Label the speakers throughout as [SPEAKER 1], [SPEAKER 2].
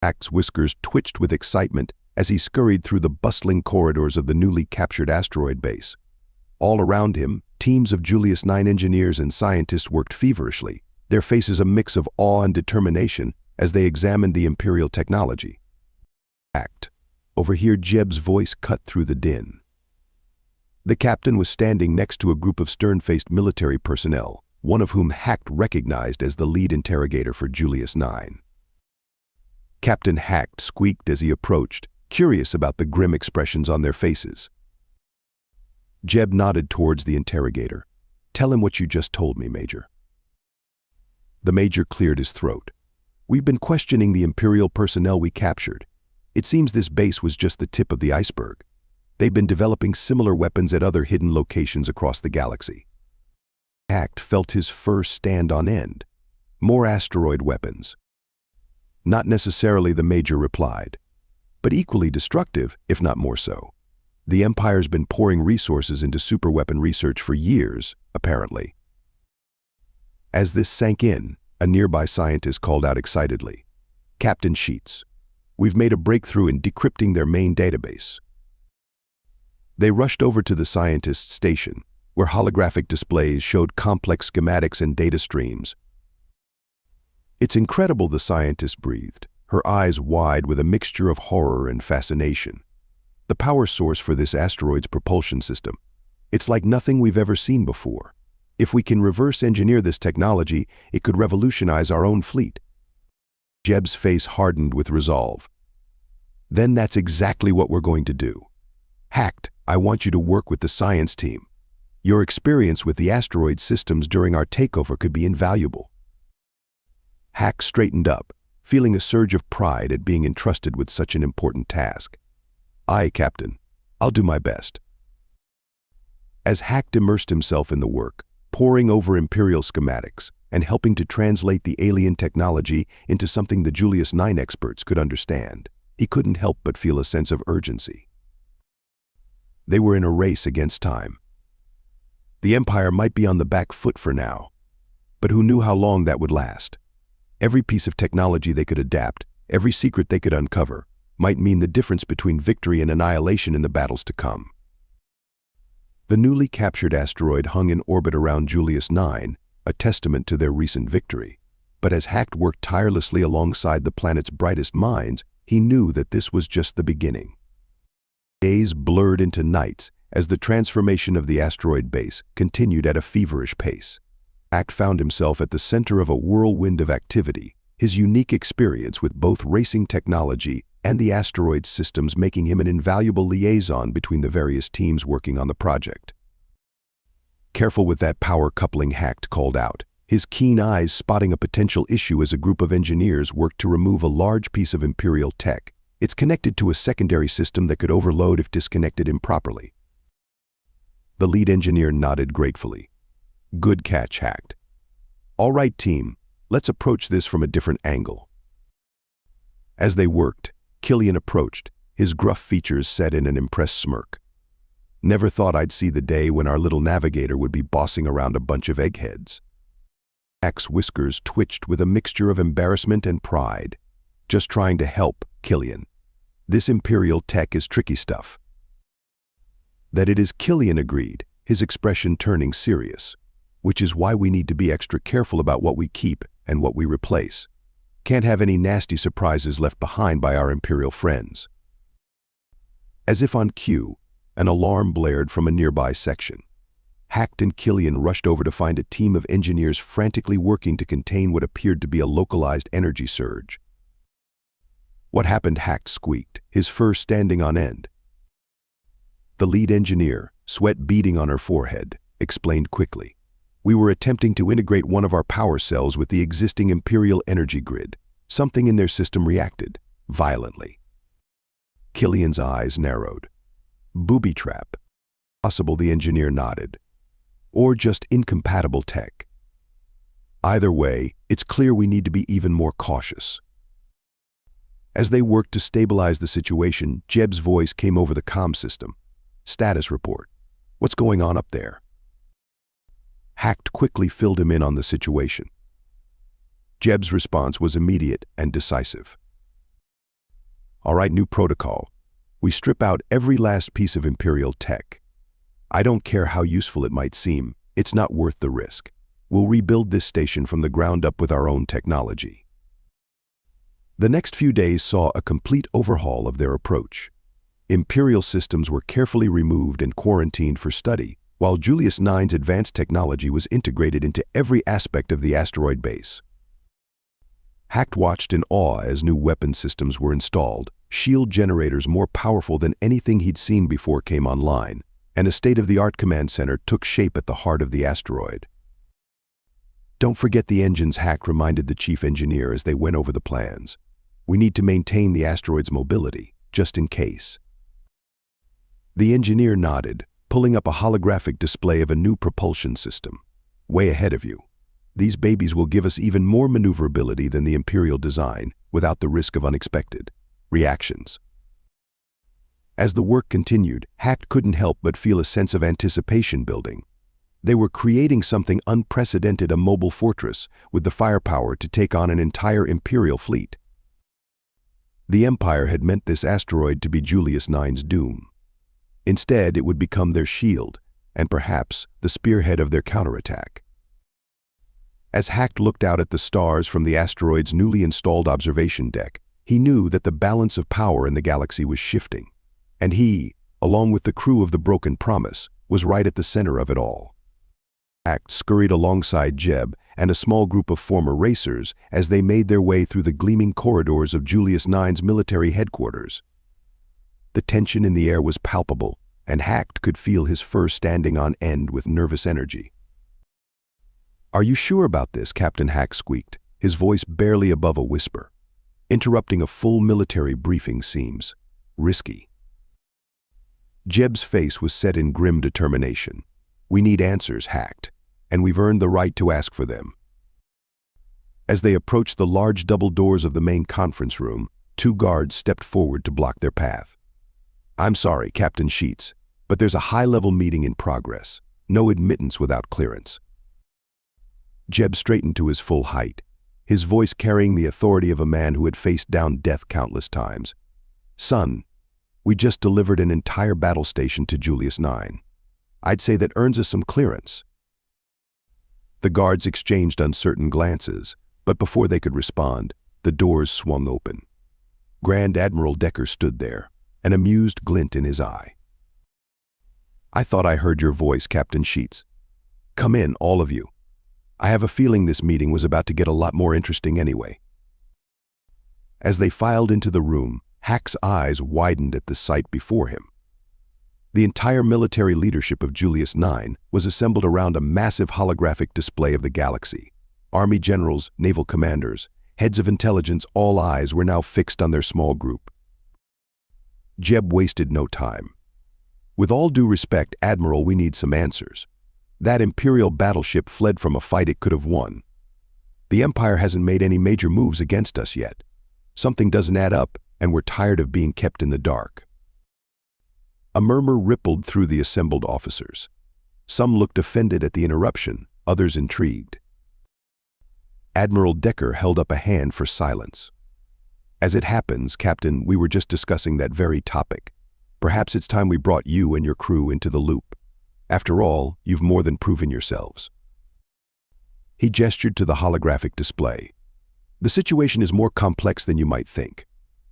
[SPEAKER 1] Hack's whiskers twitched with excitement as he scurried through the bustling corridors of the newly captured asteroid base. All around him, teams of Julius 9 engineers and scientists worked feverishly, their faces a mix of awe and determination as they examined the Imperial technology. Hacked. Over here, Jeb's voice cut through the din. The captain was standing next to a group of stern-faced military personnel, one of whom Hacked recognized as the lead interrogator for Julius 9. Captain Hacked squeaked as he approached, curious about the grim expressions on their faces. Jeb nodded towards the interrogator. "Tell him what you just told me, Major." The Major cleared his throat. "We've been questioning the Imperial personnel we captured. It seems this base was just the tip of the iceberg. They've been developing similar weapons at other hidden locations across the galaxy." Hacked felt his fur stand on end. "More asteroid weapons." "Not necessarily," the Major replied, "but equally destructive, if not more so. The Empire's been pouring resources into superweapon research for years, apparently." As this sank in, a nearby scientist called out excitedly, "Captain Sheets, we've made a breakthrough in decrypting their main database." They rushed over to the scientist's station, where holographic displays showed complex schematics and data streams. "It's incredible," the scientist breathed, her eyes wide with a mixture of horror and fascination. "The power source for this asteroid's propulsion system. It's like nothing we've ever seen before. If we can reverse engineer this technology, it could revolutionize our own fleet." Jeb's face hardened with resolve. "Then that's exactly what we're going to do. Hacked, I want you to work with the science team. Your experience with the asteroid systems during our takeover could be invaluable." Hack straightened up, feeling a surge of pride at being entrusted with such an important task. "Aye, Captain. I'll do my best." As Hack immersed himself in the work, poring over Imperial schematics and helping to translate the alien technology into something the Julius 9 experts could understand, he couldn't help but feel a sense of urgency. They were in a race against time. The Empire might be on the back foot for now, but who knew how long that would last? Every piece of technology they could adapt, every secret they could uncover, might mean the difference between victory and annihilation in the battles to come. The newly captured asteroid hung in orbit around Julius 9, a testament to their recent victory. But as Hacked worked tirelessly alongside the planet's brightest minds, he knew that this was just the beginning. Days blurred into nights as the transformation of the asteroid base continued at a feverish pace. Hacked found himself at the center of a whirlwind of activity, his unique experience with both racing technology and the asteroid systems making him an invaluable liaison between the various teams working on the project. "Careful with that power coupling," Hacked called out, his keen eyes spotting a potential issue as a group of engineers worked to remove a large piece of Imperial tech. "It's connected to a secondary system that could overload if disconnected improperly." The lead engineer nodded gratefully. "Good catch, Hacked. All right, team, let's approach this from a different angle." As they worked, Killian approached, his gruff features set in an impressed smirk. "Never thought I'd see the day when our little navigator would be bossing around a bunch of eggheads." Hack's whiskers twitched with a mixture of embarrassment and pride. "Just trying to help, Killian. This Imperial tech is tricky stuff." "That it is," Killian agreed, his expression turning serious. "Which is why we need to be extra careful about what we keep and what we replace. Can't have any nasty surprises left behind by our Imperial friends." As if on cue, an alarm blared from a nearby section. Hacked and Killian rushed over to find a team of engineers frantically working to contain what appeared to be a localized energy surge. "What happened?" Hacked squeaked, his fur standing on end. The lead engineer, sweat beading on her forehead, explained quickly. "We were attempting to integrate one of our power cells with the existing Imperial energy grid. Something in their system reacted, violently." Killian's eyes narrowed. "Booby trap." "Possible," the engineer nodded. "Or just incompatible tech. Either way, it's clear we need to be even more cautious." As they worked to stabilize the situation, Jeb's voice came over the comm system. "Status report. What's going on up there?" Hacked quickly filled him in on the situation. Jeb's response was immediate and decisive. All right, new protocol. We strip out every last piece of Imperial tech. I don't care how useful it might seem, it's not worth the risk. We'll rebuild this station from the ground up with our own technology. The next few days saw a complete overhaul of their approach. Imperial systems were carefully removed and quarantined for study, while Julius IX's advanced technology was integrated into every aspect of the asteroid base. Hacked watched in awe as new weapon systems were installed, shield generators more powerful than anything he'd seen before came online, and a state-of-the-art command center took shape at the heart of the asteroid. Don't forget the engines, Hack reminded the chief engineer as they went over the plans. We need to maintain the asteroid's mobility, just in case. The engineer nodded, pulling up a holographic display of a new propulsion system. Way ahead of you. These babies will give us even more maneuverability than the Imperial design, without the risk of unexpected reactions. As the work continued, Hack couldn't help but feel a sense of anticipation building. They were creating something unprecedented, a mobile fortress with the firepower to take on an entire Imperial fleet. The Empire had meant this asteroid to be Julius IX's doom. Instead, it would become their shield, and perhaps the spearhead of their counterattack. As Hack looked out at the stars from the asteroid's newly installed observation deck, he knew that the balance of power in the galaxy was shifting, and he, along with the crew of the Broken Promise, was right at the center of it all. Hack scurried alongside Jeb and a small group of former racers as they made their way through the gleaming corridors of Julius IX's military headquarters. The tension in the air was palpable, and Hack could feel his fur standing on end with nervous energy. "Are you sure about this?" Captain Hack squeaked, his voice barely above a whisper. Interrupting a full military briefing seems risky. Jeb's face was set in grim determination. "We need answers, Hacked, and we've earned the right to ask for them." As they approached the large double doors of the main conference room, two guards stepped forward to block their path. "I'm sorry, Captain Sheets, but there's a high-level meeting in progress. No admittance without clearance." Jeb straightened to his full height, his voice carrying the authority of a man who had faced down death countless times. "Son, we just delivered an entire battle station to Julius IX. I'd say that earns us some clearance." The guards exchanged uncertain glances, but before they could respond, the doors swung open. Grand Admiral Decker stood there, an amused glint in his eye. "I thought I heard your voice, Captain Sheets. Come in, all of you. I have a feeling this meeting was about to get a lot more interesting anyway." As they filed into the room, Hack's eyes widened at the sight before him. The entire military leadership of Julius IX was assembled around a massive holographic display of the galaxy. Army generals, naval commanders, heads of intelligence, all eyes were now fixed on their small group. Jeb wasted no time. "With all due respect, Admiral, we need some answers. That Imperial battleship fled from a fight it could have won. The Empire hasn't made any major moves against us yet. Something doesn't add up, and we're tired of being kept in the dark." A murmur rippled through the assembled officers. Some looked offended at the interruption, others intrigued. Admiral Decker held up a hand for silence. "As it happens, Captain, we were just discussing that very topic. Perhaps it's time we brought you and your crew into the loop. After all, you've more than proven yourselves." He gestured to the holographic display. "The situation is more complex than you might think.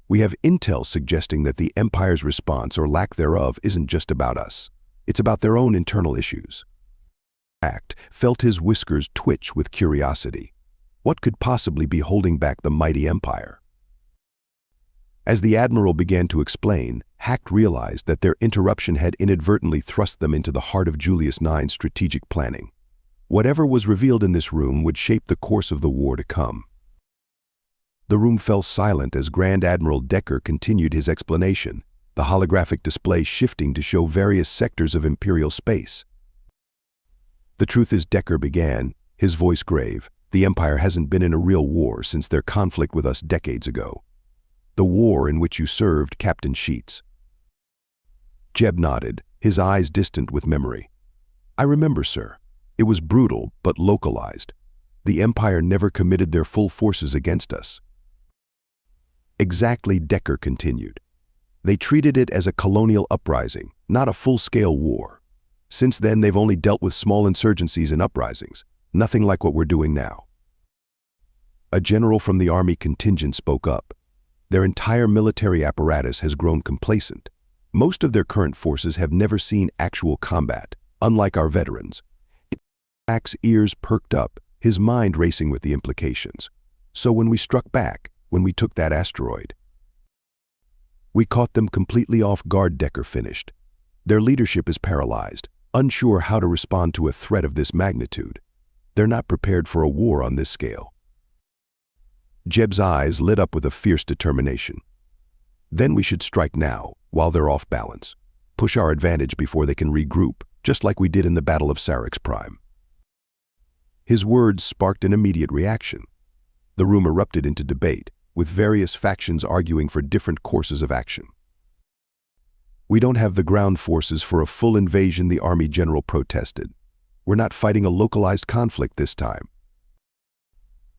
[SPEAKER 1] We have intel suggesting that the Empire's response, or lack thereof, isn't just about us. It's about their own internal issues." Hack felt his whiskers twitch with curiosity. What could possibly be holding back the mighty Empire? As the Admiral began to explain, Hack realized that their interruption had inadvertently thrust them into the heart of Julius IX's strategic planning. Whatever was revealed in this room would shape the course of the war to come. The room fell silent as Grand Admiral Decker continued his explanation, the holographic display shifting to show various sectors of Imperial space. "The truth is," Decker began, his voice grave, "the Empire hasn't been in a real war since their conflict with us decades ago. The war in which you served, Captain Sheets." Jeb nodded, his eyes distant with memory. "I remember, sir. It was brutal, but localized. The Empire never committed their full forces against us." Exactly, Decker continued. They treated it as a colonial uprising, not a full-scale war. Since then, they've only dealt with small insurgencies and uprisings, nothing like what we're doing now. A general from the army contingent spoke up. Their entire military apparatus has grown complacent. Most of their current forces have never seen actual combat, unlike our veterans. Jack's ears perked up, his mind racing with the implications. So when we struck back, when we took that asteroid, we caught them completely off guard, Decker finished. Their leadership is paralyzed, unsure how to respond to a threat of this magnitude. They're not prepared for a war on this scale. Jeb's eyes lit up with a fierce determination. Then we should strike now, while they're off balance. Push our advantage before they can regroup, just like we did in the Battle of Sarex Prime. His words sparked an immediate reaction. The room erupted into debate, with various factions arguing for different courses of action. We don't have the ground forces for a full invasion, the army general protested. We're not fighting a localized conflict this time.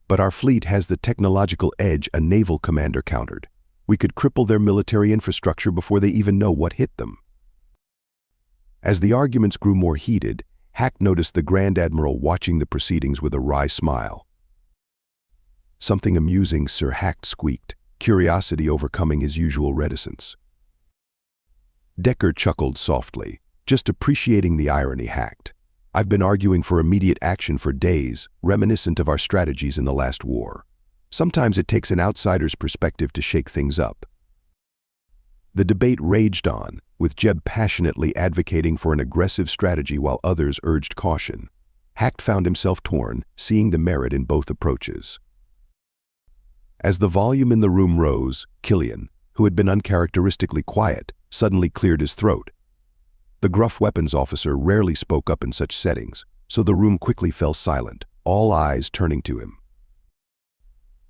[SPEAKER 1] But our fleet has the technological edge, a naval commander countered. We could cripple their military infrastructure before they even know what hit them. As the arguments grew more heated, Hack noticed the Grand Admiral watching the proceedings with a wry smile. Something amusing, Sir Hack squeaked, curiosity overcoming his usual reticence. Decker chuckled softly, just appreciating the irony. Hacked. I've been arguing for immediate action for days, reminiscent of our strategies in the last war. Sometimes it takes an outsider's perspective to shake things up. The debate raged on, with Jeb passionately advocating for an aggressive strategy while others urged caution. Hack found himself torn, seeing the merit in both approaches. As the volume in the room rose, Killian, who had been uncharacteristically quiet, suddenly cleared his throat. The gruff weapons officer rarely spoke up in such settings, so the room quickly fell silent, all eyes turning to him.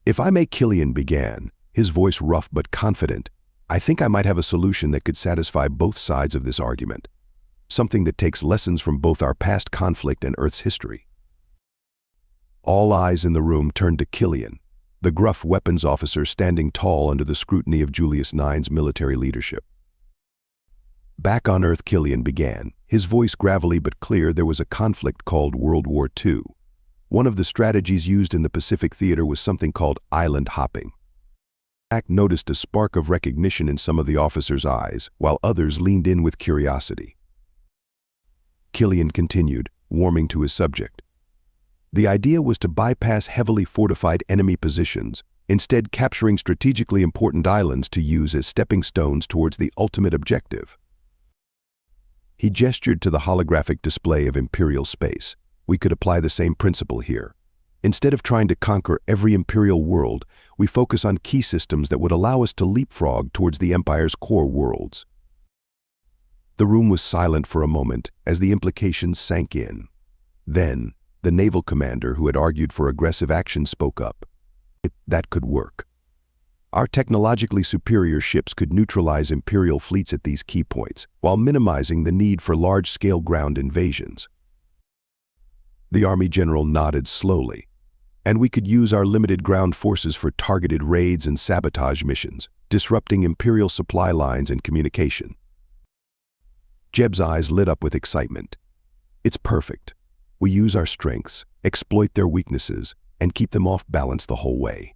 [SPEAKER 1] If I may, Killian began, his voice rough but confident, I think I might have a solution that could satisfy both sides of this argument. Something that takes lessons from both our past conflict and Earth's history. All eyes in the room turned to Killian, the gruff weapons officer standing tall under the scrutiny of Julius IX's military leadership. Back on Earth, Killian began, his voice gravelly but clear. There was a conflict called World War II. One of the strategies used in the Pacific theater was something called island hopping. Hack noticed a spark of recognition in some of the officers' eyes, while others leaned in with curiosity. Killian continued, warming to his subject. The idea was to bypass heavily fortified enemy positions, instead capturing strategically important islands to use as stepping stones towards the ultimate objective. He gestured to the holographic display of Imperial space. We could apply the same principle here. Instead of trying to conquer every Imperial world, we focus on key systems that would allow us to leapfrog towards the Empire's core worlds. The room was silent for a moment as the implications sank in. Then, the naval commander who had argued for aggressive action spoke up. That could work. Our technologically superior ships could neutralize Imperial fleets at these key points, while minimizing the need for large-scale ground invasions. The Army General nodded slowly. And we could use our limited ground forces for targeted raids and sabotage missions, disrupting Imperial supply lines and communication. Jeb's eyes lit up with excitement. It's perfect. We use our strengths, exploit their weaknesses, and keep them off balance the whole way.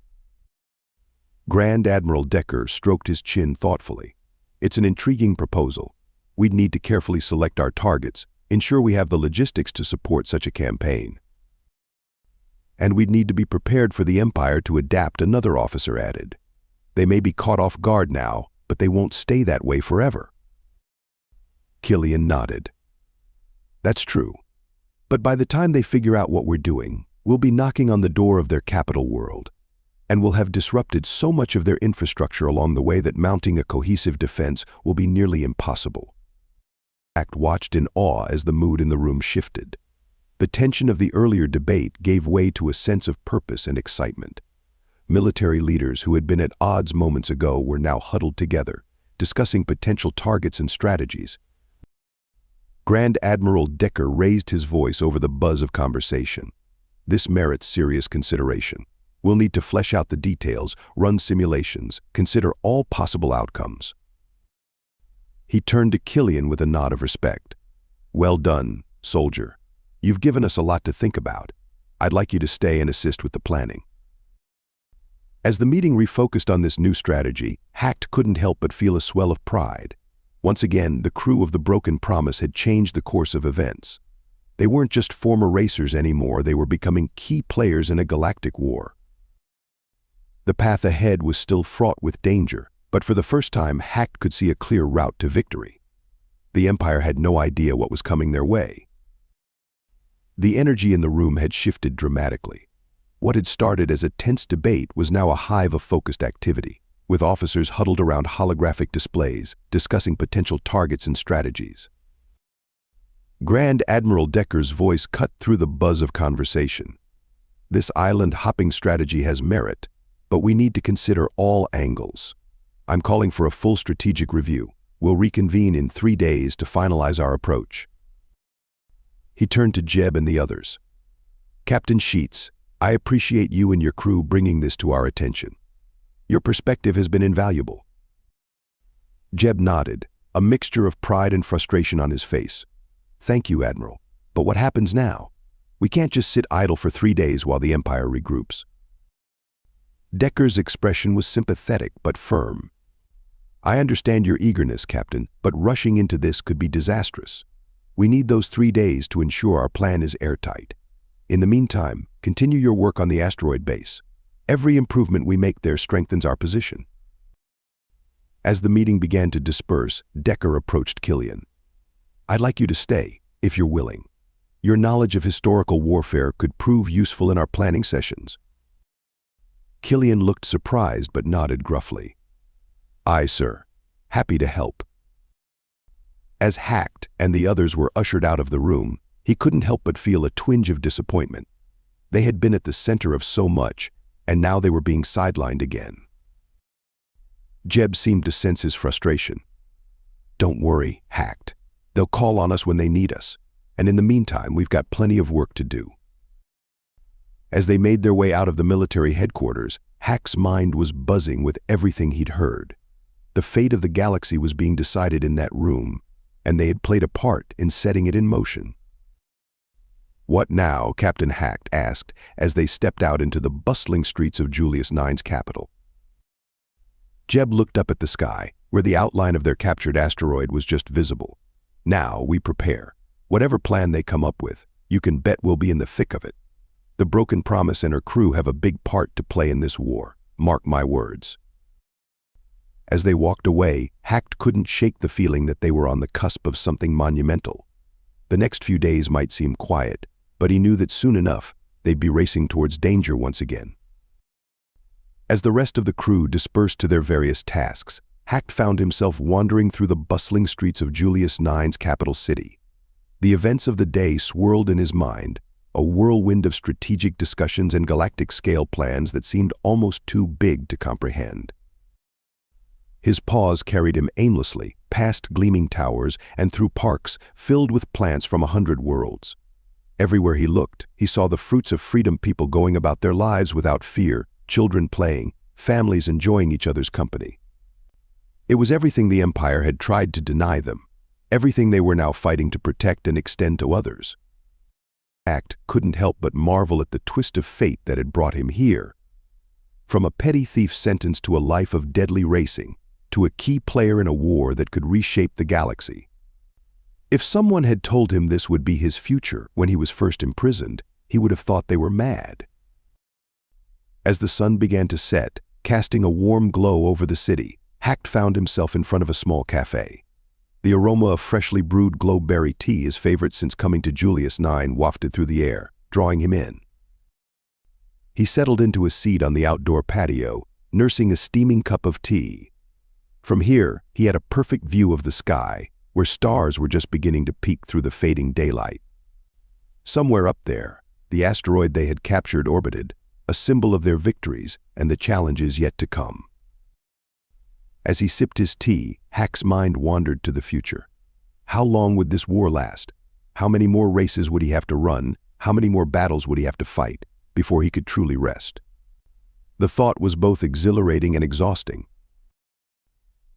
[SPEAKER 1] Grand Admiral Decker stroked his chin thoughtfully. It's an intriguing proposal. We'd need to carefully select our targets, ensure we have the logistics to support such a campaign. And we'd need to be prepared for the Empire to adapt, another officer added. They may be caught off guard now, but they won't stay that way forever. Killian nodded. That's true. But by the time they figure out what we're doing, we'll be knocking on the door of their capital world. And we'll have disrupted so much of their infrastructure along the way that mounting a cohesive defense will be nearly impossible. Hack watched in awe as the mood in the room shifted. The tension of the earlier debate gave way to a sense of purpose and excitement. Military leaders who had been at odds moments ago were now huddled together, discussing potential targets and strategies. Grand Admiral Decker raised his voice over the buzz of conversation. This merits serious consideration. We'll need to flesh out the details, run simulations, consider all possible outcomes. He turned to Killian with a nod of respect. Well done, soldier. You've given us a lot to think about. I'd like you to stay and assist with the planning. As the meeting refocused on this new strategy, Hacked couldn't help but feel a swell of pride. Once again, the crew of the Broken Promise had changed the course of events. They weren't just former racers anymore, they were becoming key players in a galactic war. The path ahead was still fraught with danger, but for the first time, Hacked could see a clear route to victory. The Empire had no idea what was coming their way. The energy in the room had shifted dramatically. What had started as a tense debate was now a hive of focused activity, with officers huddled around holographic displays, discussing potential targets and strategies. Grand Admiral Decker's voice cut through the buzz of conversation. This island-hopping strategy has merit, but we need to consider all angles. I'm calling for a full strategic review. We'll reconvene in 3 days to finalize our approach. He turned to Jeb and the others. Captain Sheets, I appreciate you and your crew bringing this to our attention. Your perspective has been invaluable. Jeb nodded, a mixture of pride and frustration on his face. Thank you, Admiral. But what happens now? We can't just sit idle for 3 days while the Empire regroups. Decker's expression was sympathetic but firm. I understand your eagerness, Captain, but rushing into this could be disastrous. We need those 3 days to ensure our plan is airtight. In the meantime, continue your work on the asteroid base. Every improvement we make there strengthens our position. As the meeting began to disperse, Decker approached Killian. I'd like you to stay, if you're willing. Your knowledge of historical warfare could prove useful in our planning sessions. Killian looked surprised but nodded gruffly. Aye, sir. Happy to help. As Hacked and the others were ushered out of the room, he couldn't help but feel a twinge of disappointment. They had been at the center of so much, and now they were being sidelined again. Jeb seemed to sense his frustration. Don't worry, Hacked. They'll call on us when they need us, and in the meantime, we've got plenty of work to do. As they made their way out of the military headquarters, Hack's mind was buzzing with everything he'd heard. The fate of the galaxy was being decided in that room, and they had played a part in setting it in motion. What now? Captain Hacked asked as they stepped out into the bustling streets of Julius IX's capital. Jeb looked up at the sky, where the outline of their captured asteroid was just visible. Now we prepare. Whatever plan they come up with, you can bet we'll be in the thick of it. The Broken Promise and her crew have a big part to play in this war. Mark my words. As they walked away, Hacked couldn't shake the feeling that they were on the cusp of something monumental. The next few days might seem quiet, but he knew that soon enough, they'd be racing towards danger once again. As the rest of the crew dispersed to their various tasks, Hacked found himself wandering through the bustling streets of Julius IX's capital city. The events of the day swirled in his mind, a whirlwind of strategic discussions and galactic-scale plans that seemed almost too big to comprehend. His paws carried him aimlessly, past gleaming towers and through parks filled with plants from 100 worlds. Everywhere he looked, he saw the fruits of freedom, people going about their lives without fear, children playing, families enjoying each other's company. It was everything the Empire had tried to deny them, everything they were now fighting to protect and extend to others. Hacked couldn't help but marvel at the twist of fate that had brought him here. From a petty thief sentenced to a life of deadly racing, to a key player in a war that could reshape the galaxy. If someone had told him this would be his future when he was first imprisoned, he would have thought they were mad. As the sun began to set, casting a warm glow over the city, Hacked found himself in front of a small cafe. The aroma of freshly brewed glowberry tea, his favorite since coming to Julius IX, wafted through the air, drawing him in. He settled into a seat on the outdoor patio, nursing a steaming cup of tea. From here, he had a perfect view of the sky, where stars were just beginning to peek through the fading daylight. Somewhere up there, the asteroid they had captured orbited, a symbol of their victories and the challenges yet to come. As he sipped his tea, Hack's mind wandered to the future. How long would this war last? How many more races would he have to run? How many more battles would he have to fight before he could truly rest? The thought was both exhilarating and exhausting.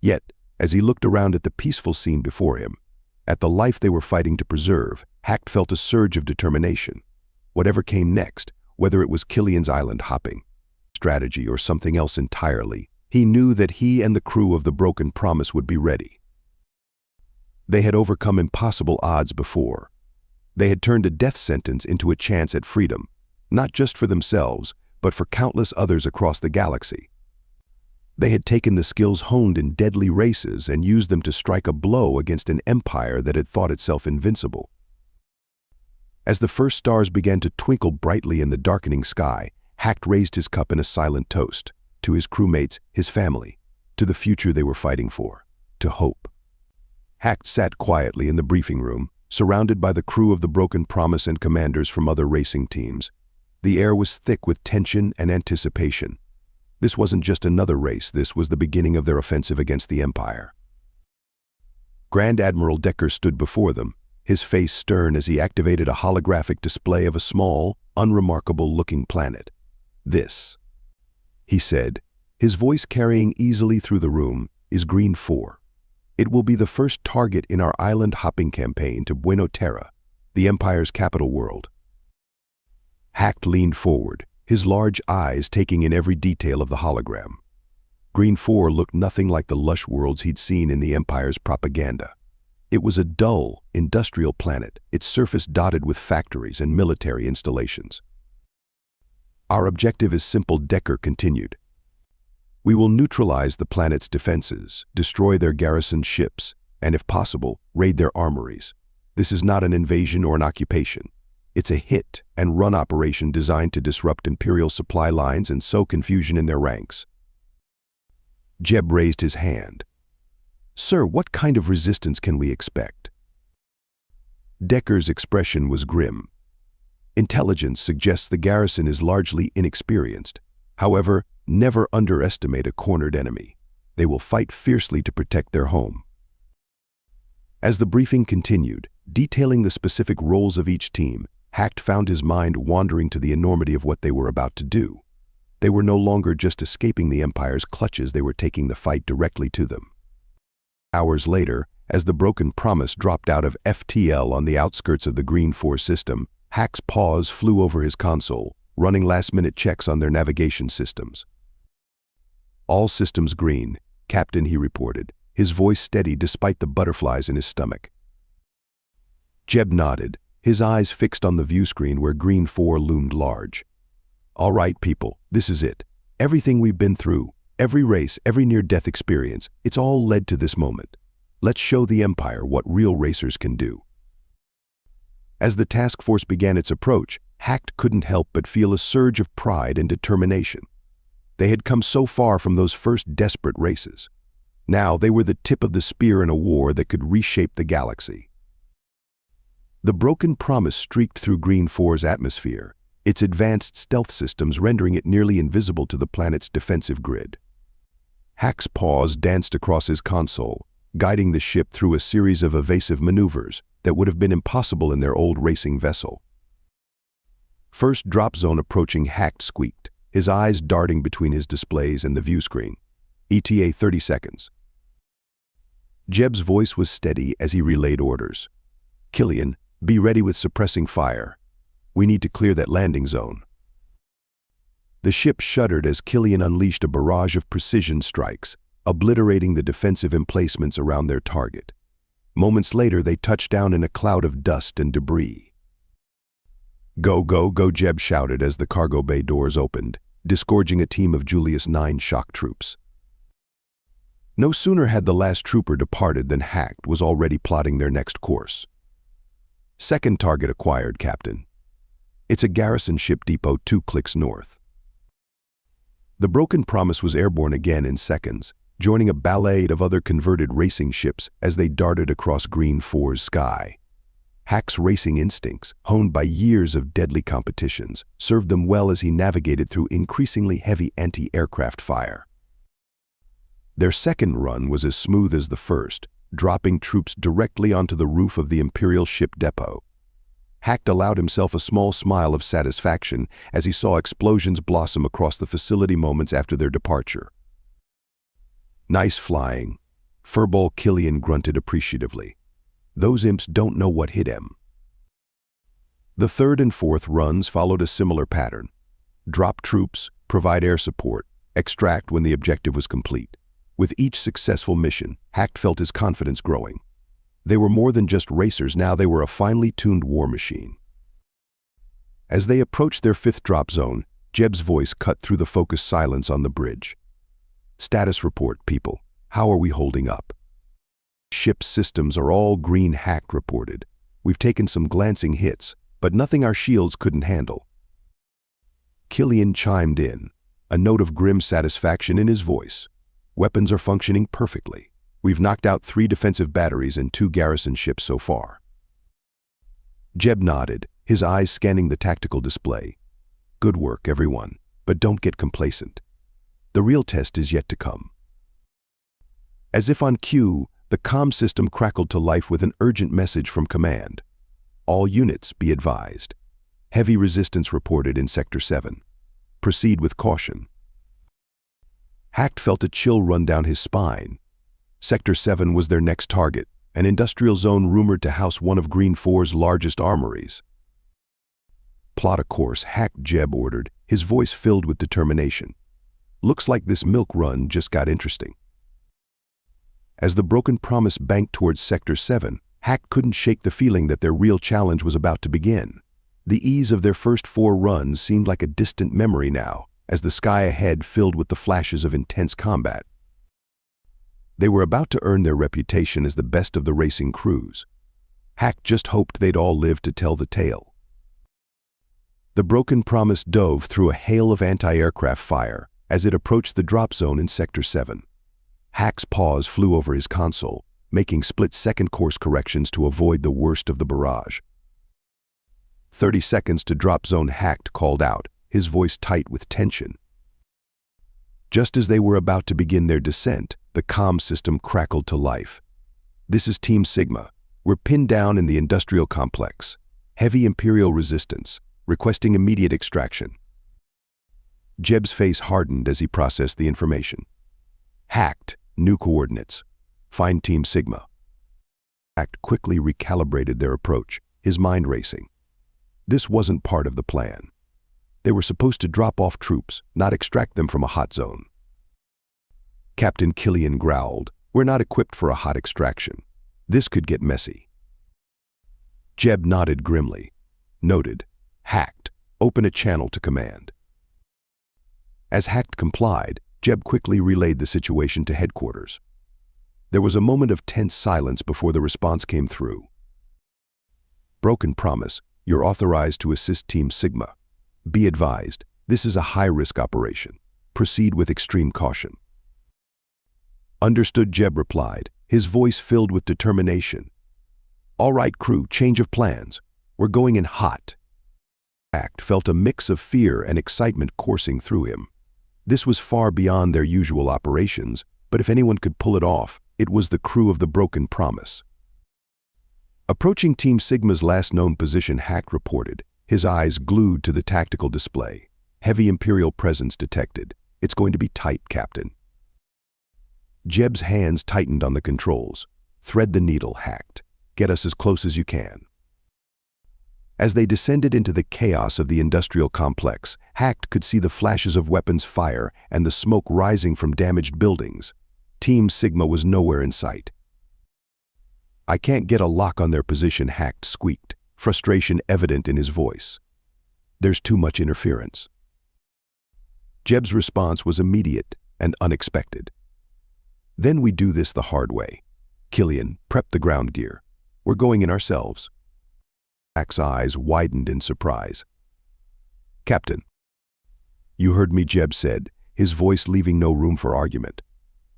[SPEAKER 1] Yet, as he looked around at the peaceful scene before him, at the life they were fighting to preserve, Hack felt a surge of determination. Whatever came next, whether it was Killian's island hopping, strategy, or something else entirely, he knew that he and the crew of the Broken Promise would be ready. They had overcome impossible odds before. They had turned a death sentence into a chance at freedom, not just for themselves, but for countless others across the galaxy. They had taken the skills honed in deadly races and used them to strike a blow against an empire that had thought itself invincible. As the first stars began to twinkle brightly in the darkening sky, Hack raised his cup in a silent toast, to his crewmates, his family, to the future they were fighting for, to hope. Hack sat quietly in the briefing room, surrounded by the crew of the Broken Promise and commanders from other racing teams. The air was thick with tension and anticipation. This wasn't just another race, this was the beginning of their offensive against the Empire. Grand Admiral Decker stood before them, his face stern as he activated a holographic display of a small, unremarkable-looking planet. "This," he said, his voice carrying easily through the room, "is Green 4. It will be the first target in our island hopping campaign to Buena Terra, the Empire's capital world." Hack leaned forward, his large eyes taking in every detail of the hologram. Green 4 looked nothing like the lush worlds he'd seen in the Empire's propaganda. It was a dull, industrial planet, its surface dotted with factories and military installations. "Our objective is simple," Decker continued. "We will neutralize the planet's defenses, destroy their garrison ships, and if possible, raid their armories. This is not an invasion or an occupation. It's a hit-and-run operation designed to disrupt Imperial supply lines and sow confusion in their ranks." Jeb raised his hand. "Sir, what kind of resistance can we expect?" Decker's expression was grim. "Intelligence suggests the garrison is largely inexperienced. However, never underestimate a cornered enemy. They will fight fiercely to protect their home." As the briefing continued, detailing the specific roles of each team, Hack found his mind wandering to the enormity of what they were about to do. They were no longer just escaping the Empire's clutches, they were taking the fight directly to them. Hours later, as the Broken Promise dropped out of FTL on the outskirts of the Green 4 system, Hack's paws flew over his console, running last-minute checks on their navigation systems. "All systems green, Captain," he reported, his voice steady despite the butterflies in his stomach. Jeb nodded, his eyes fixed on the view screen where Green 4 loomed large. "All right, people, this is it. Everything we've been through, every race, every near-death experience, it's all led to this moment. Let's show the Empire what real racers can do." As the task force began its approach, Hack couldn't help but feel a surge of pride and determination. They had come so far from those first desperate races. Now they were the tip of the spear in a war that could reshape the galaxy. The Broken Promise streaked through Green 4's atmosphere, its advanced stealth systems rendering it nearly invisible to the planet's defensive grid. Hack's paws danced across his console, guiding the ship through a series of evasive maneuvers that would have been impossible in their old racing vessel. First drop zone approaching, Hack squeaked, his eyes darting between his displays and the view screen. "ETA 30 seconds. Jeb's voice was steady as he relayed orders. "Killian, be ready with suppressing fire. We need to clear that landing zone." The ship shuddered as Killian unleashed a barrage of precision strikes, obliterating the defensive emplacements around their target. Moments later, they touched down in a cloud of dust and debris. "Go, go, go," Jeb shouted as the cargo bay doors opened, disgorging a team of Julius 9 shock troops. No sooner had the last trooper departed than Hack was already plotting their next course. "Second target acquired, Captain. It's a garrison ship depot 2 clicks north." The Broken Promise was airborne again in seconds, joining a ballet of other converted racing ships as they darted across Green 4's sky. Hack's racing instincts, honed by years of deadly competitions, served them well as he navigated through increasingly heavy anti-aircraft fire. Their second run was as smooth as the first, dropping troops directly onto the roof of the Imperial ship depot. Hacked allowed himself a small smile of satisfaction as he saw explosions blossom across the facility moments after their departure. Nice flying, Furball Killian grunted appreciatively. Those imps don't know what hit him. The third and fourth runs followed a similar pattern. Drop troops, provide air support, extract when the objective was complete. With each successful mission, Hacked felt his confidence growing. They were more than just racers now, they were a finely tuned war machine. As they approached their fifth drop zone, Jeb's voice cut through the focused silence on the bridge. Status report, people. How are we holding up? Ship's systems are all green, Hacked reported. We've taken some glancing hits, but nothing our shields couldn't handle. Killian chimed in, a note of grim satisfaction in his voice. Weapons are functioning perfectly. We've knocked out 3 defensive batteries and 2 garrison ships so far. Jeb nodded, his eyes scanning the tactical display. Good work, everyone, but don't get complacent. The real test is yet to come. As if on cue, the comm system crackled to life with an urgent message from command. All units, be advised. Heavy resistance reported in Sector 7. Proceed with caution. Hacked felt a chill run down his spine. Sector 7 was their next target, an industrial zone rumored to house one of Green 4's largest armories. Plot a course, Hacked, Jeb ordered, his voice filled with determination. Looks like this milk run just got interesting. As the Broken Promise banked towards Sector 7, Hacked couldn't shake the feeling that their real challenge was about to begin. The ease of their first 4 runs seemed like a distant memory now, as the sky ahead filled with the flashes of intense combat. They were about to earn their reputation as the best of the racing crews. Hacked just hoped they'd all live to tell the tale. The Broken Promise dove through a hail of anti-aircraft fire as it approached the drop zone in Sector 7. Hack's paws flew over his console, making split-second course corrections to avoid the worst of the barrage. 30 seconds to drop zone, Hacked called out, his voice tight with tension. Just as they were about to begin their descent, the comm system crackled to life. This is Team Sigma. We're pinned down in the industrial complex. Heavy Imperial resistance, requesting immediate extraction. Jeb's face hardened as he processed the information. Hacked, new coordinates. Find Team Sigma. Hacked quickly recalibrated their approach, his mind racing. This wasn't part of the plan. They were supposed to drop off troops, not extract them from a hot zone. Captain Killian growled, we're not equipped for a hot extraction. This could get messy. Jeb nodded grimly. Noted. Hacked, open a channel to command. As Hacked complied, Jeb quickly relayed the situation to headquarters. There was a moment of tense silence before the response came through. Broken Promise, you're authorized to assist Team Sigma. Be advised, this is a high-risk operation. Proceed with extreme caution. Understood, Jeb replied, his voice filled with determination. All right, crew, change of plans. We're going in hot. Hacked felt a mix of fear and excitement coursing through him. This was far beyond their usual operations, but if anyone could pull it off, it was the crew of the Broken Promise. Approaching Team Sigma's last known position, Hacked reported, his eyes glued to the tactical display. Heavy Imperial presence detected. It's going to be tight, Captain. Jeb's hands tightened on the controls. Thread the needle, Hacked. Get us as close as you can. As they descended into the chaos of the industrial complex, Hacked could see the flashes of weapons fire and the smoke rising from damaged buildings. Team Sigma was nowhere in sight. I can't get a lock on their position, Hacked squeaked, frustration evident in his voice. There's too much interference. Jeb's response was immediate and unexpected. Then we do this the hard way. Killian, prep the ground gear. We're going in ourselves. Hack's eyes widened in surprise. Captain. You heard me, Jeb said, his voice leaving no room for argument.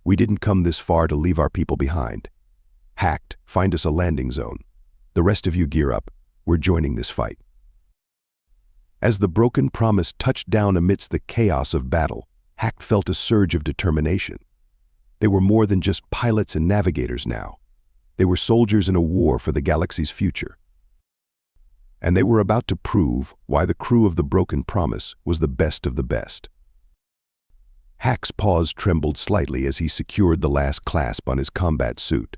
[SPEAKER 1] We didn't come this far to leave our people behind. Hacked, find us a landing zone. The rest of you gear up. We're joining this fight. As the Broken Promise touched down amidst the chaos of battle, Hacked felt a surge of determination. They were more than just pilots and navigators now. They were soldiers in a war for the galaxy's future. and they were about to prove why the crew of the Broken Promise was the best of the best. Hack's paws trembled slightly as he secured the last clasp on his combat suit.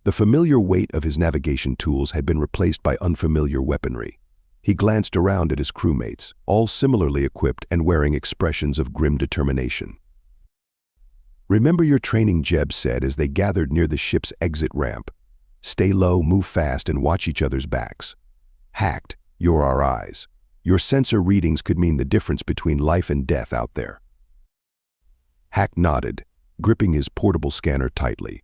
[SPEAKER 1] The familiar weight of his navigation tools had been replaced by unfamiliar weaponry. He glanced around at his crewmates, all similarly equipped and wearing expressions of grim determination. "Remember your training," Jeb said as they gathered near the ship's exit ramp. "Stay low, move fast, and watch each other's backs. Hacked, you're our eyes. Your sensor readings could mean the difference between life and death out there." Hack nodded, gripping his portable scanner tightly.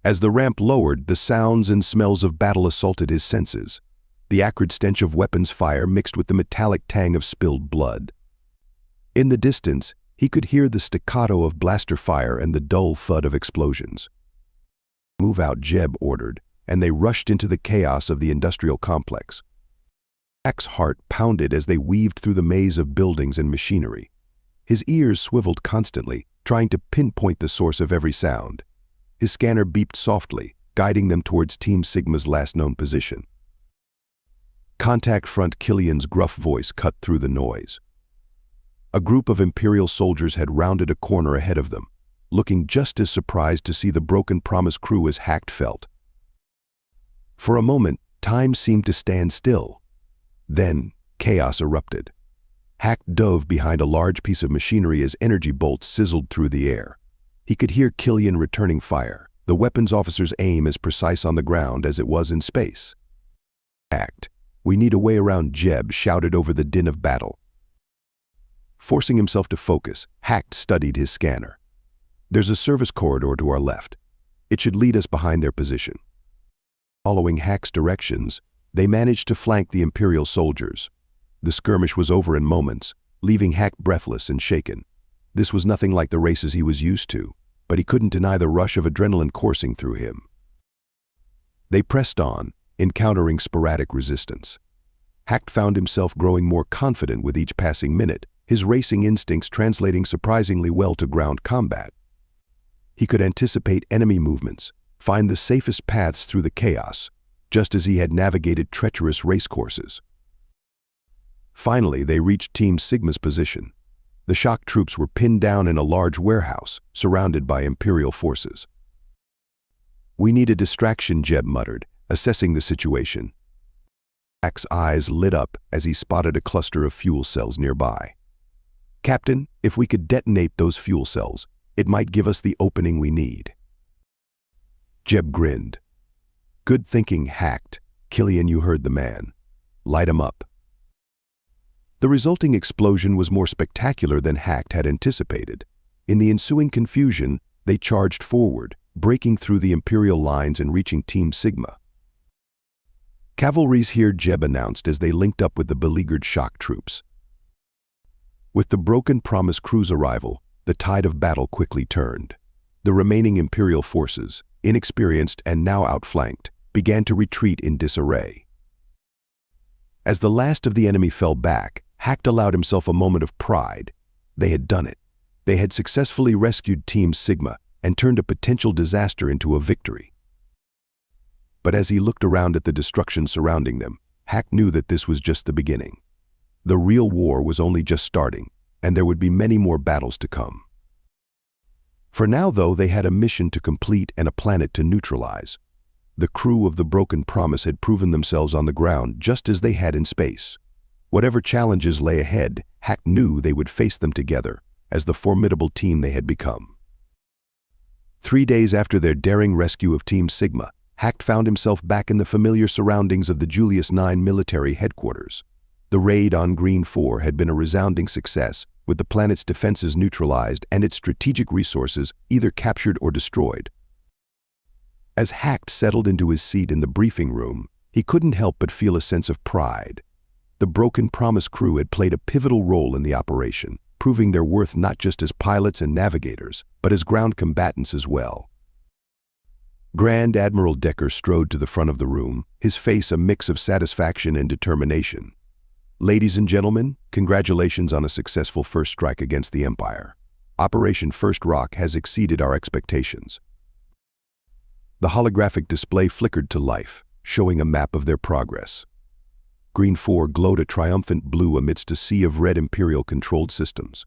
[SPEAKER 1] As the ramp lowered, the sounds and smells of battle assaulted his senses. The acrid stench of weapons fire mixed with the metallic tang of spilled blood. In the distance, he could hear the staccato of blaster fire and the dull thud of explosions. "Move out," Jeb ordered, and they rushed into the chaos of the industrial complex. Hack's heart pounded as they weaved through the maze of buildings and machinery. His ears swiveled constantly, trying to pinpoint the source of every sound. His scanner beeped softly, guiding them towards Team Sigma's last known position. "Contact front," Killian's gruff voice cut through the noise. A group of Imperial soldiers had rounded a corner ahead of them, looking just as surprised to see the Broken Promise crew as Hack felt. For a moment, time seemed to stand still. Then, chaos erupted. Hack dove behind a large piece of machinery as energy bolts sizzled through the air. He could hear Killian returning fire, the weapons officer's aim as precise on the ground as it was in space. "Act. We need a way around," Jeb shouted over the din of battle. Forcing himself to focus, Hack studied his scanner. "There's a service corridor to our left. It should lead us behind their position." Following Hack's directions, they managed to flank the Imperial soldiers. The skirmish was over in moments, leaving Hack breathless and shaken. This was nothing like the races he was used to, but he couldn't deny the rush of adrenaline coursing through him. They pressed on, encountering sporadic resistance. Hack found himself growing more confident with each passing minute, his racing instincts translating surprisingly well to ground combat. He could anticipate enemy movements, find the safest paths through the chaos, just as he had navigated treacherous race courses. Finally, they reached Team Sigma's position. The shock troops were pinned down in a large warehouse, surrounded by Imperial forces. "We need a distraction," Jeb muttered, assessing the situation. Hack's eyes lit up as he spotted a cluster of fuel cells nearby. "Captain, if we could detonate those fuel cells, it might give us the opening we need." Jeb grinned. "Good thinking, Hacked. Killian, you heard the man. Light 'em up." The resulting explosion was more spectacular than Hacked had anticipated. In the ensuing confusion, they charged forward, breaking through the Imperial lines and reaching Team Sigma. "Cavalry's here," Jeb announced as they linked up with the beleaguered shock troops. With the Broken Promise crew's arrival, the tide of battle quickly turned. The remaining Imperial forces, inexperienced and now outflanked, began to retreat in disarray. As the last of the enemy fell back, Hacked allowed himself a moment of pride. They had done it. They had successfully rescued Team Sigma and turned a potential disaster into a victory. But as he looked around at the destruction surrounding them, Hack knew that this was just the beginning. The real war was only just starting, and there would be many more battles to come. For now, though, they had a mission to complete and a planet to neutralize. The crew of the Broken Promise had proven themselves on the ground just as they had in space. Whatever challenges lay ahead, Hack knew they would face them together as the formidable team they had become. 3 days after their daring rescue of Team Sigma, Hack found himself back in the familiar surroundings of the Julius 9 military headquarters. The raid on Green 4 had been a resounding success, with the planet's defenses neutralized and its strategic resources either captured or destroyed. As Hack settled into his seat in the briefing room, he couldn't help but feel a sense of pride. The Broken Promise crew had played a pivotal role in the operation, proving their worth not just as pilots and navigators, but as ground combatants as well. Grand Admiral Decker strode to the front of the room, his face a mix of satisfaction and determination. "Ladies and gentlemen, congratulations on a successful first strike against the Empire. Operation First Rock has exceeded our expectations." The holographic display flickered to life, showing a map of their progress. Green 4 glowed a triumphant blue amidst a sea of red Imperial-controlled systems.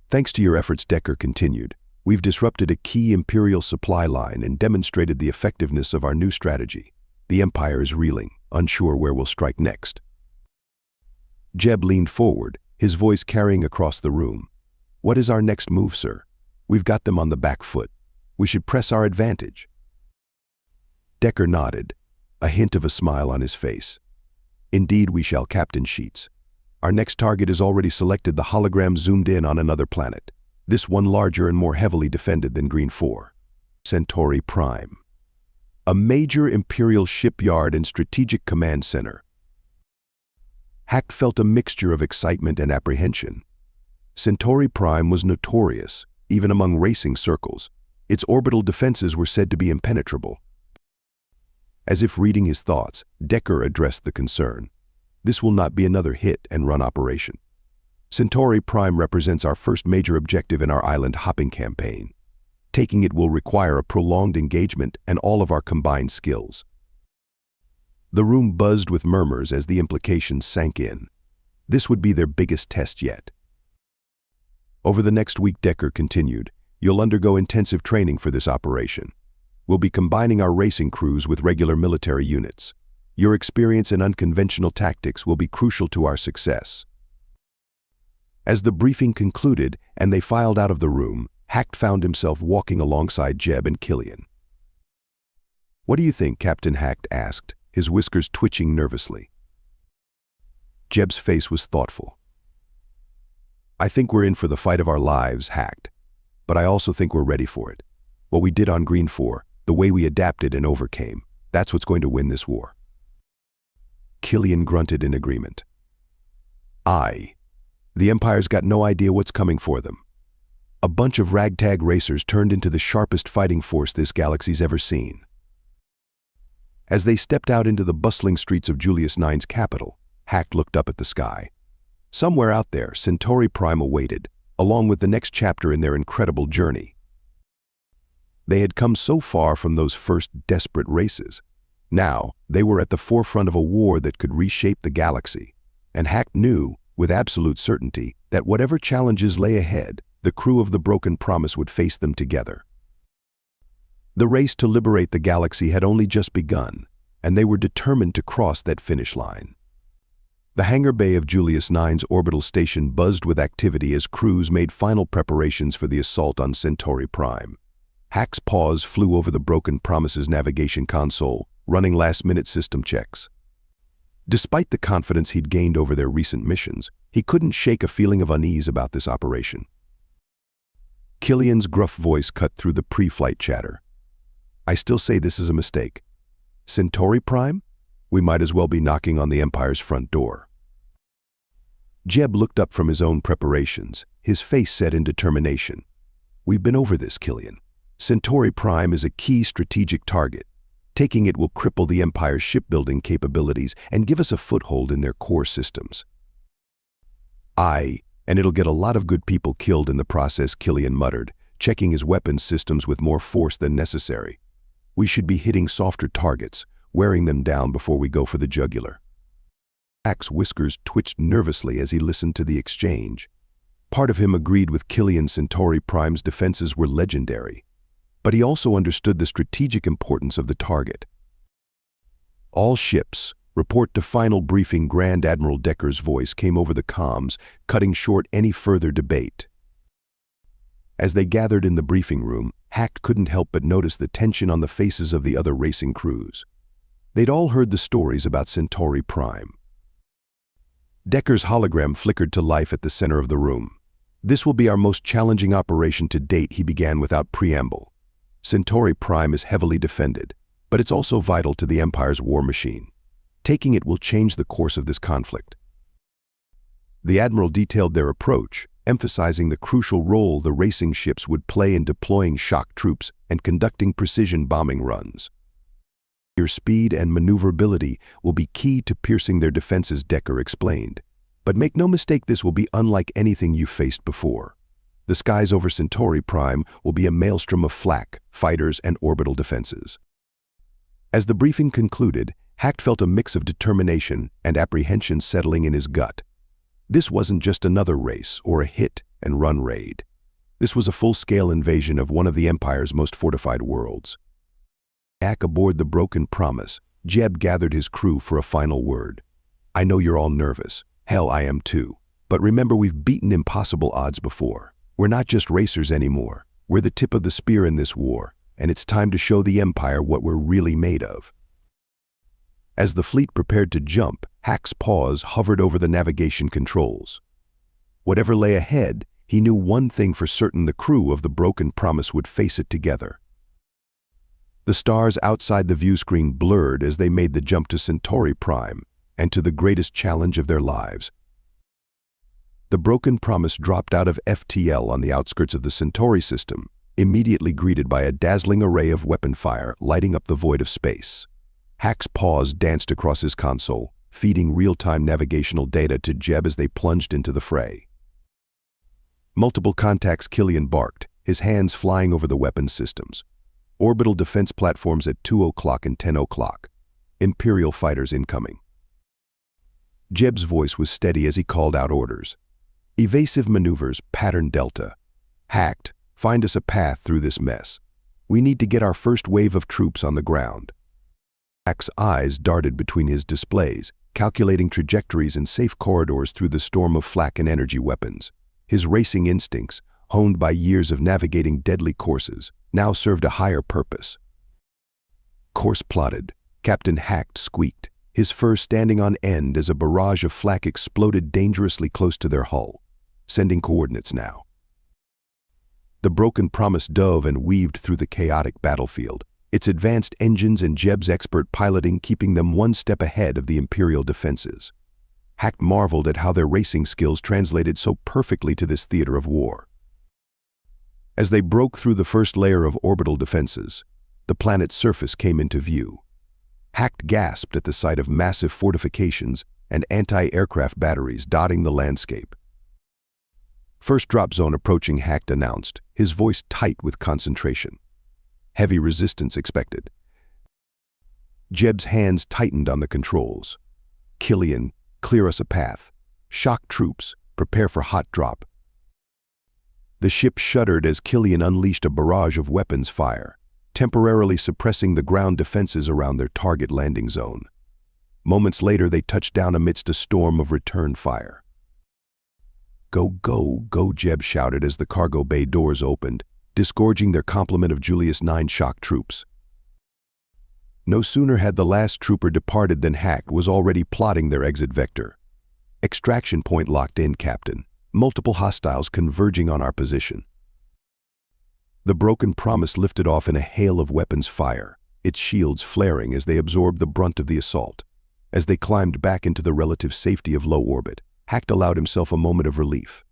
[SPEAKER 1] Thanks to your efforts, Decker continued, we've disrupted a key Imperial supply line and demonstrated the effectiveness of our new strategy. The Empire is reeling, unsure where we'll strike next. Jeb leaned forward, his voice carrying across the room. What is our next move, sir? We've got them on the back foot. We should press our advantage. Decker nodded, a hint of a smile on his face. Indeed we shall, Captain Sheets. Our next target is already selected. The hologram zoomed in on another planet. This one larger and more heavily defended than Green 4. Centauri Prime. A major Imperial shipyard and strategic command center. Hacked felt a mixture of excitement and apprehension. Centauri Prime was notorious, even among racing circles. Its orbital defenses were said to be impenetrable. As if reading his thoughts, Decker addressed the concern. This will not be another hit-and-run operation. Centauri Prime represents our first major objective in our island-hopping campaign. Taking it will require a prolonged engagement and all of our combined skills. The room buzzed with murmurs as the implications sank in. This would be their biggest test yet. Over the next week, Decker continued, you'll undergo intensive training for this operation. We'll be combining our racing crews with regular military units. Your experience in unconventional tactics will be crucial to our success. As the briefing concluded and they filed out of the room, Hacked found himself walking alongside Jeb and Killian. What do you think, Captain Hacked asked, his whiskers twitching nervously. Jeb's face was thoughtful. I think we're in for the fight of our lives, Hacked, but I also think we're ready for it. What we did on Green 4, the way we adapted and overcame, that's what's going to win this war. Killian grunted in agreement. Aye. The Empire's got no idea what's coming for them. A bunch of ragtag racers turned into the sharpest fighting force this galaxy's ever seen. As they stepped out into the bustling streets of Julius IX's capital, Hacked looked up at the sky. Somewhere out there, Centauri Prime awaited, along with the next chapter in their incredible journey. They had come so far from those first desperate races. Now, they were at the forefront of a war that could reshape the galaxy, and Hacked knew, with absolute certainty, that whatever challenges lay ahead, the crew of the Broken Promise would face them together. The race to liberate the galaxy had only just begun, and they were determined to cross that finish line. The hangar bay of Julius IX's orbital station buzzed with activity as crews made final preparations for the assault on Centauri Prime. Hack's paws flew over the Broken Promise's navigation console, running last-minute system checks. Despite the confidence he'd gained over their recent missions, he couldn't shake a feeling of unease about this operation. Killian's gruff voice cut through the pre-flight chatter. I still say this is a mistake. Centauri Prime? We might as well be knocking on the Empire's front door. Jeb looked up from his own preparations, his face set in determination. We've been over this, Killian. Centauri Prime is a key strategic target. Taking it will cripple the Empire's shipbuilding capabilities and give us a foothold in their core systems. Aye, and it'll get a lot of good people killed in the process, Killian muttered, checking his weapons systems with more force than necessary. We should be hitting softer targets, wearing them down before we go for the jugular. Hack's whiskers twitched nervously as he listened to the exchange. Part of him agreed with Killian. Centauri Prime's defenses were legendary, but he also understood the strategic importance of the target. All ships, report to final briefing. Grand Admiral Decker's voice came over the comms, cutting short any further debate. As they gathered in the briefing room, Hacked couldn't help but notice the tension on the faces of the other racing crews. They'd all heard the stories about Centauri Prime. Decker's hologram flickered to life at the center of the room. This will be our most challenging operation to date, he began without preamble. Centauri Prime is heavily defended, but it's also vital to the Empire's war machine. Taking it will change the course of this conflict. The Admiral detailed their approach, emphasizing the crucial role the racing ships would play in deploying shock troops and conducting precision bombing runs. Your speed and maneuverability will be key to piercing their defenses, Decker explained. But make no mistake, this will be unlike anything you've faced before. The skies over Centauri Prime will be a maelstrom of flak, fighters, and orbital defenses. As the briefing concluded, Hack felt a mix of determination and apprehension settling in his gut. This wasn't just another race or a hit-and-run raid. This was a full-scale invasion of one of the Empire's most fortified worlds. Back aboard the Broken Promise, Jeb gathered his crew for a final word. "I know you're all nervous. Hell, I am too. But remember, we've beaten impossible odds before. We're not just racers anymore. We're the tip of the spear in this war, and it's time to show the Empire what we're really made of." As the fleet prepared to jump, Hack's paws hovered over the navigation controls. Whatever lay ahead, he knew one thing for certain: the crew of the Broken Promise would face it together. The stars outside the viewscreen blurred as they made the jump to Centauri Prime, and to the greatest challenge of their lives. The Broken Promise dropped out of FTL on the outskirts of the Centauri system, immediately greeted by a dazzling array of weapon fire lighting up the void of space. Hack's paws danced across his console, feeding real-time navigational data to Jeb as they plunged into the fray. Multiple contacts, Killian barked, his hands flying over the weapons systems. Orbital defense platforms at 2 o'clock and 10 o'clock. Imperial fighters incoming. Jeb's voice was steady as he called out orders. "Evasive maneuvers, pattern Delta. Hacked, find us a path through this mess. We need to get our first wave of troops on the ground." Hack's eyes darted between his displays, calculating trajectories and safe corridors through the storm of flak and energy weapons. His racing instincts, honed by years of navigating deadly courses, now served a higher purpose. Course plotted, Captain Hacked squeaked, his fur standing on end as a barrage of flak exploded dangerously close to their hull. Sending coordinates now. The Broken Promise dove and weaved through the chaotic battlefield, its advanced engines and Jeb's expert piloting keeping them one step ahead of the Imperial defenses. Hack marveled at how their racing skills translated so perfectly to this theater of war. As they broke through the first layer of orbital defenses, the planet's surface came into view. Hack gasped at the sight of massive fortifications and anti-aircraft batteries dotting the landscape. "First drop zone approaching," Hack announced, his voice tight with concentration. "Heavy resistance expected." Jeb's hands tightened on the controls. "Killian, clear us a path. Shock troops, prepare for hot drop." The ship shuddered as Killian unleashed a barrage of weapons fire, temporarily suppressing the ground defenses around their target landing zone. Moments later, they touched down amidst a storm of return fire. "Go, go, go," Jeb shouted as the cargo bay doors opened, disgorging their complement of Julius 9 shock troops. No sooner had the last trooper departed than Hack was already plotting their exit vector. "Extraction point locked in, Captain. Multiple hostiles converging on our position." The Broken Promise lifted off in a hail of weapons fire, its shields flaring as they absorbed the brunt of the assault. As they climbed back into the relative safety of low orbit, Hack allowed himself a moment of relief.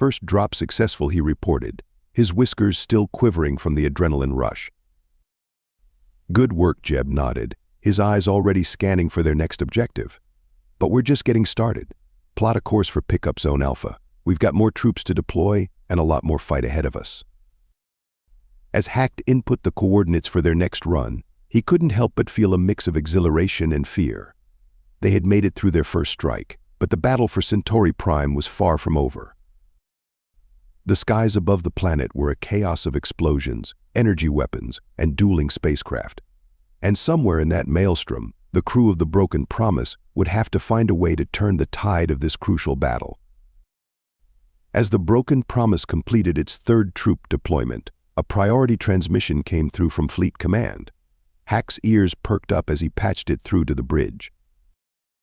[SPEAKER 1] "First drop successful," he reported, his whiskers still quivering from the adrenaline rush. "Good work," Jeb nodded, his eyes already scanning for their next objective. "But we're just getting started. Plot a course for Pickup Zone Alpha. We've got more troops to deploy and a lot more fight ahead of us." As Hacked input the coordinates for their next run, he couldn't help but feel a mix of exhilaration and fear. They had made it through their first strike, but the battle for Centauri Prime was far from over. The skies above the planet were a chaos of explosions, energy weapons, and dueling spacecraft. And somewhere in that maelstrom, the crew of the Broken Promise would have to find a way to turn the tide of this crucial battle. As the Broken Promise completed its third troop deployment, a priority transmission came through from Fleet Command. Hack's ears perked up as he patched it through to the bridge.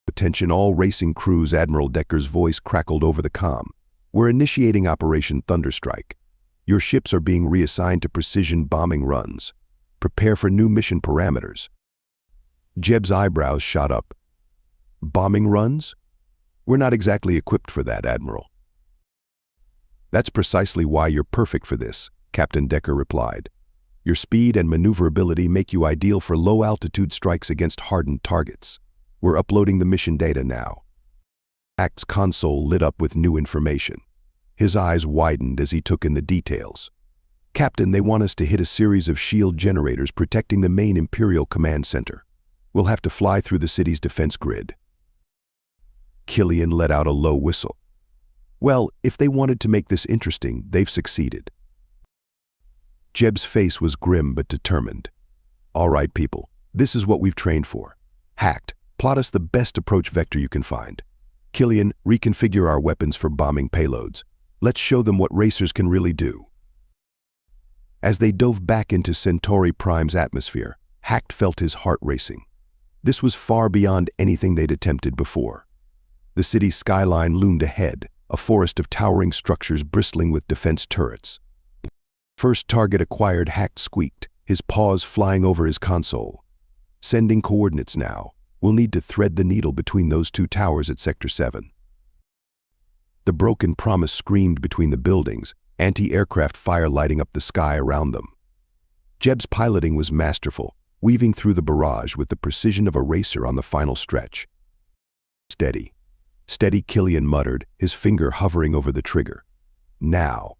[SPEAKER 1] "Attention all racing crews," Admiral Decker's voice crackled over the comm. "We're initiating Operation Thunderstrike. Your ships are being reassigned to precision bombing runs. Prepare for new mission parameters." Jeb's eyebrows shot up. "Bombing runs? We're not exactly equipped for that, Admiral." "That's precisely why you're perfect for this," Captain Decker replied. "Your speed and maneuverability make you ideal for low-altitude strikes against hardened targets. We're uploading the mission data now." Hack's console lit up with new information. His eyes widened as he took in the details. "Captain, they want us to hit a series of shield generators protecting the main Imperial command center. We'll have to fly through the city's defense grid. Killian let out a low whistle. Well, if they wanted to make this interesting, they've succeeded. Jeb's face was grim but determined. All right, people, this is what we've trained for. Hacked, plot us the best approach vector you can find. Killian, reconfigure our weapons for bombing payloads. Let's show them what racers can really do. As they dove back into Centauri Prime's atmosphere, Hacked felt his heart racing. This was far beyond anything they'd attempted before. The city's skyline loomed ahead, a forest of towering structures bristling with defense turrets. First target acquired, Hacked squeaked, his paws flying over his console. Sending coordinates now. We'll need to thread the needle between those two towers at Sector 7. The broken promise screamed between the buildings, anti-aircraft fire lighting up the sky around them. Jeb's piloting was masterful, weaving through the barrage with the precision of a racer on the final stretch. Steady. Steady, Killian muttered, his finger hovering over the trigger. Now.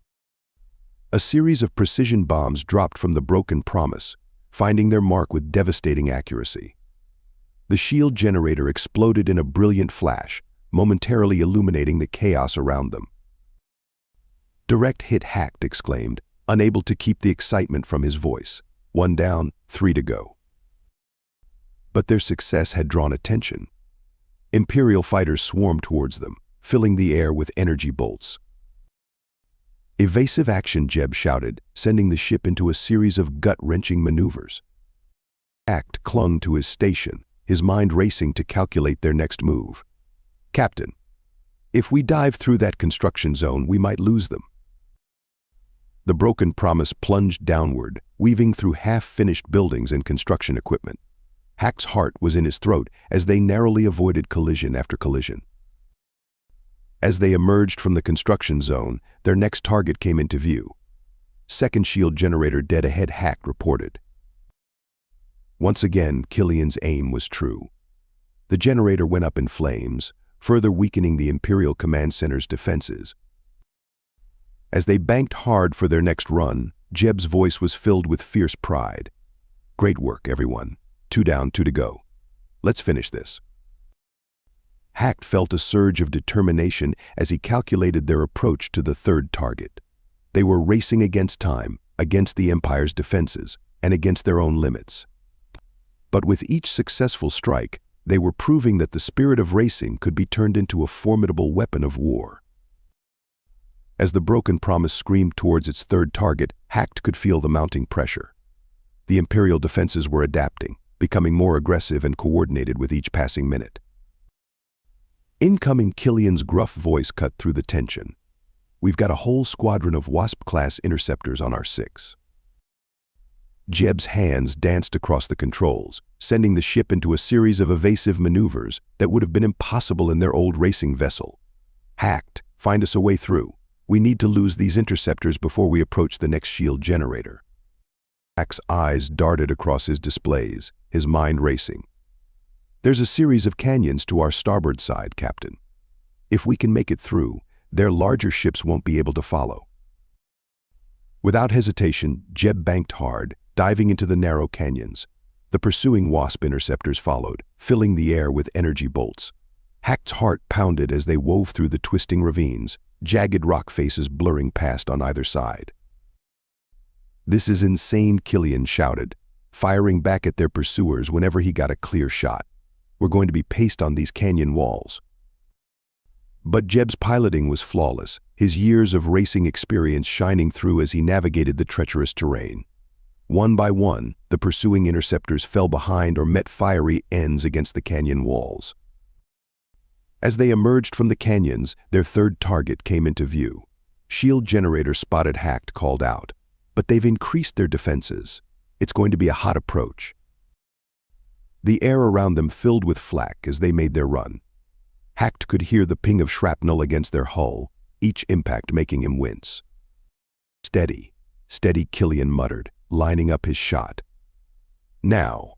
[SPEAKER 1] A series of precision bombs dropped from the broken promise, finding their mark with devastating accuracy. The shield generator exploded in a brilliant flash, momentarily illuminating the chaos around them. Direct hit, Hacked exclaimed, unable to keep the excitement from his voice. 1 down, 3 to go. But their success had drawn attention. Imperial fighters swarmed towards them, filling the air with energy bolts. Evasive action, Jeb shouted, sending the ship into a series of gut-wrenching maneuvers. Hacked clung to his station, his mind racing to calculate their next move. Captain, if we dive through that construction zone, we might lose them. The broken promise plunged downward, weaving through half-finished buildings and construction equipment. Hack's heart was in his throat as they narrowly avoided collision after collision. As they emerged from the construction zone, their next target came into view. Second shield generator dead ahead, Hacked reported. Once again, Killian's aim was true. The generator went up in flames, further weakening the Imperial Command Center's defenses. As they banked hard for their next run, Jeb's voice was filled with fierce pride. Great work, everyone. 2 down, 2 to go. Let's finish this. Hacked felt a surge of determination as he calculated their approach to the third target. They were racing against time, against the Empire's defenses, and against their own limits. But with each successful strike, they were proving that the spirit of racing could be turned into a formidable weapon of war. As the broken promise screamed towards its third target, Hacked could feel the mounting pressure. The Imperial defenses were adapting, becoming more aggressive and coordinated with each passing minute. Incoming, Killian's gruff voice cut through the tension. We've got a whole squadron of Wasp-class interceptors on our 6. Jeb's hands danced across the controls, sending the ship into a series of evasive maneuvers that would have been impossible in their old racing vessel. Hacked, find us a way through. We need to lose these interceptors before we approach the next shield generator. Hack's eyes darted across his displays, his mind racing. There's a series of canyons to our starboard side, Captain. If we can make it through, their larger ships won't be able to follow. Without hesitation, Jeb banked hard, diving into the narrow canyons. The pursuing Wasp interceptors followed, filling the air with energy bolts. Hacked's heart pounded as they wove through the twisting ravines, jagged rock faces blurring past on either side. This is insane, Killian shouted, firing back at their pursuers whenever he got a clear shot. We're going to be paced on these canyon walls. But Jeb's piloting was flawless, his years of racing experience shining through as he navigated the treacherous terrain. One by one, the pursuing interceptors fell behind or met fiery ends against the canyon walls. As they emerged from the canyons, their third target came into view. Shield generator spotted, Hacked called out. But they've increased their defenses. It's going to be a hot approach. The air around them filled with flak as they made their run. Hacked could hear the ping of shrapnel against their hull, each impact making him wince. Steady, steady, Killian muttered, lining up his shot. Now.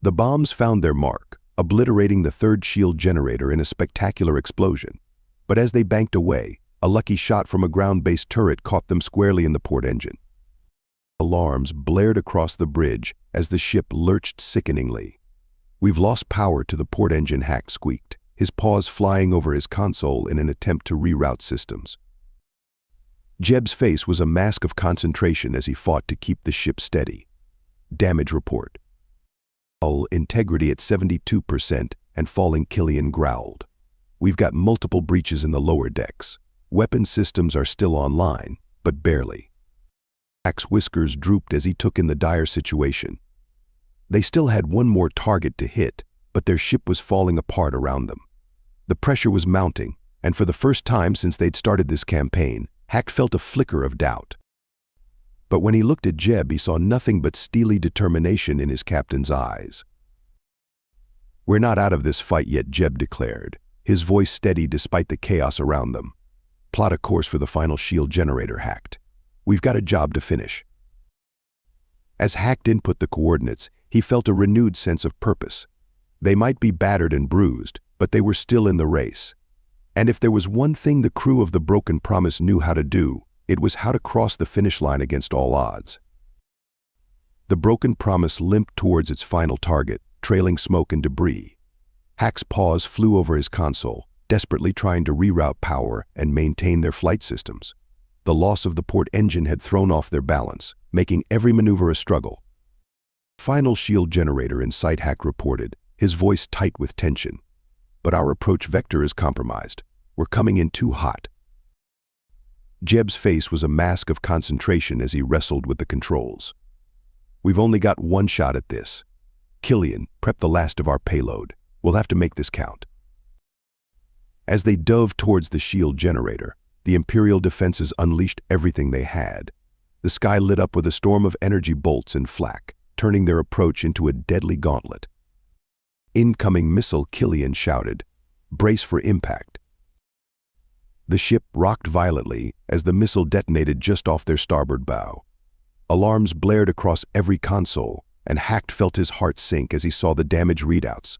[SPEAKER 1] The bombs found their mark, obliterating the third shield generator in a spectacular explosion. But as they banked away, a lucky shot from a ground-based turret caught them squarely in the port engine. Alarms blared across the bridge as the ship lurched sickeningly. "We've lost power to the port engine," Hack squeaked, his paws flying over his console in an attempt to reroute systems. Jeb's face was a mask of concentration as he fought to keep the ship steady. Damage report. Hull integrity at 72% and falling. Killian growled. "We've got multiple breaches in the lower decks. Weapon systems are still online, but barely." Hack's whiskers drooped as he took in the dire situation. They still had one more target to hit, but their ship was falling apart around them. The pressure was mounting, and for the first time since they'd started this campaign, Hack felt a flicker of doubt. But when he looked at Jeb, he saw nothing but steely determination in his captain's eyes. "We're not out of this fight yet," Jeb declared, his voice steady despite the chaos around them. "Plot a course for the final shield generator, Hack. We've got a job to finish." As Hack input the coordinates, he felt a renewed sense of purpose. They might be battered and bruised, but they were still in the race. And if there was one thing the crew of the Broken Promise knew how to do, it was how to cross the finish line against all odds. The Broken Promise limped towards its final target, trailing smoke and debris. Hack's paws flew over his console, desperately trying to reroute power and maintain their flight systems. The loss of the port engine had thrown off their balance, making every maneuver a struggle. "Final shield generator in sight," Hack reported, his voice tight with tension. "But our approach vector is compromised. We're coming in too hot." Jeb's face was a mask of concentration as he wrestled with the controls. "We've only got one shot at this. Killian, prep the last of our payload. We'll have to make this count." As they dove towards the shield generator, the Imperial defenses unleashed everything they had. The sky lit up with a storm of energy bolts and flak, turning their approach into a deadly gauntlet. "Incoming missile," Killian shouted. "Brace for impact." The ship rocked violently as the missile detonated just off their starboard bow. Alarms blared across every console, and Hack felt his heart sink as he saw the damage readouts.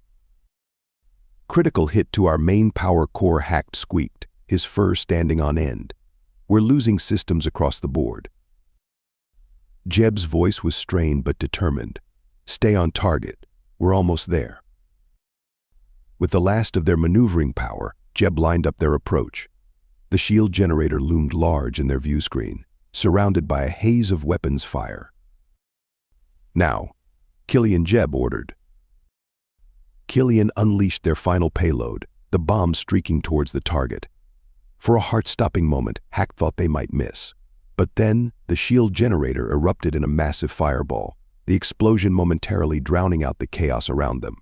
[SPEAKER 1] "Critical hit to our main power core," Hack squeaked, his fur standing on end. "We're losing systems across the board." Jeb's voice was strained but determined. "Stay on target. We're almost there." With the last of their maneuvering power, Jeb lined up their approach. The shield generator loomed large in their view screen, surrounded by a haze of weapons fire. "Now," Killian Jeb ordered. Killian unleashed their final payload, the bomb streaking towards the target. For a heart-stopping moment, Hack thought they might miss. But then, the shield generator erupted in a massive fireball, the explosion momentarily drowning out the chaos around them.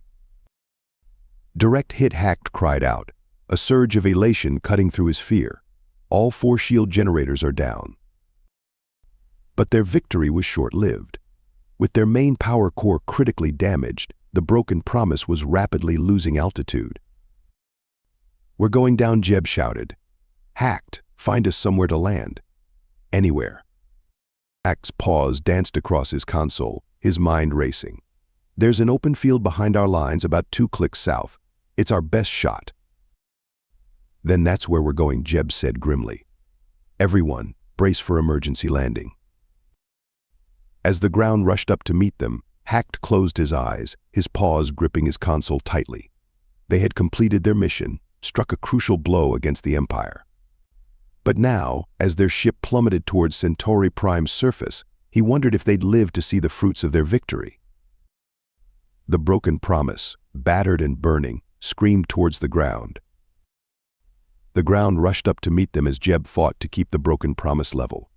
[SPEAKER 1] "Direct hit," Hack cried out, a surge of elation cutting through his fear. "All 4 shield generators are down." But their victory was short-lived. With their main power core critically damaged, the Broken Promise was rapidly losing altitude. "We're going down," Jeb shouted. "Hack, find us somewhere to land." "Anywhere." Hack's paws danced across his console, his mind racing. "There's an open field behind our lines about 2 clicks south. It's our best shot." "Then that's where we're going," Jeb said grimly. "Everyone, brace for emergency landing." As the ground rushed up to meet them, Hack closed his eyes, his paws gripping his console tightly. They had completed their mission, struck a crucial blow against the Empire. But now, as their ship plummeted towards Centauri Prime's surface, he wondered if they'd live to see the fruits of their victory. The Broken Promise, battered and burning, screamed towards the ground. The ground rushed up to meet them as Jeb fought to keep the Broken Promise level.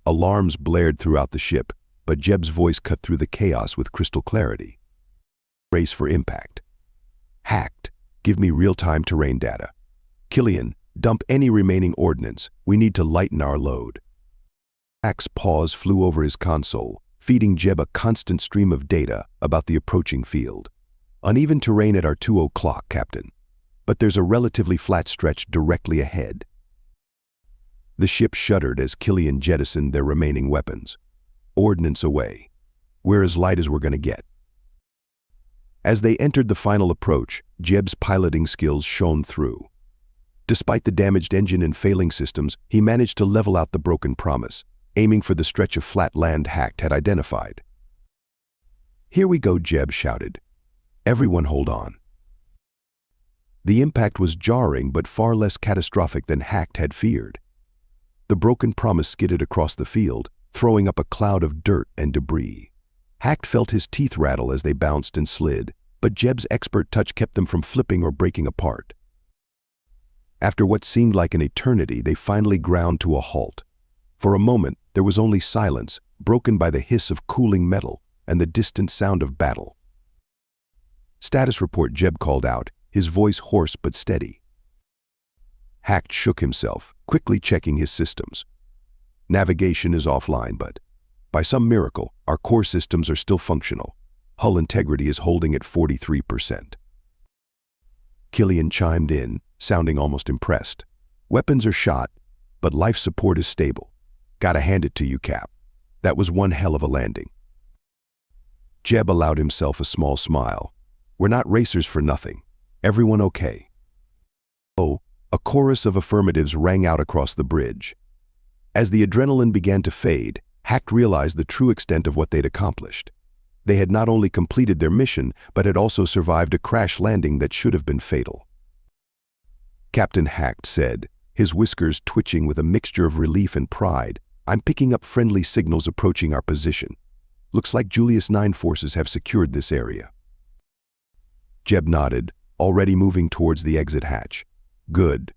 [SPEAKER 1] Alarms blared throughout the ship, but Jeb's voice cut through the chaos with crystal clarity. "Brace for impact. Hacked, give me real-time terrain data. Killian, dump any remaining ordnance. We need to lighten our load." Hack's paws flew over his console, feeding Jeb a constant stream of data about the approaching field. "Uneven terrain at our 2 o'clock, Captain. But there's a relatively flat stretch directly ahead." The ship shuddered as Killian jettisoned their remaining weapons. "Ordnance away. We're as light as we're going to get." As they entered the final approach, Jeb's piloting skills shone through. Despite the damaged engine and failing systems, he managed to level out the Broken Promise, aiming for the stretch of flat land Hack had identified. "Here we go," Jeb shouted. Everyone hold on. The impact was jarring but far less catastrophic than Hacked had feared. The broken promise skidded across the field, throwing up a cloud of dirt and debris. Hacked felt his teeth rattle as they bounced and slid, but Jeb's expert touch kept them from flipping or breaking apart. After what seemed like an eternity, they finally ground to a halt. For a moment, there was only silence, broken by the hiss of cooling metal and the distant sound of battle. "Status report," Jeb called out, his voice hoarse but steady. Hacked shook himself, quickly checking his systems. "Navigation is offline, but by some miracle, our core systems are still functional. Hull integrity is holding at 43%. Killian chimed in, sounding almost impressed. "Weapons are shot, but life support is stable. Gotta hand it to you, Cap. That was one hell of a landing." Jeb allowed himself a small smile. "We're not racers for nothing. Everyone okay?" "Oh," a chorus of affirmatives rang out across the bridge. As the adrenaline began to fade, Hacked realized the true extent of what they'd accomplished. They had not only completed their mission, but had also survived a crash landing that should have been fatal. Captain Hacked said, his whiskers twitching with a mixture of relief and pride, "I'm picking up friendly signals approaching our position. Looks like Julius 9 forces have secured this area." Jeb nodded, already moving towards the exit hatch. "Good.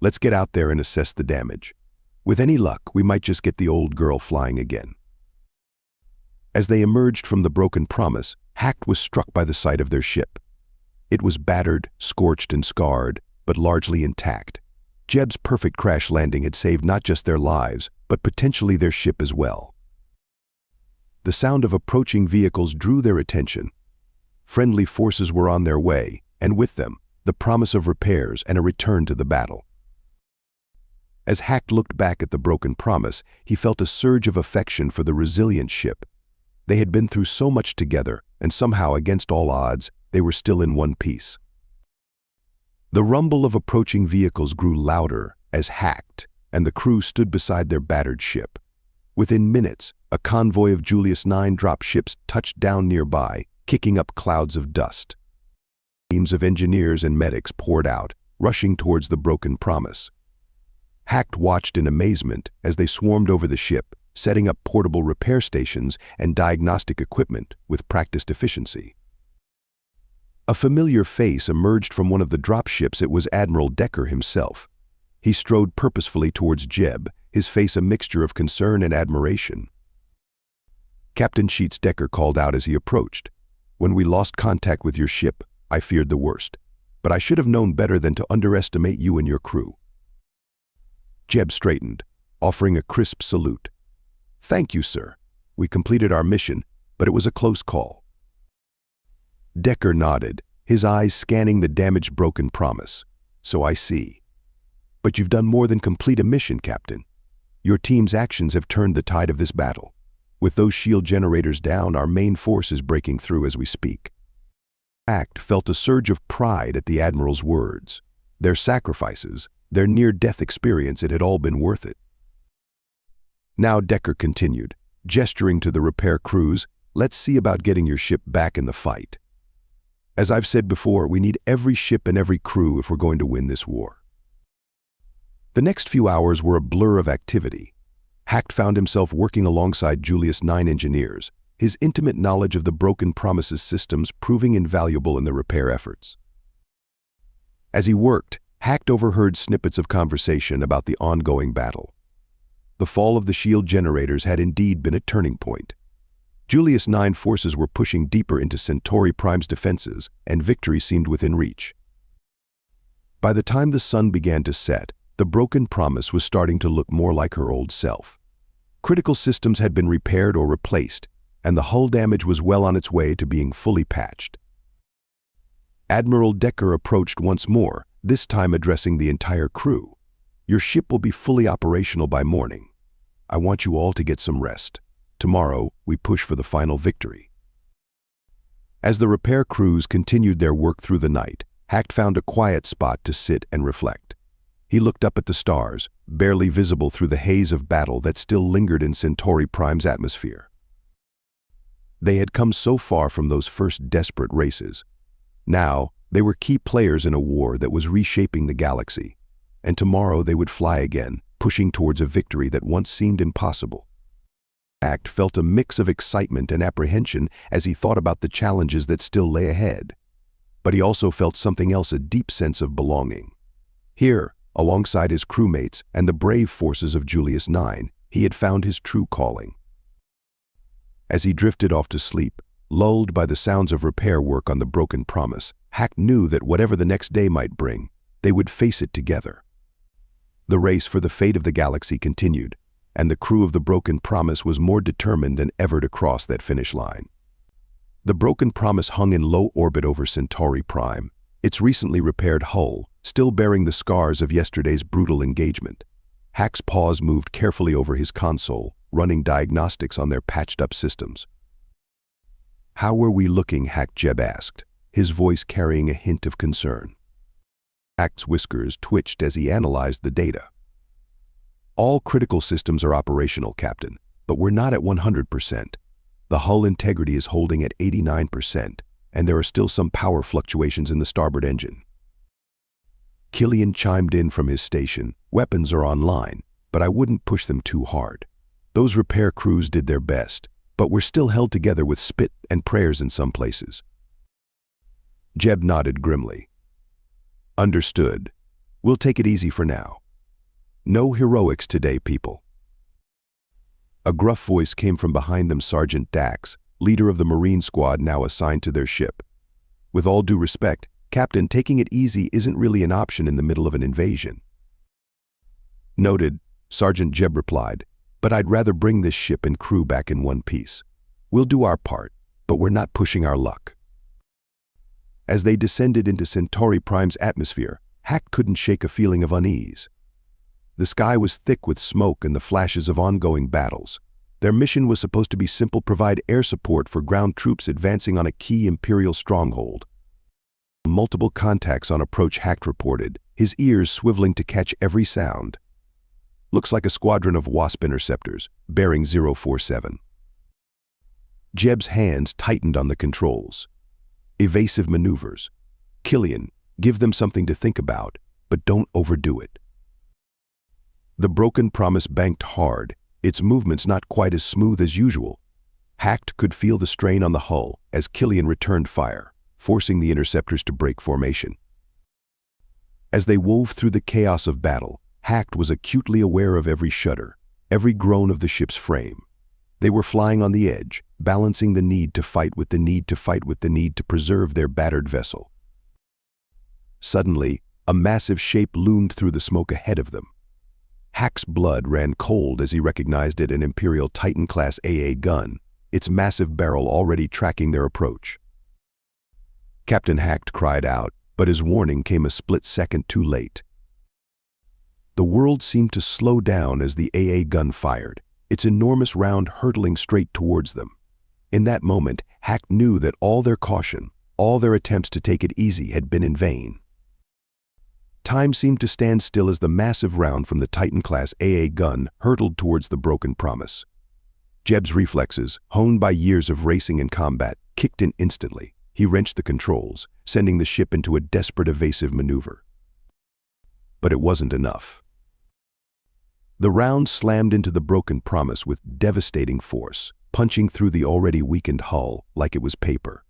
[SPEAKER 1] Let's get out there and assess the damage. With any luck, we might just get the old girl flying again." As they emerged from the broken promise, Hacked was struck by the sight of their ship. It was battered, scorched, and scarred, but largely intact. Jeb's perfect crash landing had saved not just their lives, but potentially their ship as well. The sound of approaching vehicles drew their attention. Friendly forces were on their way, and with them, the promise of repairs and a return to the battle. As Hacked looked back at the broken promise, he felt a surge of affection for the resilient ship. They had been through so much together, and somehow, against all odds, they were still in one piece. The rumble of approaching vehicles grew louder as Hacked and the crew stood beside their battered ship. Within minutes, a convoy of Julius 9 drop ships touched down nearby, kicking up clouds of dust. Teams of engineers and medics poured out, rushing towards the broken promise. Hacked watched in amazement as they swarmed over the ship, setting up portable repair stations and diagnostic equipment with practiced efficiency. A familiar face emerged from one of the dropships. It was Admiral Decker himself. He strode purposefully towards Jeb, his face a mixture of concern and admiration. "Captain Sheets," Decker called out as he approached. "When we lost contact with your ship, I feared the worst, but I should have known better than to underestimate you and your crew." Jeb straightened, offering a crisp salute. "Thank you, sir. We completed our mission, but it was a close call." Decker nodded, his eyes scanning the damaged broken promise. "So I see. But you've done more than complete a mission, Captain. Your team's actions have turned the tide of this battle. With those shield generators down, our main force is breaking through as we speak." Hacked felt a surge of pride at the Admiral's words. Their sacrifices, their near-death experience, it had all been worth it. "Now," Decker continued, gesturing to the repair crews, "let's see about getting your ship back in the fight. As I've said before, we need every ship and every crew if we're going to win this war." The next few hours were a blur of activity. Hacked found himself working alongside Julius 9 engineers, his intimate knowledge of the broken promises systems proving invaluable in the repair efforts. As he worked, Hacked overheard snippets of conversation about the ongoing battle. The fall of the shield generators had indeed been a turning point. Julius 9 forces were pushing deeper into Centauri Prime's defenses, and victory seemed within reach. By the time the sun began to set, the broken promise was starting to look more like her old self. Critical systems had been repaired or replaced, and the hull damage was well on its way to being fully patched. Admiral Decker approached once more, this time addressing the entire crew. "Your ship will be fully operational by morning. I want you all to get some rest. Tomorrow, we push for the final victory." As the repair crews continued their work through the night, Hacked found a quiet spot to sit and reflect. He looked up at the stars, barely visible through the haze of battle that still lingered in Centauri Prime's atmosphere. They had come so far from those first desperate races. Now, they were key players in a war that was reshaping the galaxy. And tomorrow they would fly again, pushing towards a victory that once seemed impossible. Hack felt a mix of excitement and apprehension as he thought about the challenges that still lay ahead. But he also felt something else, a deep sense of belonging. Here, alongside his crewmates and the brave forces of Julius 9, he had found his true calling. As he drifted off to sleep, lulled by the sounds of repair work on the Broken Promise, Hack knew that whatever the next day might bring, they would face it together. The race for the fate of the galaxy continued, and the crew of the Broken Promise was more determined than ever to cross that finish line. The Broken Promise hung in low orbit over Centauri Prime, its recently repaired hull still bearing the scars of yesterday's brutal engagement. Hack's paws moved carefully over his console, running diagnostics on their patched-up systems. "How were we looking?" Jeb asked, his voice carrying a hint of concern. Hack's whiskers twitched as he analyzed the data. "All critical systems are operational, Captain, but we're not at 100%. The hull integrity is holding at 89%, and there are still some power fluctuations in the starboard engine." Killian chimed in from his station. "Weapons are online, but I wouldn't push them too hard. Those repair crews did their best, but we're still held together with spit and prayers in some places." Jeb nodded grimly. "Understood. We'll take it easy for now. No heroics today, people." A gruff voice came from behind them, Sergeant Dax, leader of the Marine squad now assigned to their ship. "With all due respect, Captain, taking it easy isn't really an option in the middle of an invasion." "Noted," Sergeant Jeb replied, "but I'd rather bring this ship and crew back in one piece. We'll do our part, but we're not pushing our luck." As they descended into Centauri Prime's atmosphere, Hack couldn't shake a feeling of unease. The sky was thick with smoke and the flashes of ongoing battles. Their mission was supposed to be simple: provide air support for ground troops advancing on a key Imperial stronghold. Multiple contacts on approach, Hack reported, his ears swiveling to catch every sound. "Looks like a squadron of WASP interceptors, bearing 047. Jeb's hands tightened on the controls. "Evasive maneuvers. Killian, give them something to think about, but don't overdo it." The Broken Promise banked hard, its movements not quite as smooth as usual. Hack could feel the strain on the hull as Killian returned fire, forcing the interceptors to break formation. As they wove through the chaos of battle, Hack was acutely aware of every shudder, every groan of the ship's frame. They were flying on the edge, balancing the need to fight with the need to fight with the need to preserve their battered vessel. Suddenly, a massive shape loomed through the smoke ahead of them. Hack's blood ran cold as he recognized it, an Imperial Titan-class AA gun, its massive barrel already tracking their approach. Captain Hack cried out, but his warning came a split second too late. The world seemed to slow down as the AA gun fired, its enormous round hurtling straight towards them. In that moment, Hack knew that all their caution, all their attempts to take it easy had been in vain. Time seemed to stand still as the massive round from the Titan-class AA gun hurtled towards the Broken Promise. Jeb's reflexes, honed by years of racing and combat, kicked in instantly. He wrenched the controls, sending the ship into a desperate evasive maneuver. But it wasn't enough. The round slammed into the Broken Promise with devastating force, punching through the already weakened hull like it was paper.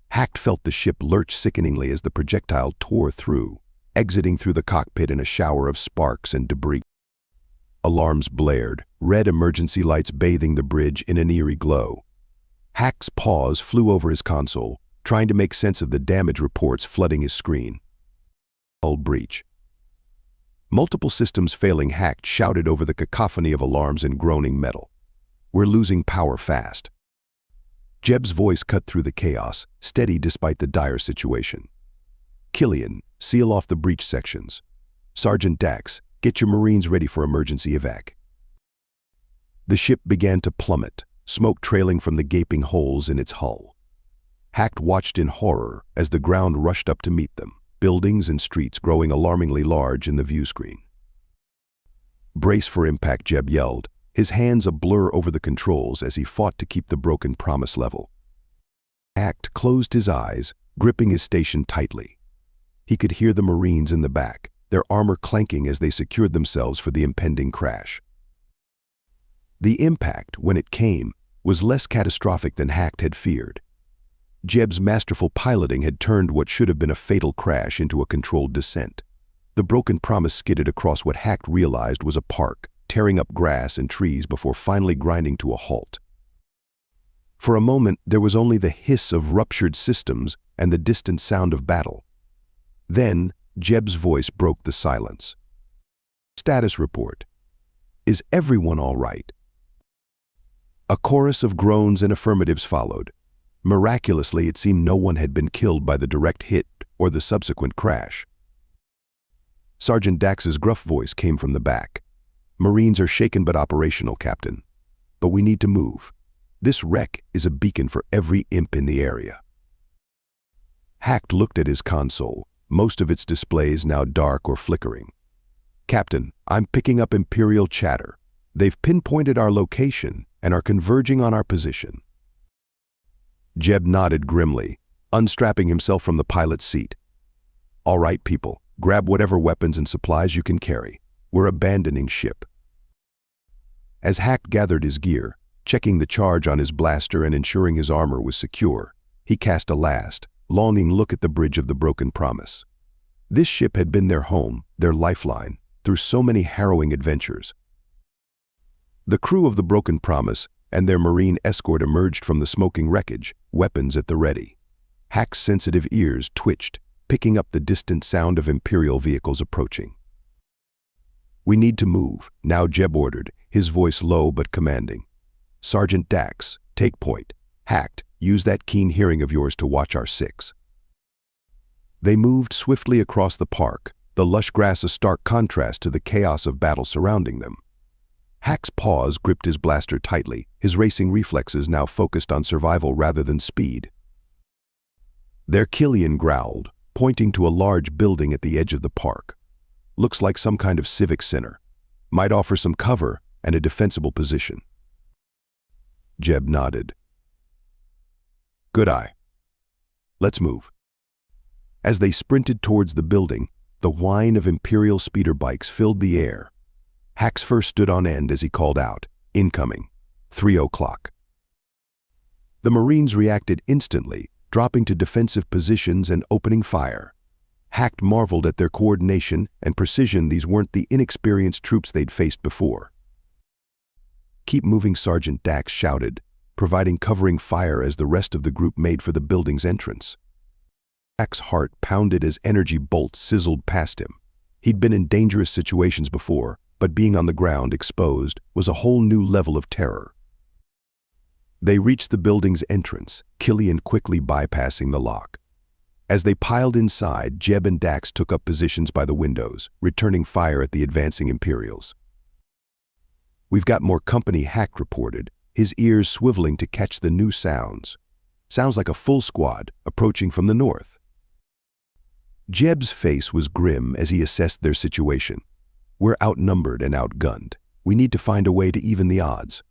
[SPEAKER 1] Hack felt the ship lurch sickeningly as the projectile tore through, exiting through the cockpit in a shower of sparks and debris. Alarms blared, red emergency lights bathing the bridge in an eerie glow. Hack's paws flew over his console, trying to make sense of the damage reports flooding his screen. Hull breach. Multiple systems failing. Hack shouted over the cacophony of alarms and groaning metal. "We're losing power fast." Jeb's voice cut through the chaos, steady despite the dire situation. "Killian, seal off the breach sections. Sergeant Dax, get your Marines ready for emergency evac." The ship began to plummet, smoke trailing from the gaping holes in its hull. Hack watched in horror as the ground rushed up to meet them, buildings and streets growing alarmingly large in the view screen. "Brace for impact," Jeb yelled, his hands a blur over the controls as he fought to keep the broken promise level. Hack closed his eyes, gripping his station tightly. He could hear the Marines in the back, their armor clanking as they secured themselves for the impending crash. The impact, when it came, was less catastrophic than Hack had feared. Jeb's masterful piloting had turned what should have been a fatal crash into a controlled descent. The broken promise skidded across what Hack realized was a park, tearing up grass and trees before finally grinding to a halt. For a moment, there was only the hiss of ruptured systems and the distant sound of battle. Then, Jeb's voice broke the silence. Status report. Is everyone all right? A chorus of groans and affirmatives followed. Miraculously, it seemed no one had been killed by the direct hit or the subsequent crash. Sergeant Dax's gruff voice came from the back. Marines are shaken but operational, Captain. But we need to move. This wreck is a beacon for every imp in the area. Hack looked at his console, most of its displays now dark or flickering. Captain, I'm picking up Imperial chatter. They've pinpointed our location and are converging on our position. Jeb nodded grimly, unstrapping himself from the pilot's seat. All right, people, grab whatever weapons and supplies you can carry. We're abandoning ship. As Hack gathered his gear, checking the charge on his blaster and ensuring his armor was secure, he cast a last, longing look at the bridge of the broken promise. This ship had been their home, their lifeline, through so many harrowing adventures. The crew of the broken promise and their Marine escort emerged from the smoking wreckage, weapons at the ready. Hack's sensitive ears twitched, picking up the distant sound of Imperial vehicles approaching. We need to move, now Jeb ordered, his voice low but commanding. Sergeant Dax, take point. Hacked, use that keen hearing of yours to watch our six. They moved swiftly across the park, the lush grass a stark contrast to the chaos of battle surrounding them. Hack's paws gripped his blaster tightly, his racing reflexes now focused on survival rather than speed. There Killian growled, pointing to a large building at the edge of the park. Looks like some kind of civic center. Might offer some cover and a defensible position. Jeb nodded. Good eye. Let's move. As they sprinted towards the building, the whine of Imperial speeder bikes filled the air. Hack's fur stood on end as he called out, incoming, 3 o'clock. The Marines reacted instantly, dropping to defensive positions and opening fire. Hack marveled at their coordination and precision. These weren't the inexperienced troops they'd faced before. Keep moving, Sergeant Dax shouted, providing covering fire as the rest of the group made for the building's entrance. Hack's heart pounded as energy bolts sizzled past him. He'd been in dangerous situations before, but being on the ground exposed was a whole new level of terror. They reached the building's entrance, Killian quickly bypassing the lock. As they piled inside, Jeb and Dax took up positions by the windows, returning fire at the advancing Imperials. We've got more company, Hack reported, his ears swiveling to catch the new sounds. Sounds like a full squad, approaching from the north. Jeb's face was grim as he assessed their situation. We're outnumbered and outgunned. We need to find a way to even the odds.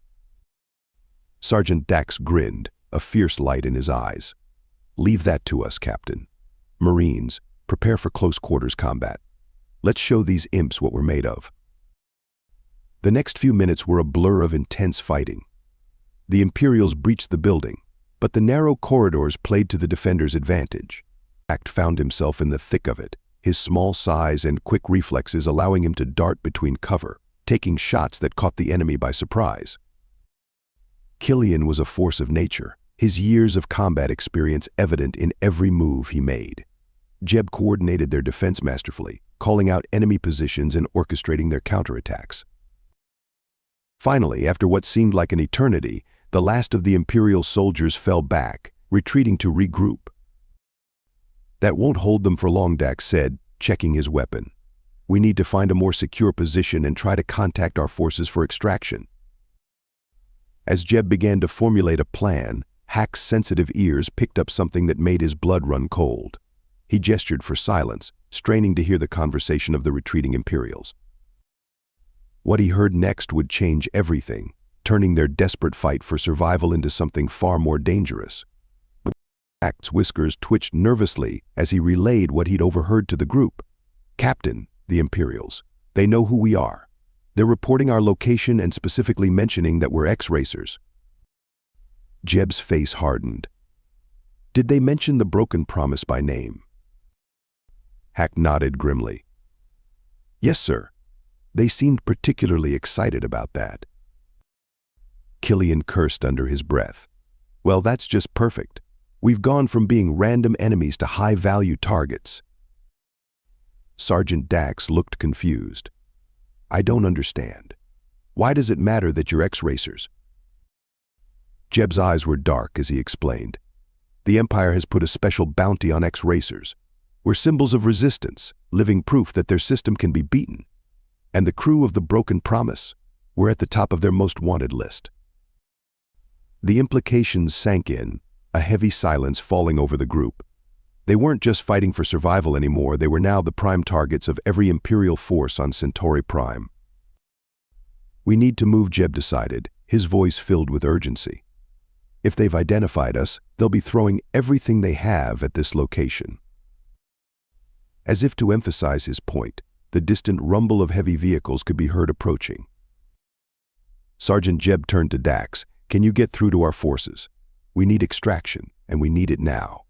[SPEAKER 1] Sergeant Dax grinned, a fierce light in his eyes. Leave that to us, Captain. Marines, prepare for close quarters combat. Let's show these imps what we're made of. The next few minutes were a blur of intense fighting. The Imperials breached the building, but the narrow corridors played to the defenders' advantage. Hack found himself in the thick of it, his small size and quick reflexes allowing him to dart between cover, taking shots that caught the enemy by surprise. Killian was a force of nature, his years of combat experience evident in every move he made. Jeb coordinated their defense masterfully, calling out enemy positions and orchestrating their counterattacks. Finally, after what seemed like an eternity, the last of the Imperial soldiers fell back, retreating to regroup. That won't hold them for long, Dax said, checking his weapon. We need to find a more secure position and try to contact our forces for extraction. As Jeb began to formulate a plan, Hack's sensitive ears picked up something that made his blood run cold. He gestured for silence, straining to hear the conversation of the retreating Imperials. What he heard next would change everything, turning their desperate fight for survival into something far more dangerous. Dak's whiskers twitched nervously as he relayed what he'd overheard to the group. "Captain, the Imperials. They know who we are. They're reporting our location and specifically mentioning that we're X-racers." Jeb's face hardened. "Did they mention the broken promise by name?" Hack nodded grimly. "Yes, sir. They seemed particularly excited about that." Killian cursed under his breath. "Well, that's just perfect. We've gone from being random enemies to high-value targets." Sergeant Dax looked confused. "I don't understand. Why does it matter that you're X-racers?" Jeb's eyes were dark as he explained. "The Empire has put a special bounty on X-racers. We're symbols of resistance, living proof that their system can be beaten. And the crew of the Broken Promise, we're at the top of their most wanted list." The implications sank in, a heavy silence falling over the group. They weren't just fighting for survival anymore, they were now the prime targets of every Imperial force on Centauri Prime. "We need to move," Jeb decided, his voice filled with urgency. "If they've identified us, they'll be throwing everything they have at this location." As if to emphasize his point, the distant rumble of heavy vehicles could be heard approaching. Sergeant Jeb turned to Dax. "Can you get through to our forces? We need extraction, and we need it now."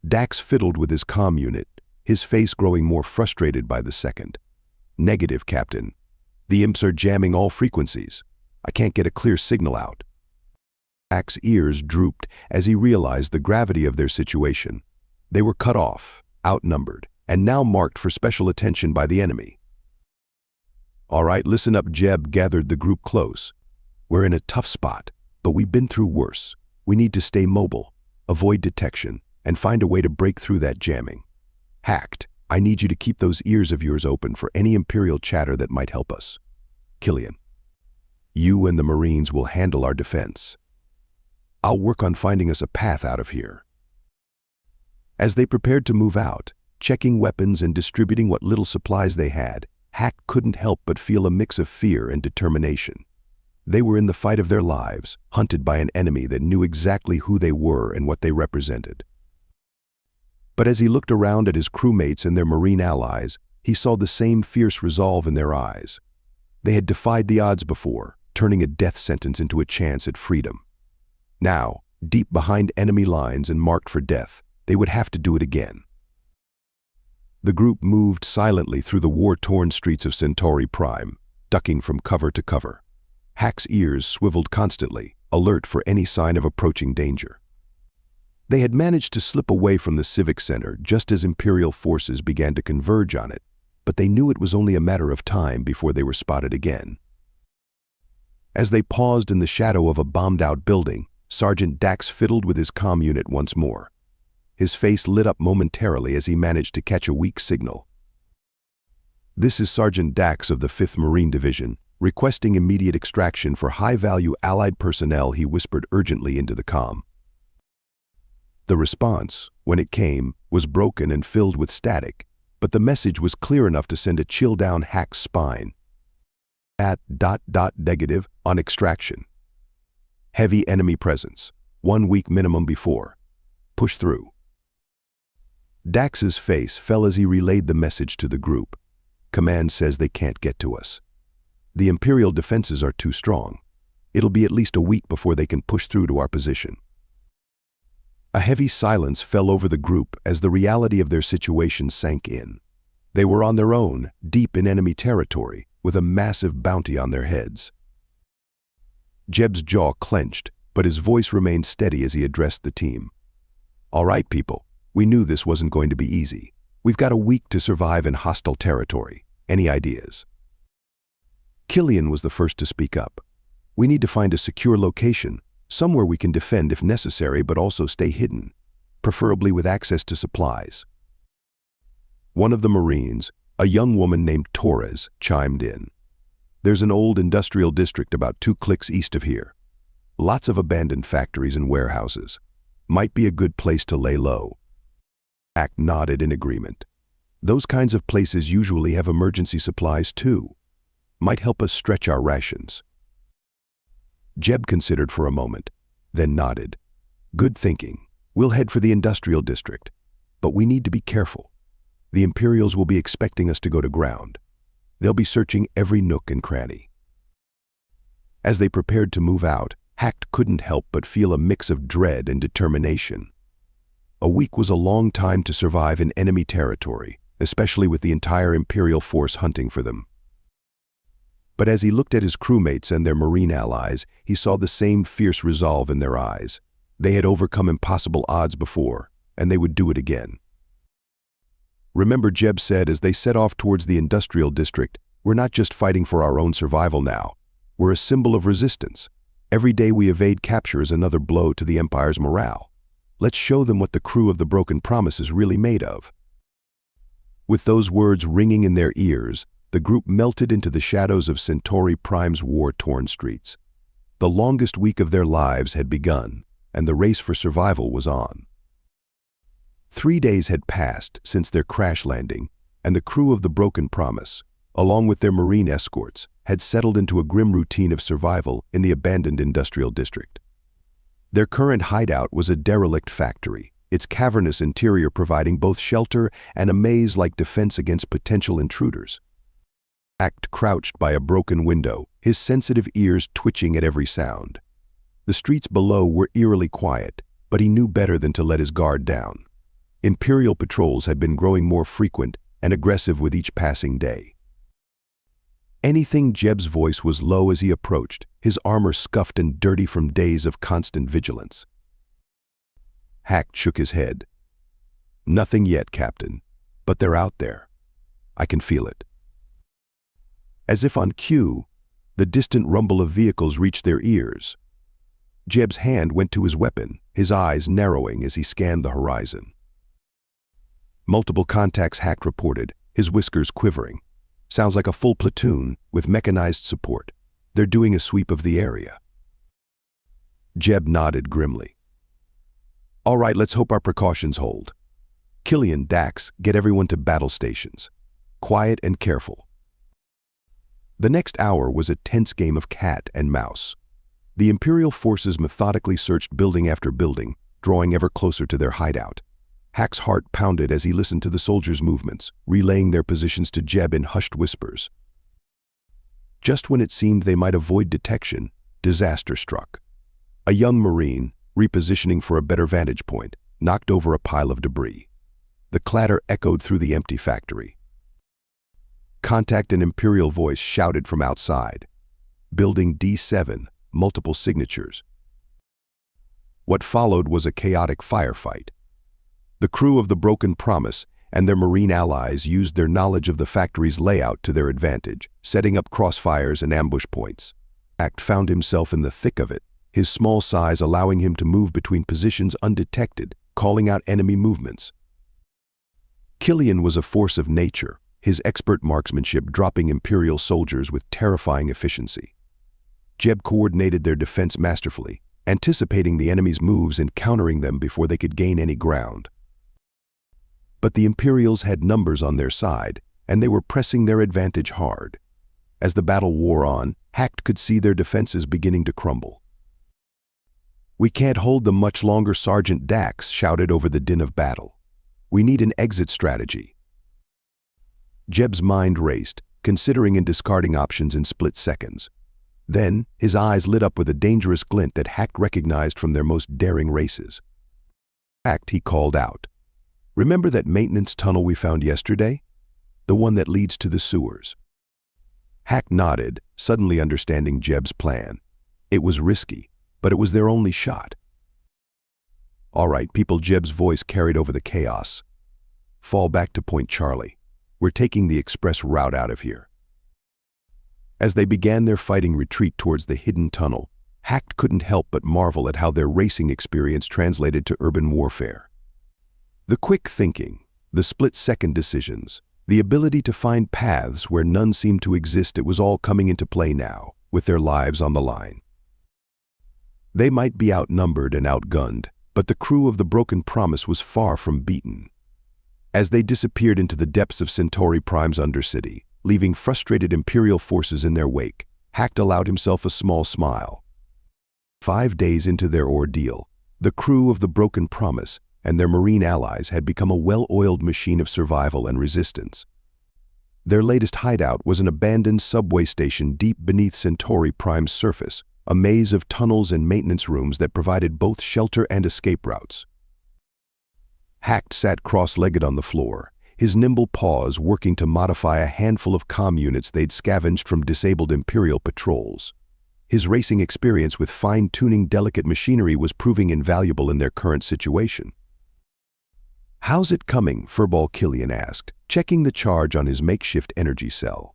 [SPEAKER 1] Dax fiddled with his comm unit, his face growing more frustrated by the second. "Negative, Captain. The imps are jamming all frequencies. I can't get a clear signal out." Dax's ears drooped as he realized the gravity of their situation. They were cut off, outnumbered, and now marked for special attention by the enemy. "All right, listen up," Jeb gathered the group close. "We're in a tough spot, but we've been through worse. We need to stay mobile, avoid detection, and find a way to break through that jamming. Hacked, I need you to keep those ears of yours open for any Imperial chatter that might help us. Killian, you and the Marines will handle our defense. I'll work on finding us a path out of here." As they prepared to move out, checking weapons and distributing what little supplies they had, Hack couldn't help but feel a mix of fear and determination. They were in the fight of their lives, hunted by an enemy that knew exactly who they were and what they represented. But as he looked around at his crewmates and their Marine allies, he saw the same fierce resolve in their eyes. They had defied the odds before, turning a death sentence into a chance at freedom. Now, deep behind enemy lines and marked for death, they would have to do it again. The group moved silently through the war-torn streets of Centauri Prime, ducking from cover to cover. Hack's ears swiveled constantly, alert for any sign of approaching danger. They had managed to slip away from the Civic Center just as Imperial forces began to converge on it, but they knew it was only a matter of time before they were spotted again. As they paused in the shadow of a bombed-out building, Sergeant Dax fiddled with his comm unit once more. His face lit up momentarily as he managed to catch a weak signal. "This is Sergeant Dax of the 5th Marine Division, requesting immediate extraction for high-value Allied personnel," he whispered urgently into the comm. The response, when it came, was broken and filled with static, but the message was clear enough to send a chill down Hack's spine. Negative on extraction. Heavy enemy presence. 1 week minimum before. Push through. Dax's face fell as he relayed the message to the group. "Command says they can't get to us. The Imperial defenses are too strong. It'll be at least a week before they can push through to our position." A heavy silence fell over the group as the reality of their situation sank in. They were on their own, deep in enemy territory, with a massive bounty on their heads. Jeb's jaw clenched, but his voice remained steady as he addressed the team. "All right, people, we knew this wasn't going to be easy. We've got a week to survive in hostile territory. Any ideas?" Killian was the first to speak up. "We need to find a secure location, somewhere we can defend if necessary but also stay hidden, preferably with access to supplies." One of the Marines, a young woman named Torres, chimed in. "There's an old industrial district about 2 clicks east of here. Lots of abandoned factories and warehouses. Might be a good place to lay low." Hack nodded in agreement. "Those kinds of places usually have emergency supplies too. might help us stretch our rations. Jeb considered for a moment, then nodded. Good thinking. We'll head for the industrial district. But we need to be careful. The Imperials will be expecting us to go to ground. They'll be searching every nook and cranny. As they prepared to move out, Hacked couldn't help but feel a mix of dread and determination. A week was a long time to survive in enemy territory, especially with the entire Imperial force hunting for them. But as he looked at his crewmates and their Marine allies, he saw the same fierce resolve in their eyes. They had overcome impossible odds before, and they would do it again. Remember, Jeb said as they set off towards the industrial district, we're not just fighting for our own survival now. We're a symbol of resistance. Every day we evade capture is another blow to the Empire's morale. Let's show them what the crew of the Broken Promise is really made of. With those words ringing in their ears, the group melted into the shadows of Centauri Prime's war-torn streets. The longest week of their lives had begun, and the race for survival was on. 3 days had passed since their crash landing, and the crew of the Broken Promise, along with their Marine escorts, had settled into a grim routine of survival in the abandoned industrial district. Their current hideout was a derelict factory, its cavernous interior providing both shelter and a maze-like defense against potential intruders. Hacked crouched by a broken window, his sensitive ears twitching at every sound. The streets below were eerily quiet, but he knew better than to let his guard down. Imperial patrols had been growing more frequent and aggressive with each passing day. Jeb's voice was low as he approached, his armor scuffed and dirty from days of constant vigilance. Hacked shook his head. Nothing yet, Captain, but they're out there. I can feel it. As if on cue, the distant rumble of vehicles reached their ears. Jeb's hand went to his weapon, his eyes narrowing as he scanned the horizon. Multiple contacts, Hacked reported, his whiskers quivering. Sounds like a full platoon with mechanized support. They're doing a sweep of the area. Jeb nodded grimly. All right, let's hope our precautions hold. Killian, Dax, get everyone to battle stations. Quiet and careful. The next hour was a tense game of cat and mouse. The Imperial forces methodically searched building after building, drawing ever closer to their hideout. Hack's heart pounded as he listened to the soldiers' movements, relaying their positions to Jeb in hushed whispers. Just when it seemed they might avoid detection, disaster struck. A young Marine, repositioning for a better vantage point, knocked over a pile of debris. The clatter echoed through the empty factory. Contact, an Imperial voice shouted from outside. Building D7, multiple signatures. What followed was a chaotic firefight. The crew of the Broken Promise and their Marine allies used their knowledge of the factory's layout to their advantage, setting up crossfires and ambush points. Hacked found himself in the thick of it, his small size allowing him to move between positions undetected, calling out enemy movements. Killian was a force of nature, his expert marksmanship dropping Imperial soldiers with terrifying efficiency. Jeb coordinated their defense masterfully, anticipating the enemy's moves and countering them before they could gain any ground. But the Imperials had numbers on their side, and they were pressing their advantage hard. As the battle wore on, Hacked could see their defenses beginning to crumble. We can't hold them much longer, Sergeant Dax shouted over the din of battle. We need an exit strategy. Jeb's mind raced, considering and discarding options in split seconds. Then, his eyes lit up with a dangerous glint that Hacked recognized from their most daring races. Hacked, he called out. Remember that maintenance tunnel we found yesterday? The one that leads to the sewers. Hacked nodded, suddenly understanding Jeb's plan. It was risky, but it was their only shot. All right, people, Jeb's voice carried over the chaos. Fall back to Point Charlie. We're taking the express route out of here. As they began their fighting retreat towards the hidden tunnel, Hacked couldn't help but marvel at how their racing experience translated to urban warfare. The quick thinking, the split-second decisions, the ability to find paths where none seemed to exist, it was all coming into play now, with their lives on the line. They might be outnumbered and outgunned, but the crew of the Broken Promise was far from beaten. As they disappeared into the depths of Centauri Prime's undercity, leaving frustrated Imperial forces in their wake. Hacked allowed himself a small smile. 5 days into their ordeal, the crew of the Broken Promise and their Marine allies had become a well-oiled machine of survival and resistance. Their latest hideout was an abandoned subway station deep beneath Centauri Prime's surface, a maze of tunnels and maintenance rooms that provided both shelter and escape routes. Hacked sat cross-legged on the floor, his nimble paws working to modify a handful of comm units they'd scavenged from disabled Imperial patrols. His racing experience with fine-tuning delicate machinery was proving invaluable in their current situation. "How's it coming?" Furball Killian asked, checking the charge on his makeshift energy cell.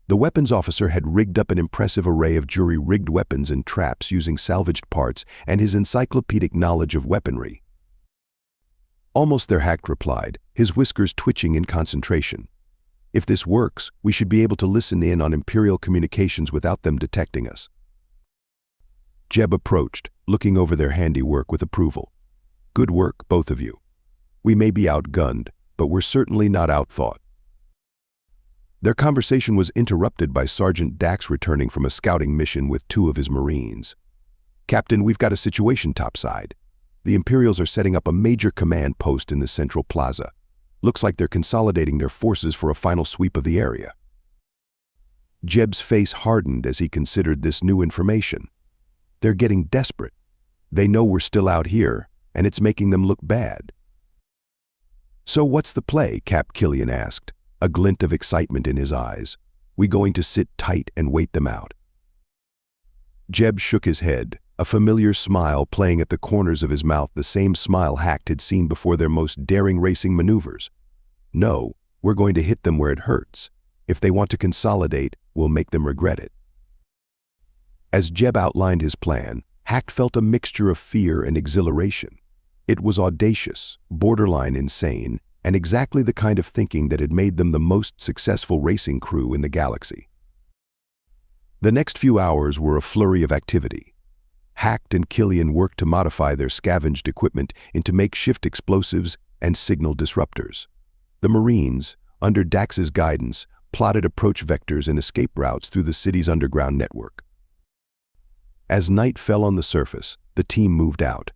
[SPEAKER 1] The weapons officer had rigged up an impressive array of jury-rigged weapons and traps using salvaged parts and his encyclopedic knowledge of weaponry. "Almost there," Hacked replied, his whiskers twitching in concentration. "If this works, we should be able to listen in on Imperial communications without them detecting us." Jeb approached, looking over their handiwork with approval. "Good work, both of you. We may be outgunned, but we're certainly not outthought." Their conversation was interrupted by Sergeant Dax returning from a scouting mission with 2 of his Marines. "Captain, we've got a situation topside. The Imperials are setting up a major command post in the central plaza. Looks like they're consolidating their forces for a final sweep of the area." Jeb's face hardened as he considered this new information. They're getting desperate. They know we're still out here, and it's making them look bad. "So what's the play?" Cap Killian asked, a glint of excitement in his eyes. "We going to sit tight and wait them out?" Jeb shook his head, a familiar smile playing at the corners of his mouth, the same smile Hacked had seen before their most daring racing maneuvers. "No, we're going to hit them where it hurts. If they want to consolidate, we'll make them regret it." As Jeb outlined his plan, Hacked felt a mixture of fear and exhilaration. It was audacious, borderline insane, and exactly the kind of thinking that had made them the most successful racing crew in the galaxy. The next few hours were a flurry of activity. Hacked and Killian worked to modify their scavenged equipment into makeshift explosives and signal disruptors. The Marines, under Dax's guidance, plotted approach vectors and escape routes through the city's underground network. As night fell on the surface, the team moved out.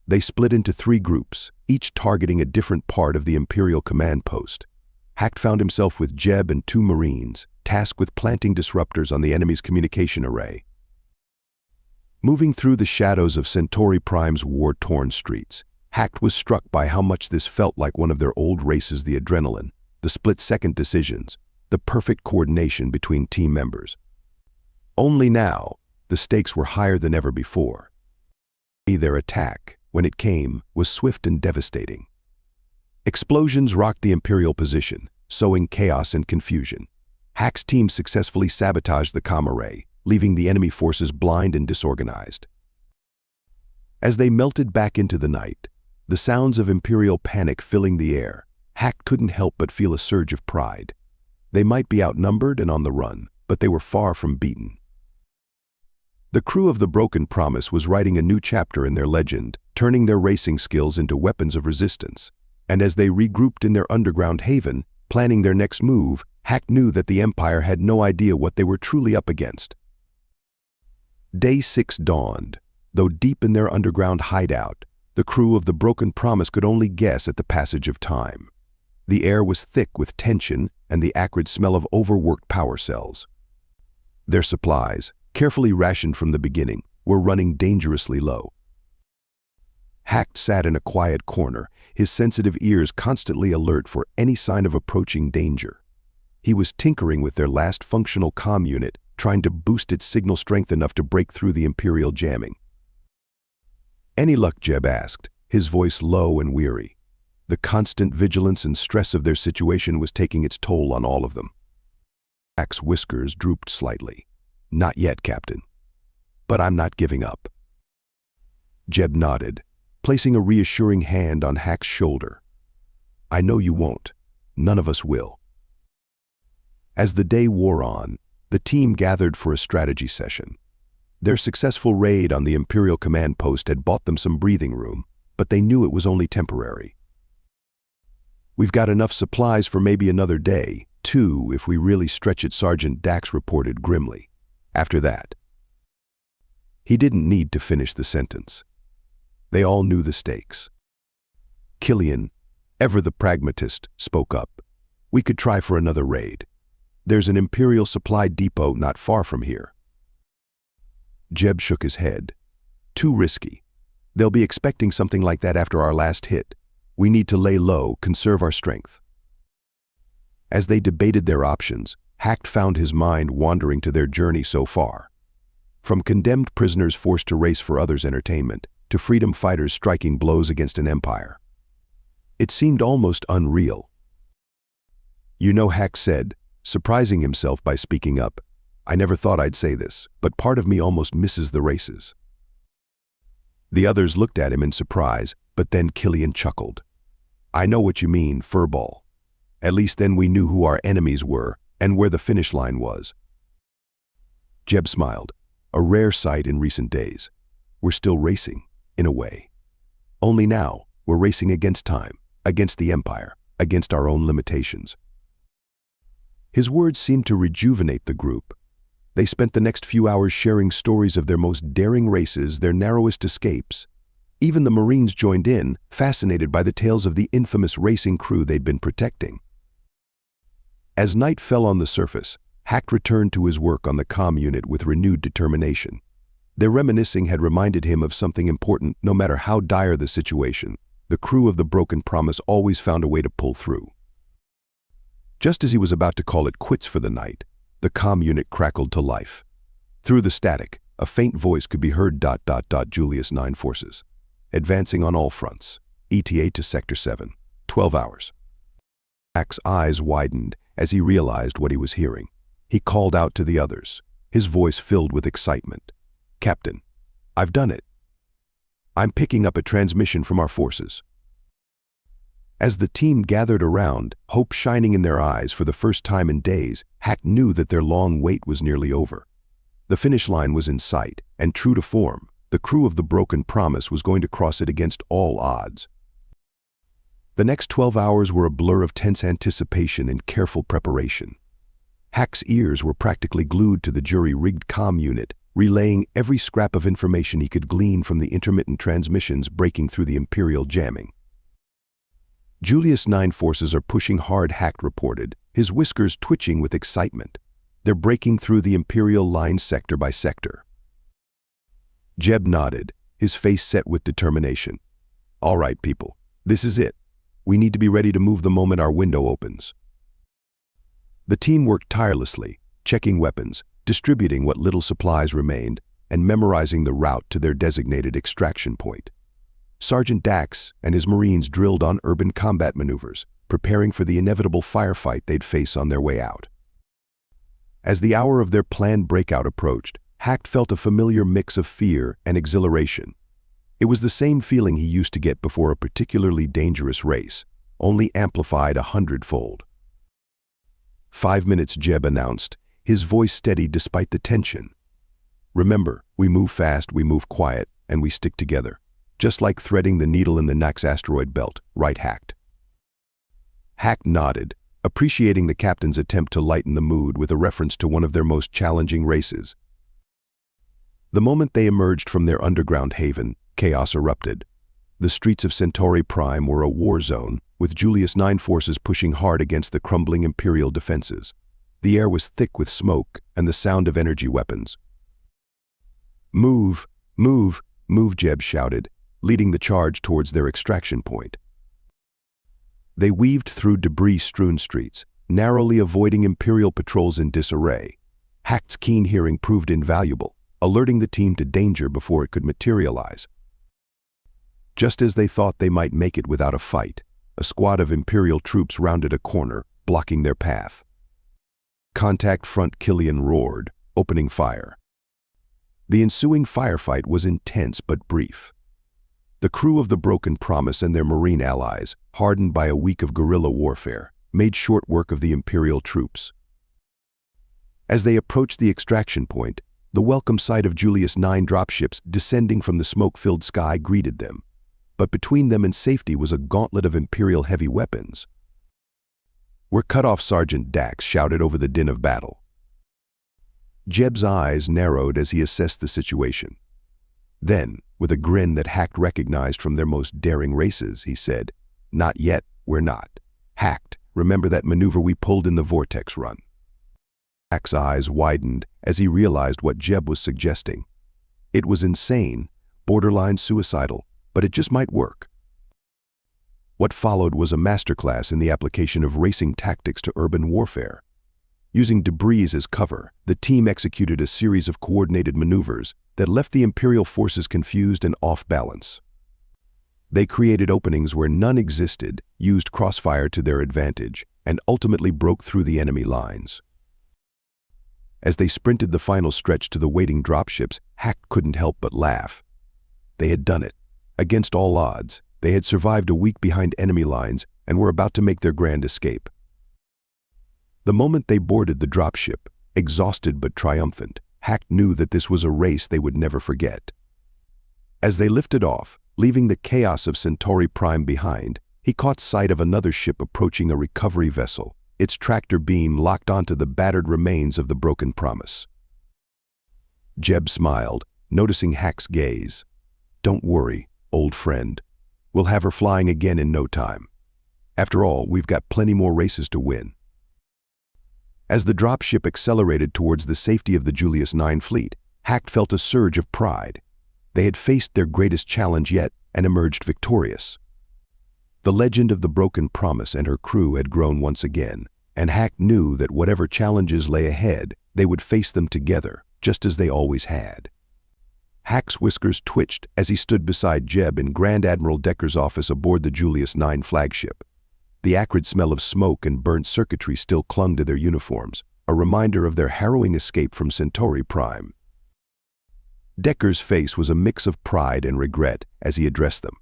[SPEAKER 1] They split into 3 groups, each targeting a different part of the Imperial command post. Hacked found himself with Jeb and 2 Marines, tasked with planting disruptors on the enemy's communication array. Moving through the shadows of Centauri Prime's war-torn streets, Hacked was struck by how much this felt like one of their old races: the adrenaline, the split-second decisions, the perfect coordination between team members. Only now, the stakes were higher than ever before. Their attack, when it came, was swift and devastating. Explosions rocked the Imperial position, sowing chaos and confusion. Hack's team successfully sabotaged the comm array, leaving the enemy forces blind and disorganized. As they melted back into the night, the sounds of Imperial panic filling the air, Hack couldn't help but feel a surge of pride. They might be outnumbered and on the run, but they were far from beaten. The crew of the Broken Promise was writing a new chapter in their legend, turning their racing skills into weapons of resistance. And as they regrouped in their underground haven, planning their next move, Hack knew that the Empire had no idea what they were truly up against. Day 6 dawned. Though deep in their underground hideout, the crew of the Broken Promise could only guess at the passage of time. The air was thick with tension and the acrid smell of overworked power cells. Their supplies, carefully rationed from the beginning, were running dangerously low. Hacked sat in a quiet corner, his sensitive ears constantly alert for any sign of approaching danger. He was tinkering with their last functional comm unit, trying to boost its signal strength enough to break through the Imperial jamming. "Any luck?" Jeb asked, his voice low and weary. The constant vigilance and stress of their situation was taking its toll on all of them. Hack's whiskers drooped slightly. "Not yet, Captain. But I'm not giving up." Jeb nodded, placing a reassuring hand on Hack's shoulder. "I know you won't. None of us will." As the day wore on, the team gathered for a strategy session. Their successful raid on the Imperial command post had bought them some breathing room, but they knew it was only temporary. "We've got enough supplies for maybe another day," 2 if we really stretch it, Sergeant Dax reported grimly. After that. He didn't need to finish the sentence. They all knew the stakes. Killian, ever the pragmatist, spoke up. We could try for another raid. There's an Imperial supply depot not far from here. Jeb shook his head. Too risky. They'll be expecting something like that after our last hit. We need to lay low, conserve our strength. As they debated their options, Hacked found his mind wandering to their journey so far. From condemned prisoners forced to race for others' entertainment, to freedom fighters striking blows against an empire. It seemed almost unreal. You know, Hack said, surprising himself by speaking up, I never thought I'd say this, but part of me almost misses the races. The others looked at him in surprise, but then Killian chuckled. I know what you mean, furball. At least then we knew who our enemies were and where the finish line was. Jeb smiled, a rare sight in recent days. We're still racing, in a way. Only now, we're racing against time, against the Empire, against our own limitations. His words seemed to rejuvenate the group. They spent the next few hours sharing stories of their most daring races, their narrowest escapes. Even the Marines joined in, fascinated by the tales of the infamous racing crew they'd been protecting. As night fell on the surface, Hack returned to his work on the comm unit with renewed determination. Their reminiscing had reminded him of something important. No matter how dire the situation, the crew of the Broken Promise always found a way to pull through. Just as he was about to call it quits for the night, the comm unit crackled to life. Through the static, a faint voice could be heard. Julius 9 forces. Advancing on all fronts. ETA to Sector 7. 12 hours. Hack's eyes widened as he realized what he was hearing. He called out to the others, his voice filled with excitement. Captain, I've done it. I'm picking up a transmission from our forces. As the team gathered around, hope shining in their eyes for the first time in days, Hack knew that their long wait was nearly over. The finish line was in sight, and true to form, the crew of the Broken Promise was going to cross it against all odds. The next 12 hours were a blur of tense anticipation and careful preparation. Hack's ears were practically glued to the jury-rigged comm unit, relaying every scrap of information he could glean from the intermittent transmissions breaking through the Imperial jamming. Julius 9 forces are pushing hard, Hack reported, his whiskers twitching with excitement. They're breaking through the Imperial line sector by sector. Jeb nodded, his face set with determination. All right, people, this is it. We need to be ready to move the moment our window opens. The team worked tirelessly, checking weapons, distributing what little supplies remained, and memorizing the route to their designated extraction point. Sergeant Dax and his Marines drilled on urban combat maneuvers, preparing for the inevitable firefight they'd face on their way out. As the hour of their planned breakout approached, Hack felt a familiar mix of fear and exhilaration. It was the same feeling he used to get before a particularly dangerous race, only amplified 100-fold. 5 minutes, Jeb announced, his voice steady despite the tension. Remember, we move fast, we move quiet, and we stick together. Just like threading the needle in the Nax asteroid belt, right, Hacked? Hack nodded, appreciating the captain's attempt to lighten the mood with a reference to one of their most challenging races. The moment they emerged from their underground haven, chaos erupted. The streets of Centauri Prime were a war zone, with Julius 9 forces pushing hard against the crumbling Imperial defenses. The air was thick with smoke and the sound of energy weapons. Move, move, move, Jeb shouted, leading the charge towards their extraction point. They weaved through debris-strewn streets, narrowly avoiding Imperial patrols in disarray. Hacked's keen hearing proved invaluable, alerting the team to danger before it could materialize. Just as they thought they might make it without a fight, a squad of Imperial troops rounded a corner, blocking their path. Contact front, Killian roared, opening fire. The ensuing firefight was intense but brief. The crew of the Broken Promise and their Marine allies, hardened by a week of guerrilla warfare, made short work of the Imperial troops. As they approached the extraction point, the welcome sight of Julius 9 dropships descending from the smoke-filled sky greeted them. But between them and safety was a gauntlet of Imperial heavy weapons. "We're cut off," Sergeant Dax shouted over the din of battle. Jeb's eyes narrowed as he assessed the situation. Then, with a grin that Hacked recognized from their most daring races, he said, "Not yet, we're not. Hacked, remember that maneuver we pulled in the Vortex run?" Hack's eyes widened as he realized what Jeb was suggesting. It was insane, borderline suicidal, but it just might work. What followed was a masterclass in the application of racing tactics to urban warfare. Using debris as cover, the team executed a series of coordinated maneuvers that left the Imperial forces confused and off balance. They created openings where none existed, used crossfire to their advantage, and ultimately broke through the enemy lines. As they sprinted the final stretch to the waiting dropships, Hacked couldn't help but laugh. They had done it. Against all odds, they had survived a week behind enemy lines and were about to make their grand escape. The moment they boarded the dropship, exhausted but triumphant, Hacked knew that this was a race they would never forget. As they lifted off, leaving the chaos of Centauri Prime behind, he caught sight of another ship approaching a recovery vessel, its tractor beam locked onto the battered remains of the Broken Promise. Jeb smiled, noticing Hack's gaze. "Don't worry, old friend. We'll have her flying again in no time. After all, we've got plenty more races to win." As the dropship accelerated towards the safety of the Julius 9 fleet, Hacked felt a surge of pride. They had faced their greatest challenge yet and emerged victorious. The legend of the Broken Promise and her crew had grown once again, and Hacked knew that whatever challenges lay ahead, they would face them together, just as they always had. Hack's whiskers twitched as he stood beside Jeb in Grand Admiral Decker's office aboard the Julius 9 flagship. The acrid smell of smoke and burnt circuitry still clung to their uniforms, a reminder of their harrowing escape from Centauri Prime. Decker's face was a mix of pride and regret as he addressed them.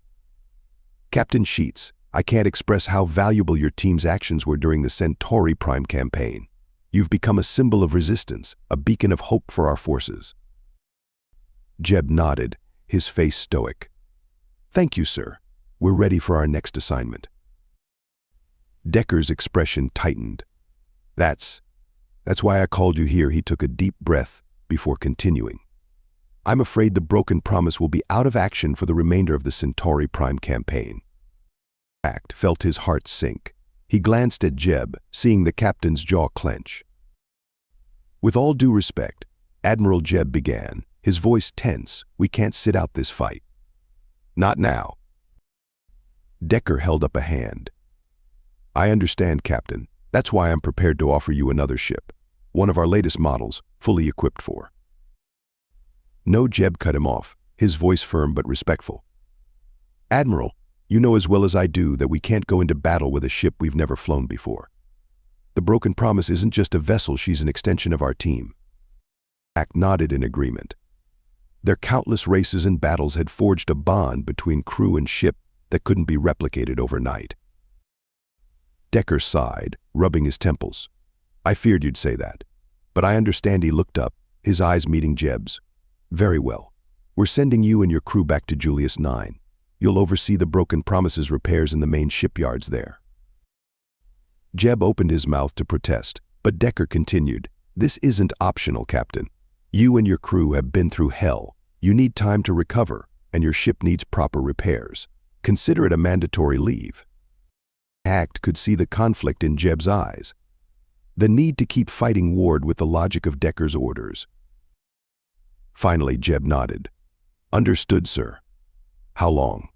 [SPEAKER 1] "Captain Sheets, I can't express how valuable your team's actions were during the Centauri Prime campaign. You've become a symbol of resistance, a beacon of hope for our forces." Jeb nodded, his face stoic. "Thank you, sir. We're ready for our next assignment." Decker's expression tightened. That's why I called you here." He took a deep breath before continuing. "I'm afraid the Broken Promise will be out of action for the remainder of the Centauri Prime campaign." Hacked felt his heart sink. He glanced at Jeb, seeing the captain's jaw clench. "With all due respect," Admiral Jeb began, his voice tense, "we can't sit out this fight." "Not now." Decker held up a hand. "I understand, Captain. That's why I'm prepared to offer you another ship. One of our latest models, fully equipped for." "No," Jeb cut him off, his voice firm but respectful. "Admiral, you know as well as I do that we can't go into battle with a ship we've never flown before. The Broken Promise isn't just a vessel, she's an extension of our team." Hack nodded in agreement. Their countless races and battles had forged a bond between crew and ship that couldn't be replicated overnight. Decker sighed, rubbing his temples. "I feared you'd say that. But I understand." He looked up, his eyes meeting Jeb's. "Very well. We're sending you and your crew back to Julius 9. You'll oversee the Broken Promise's repairs in the main shipyards there." Jeb opened his mouth to protest, but Decker continued, "This isn't optional, Captain. You and your crew have been through hell. You need time to recover, and your ship needs proper repairs. Consider it a mandatory leave." Hacked could see the conflict in Jeb's eyes. The need to keep fighting warred with the logic of Decker's orders. Finally, Jeb nodded. "Understood, sir. How long?"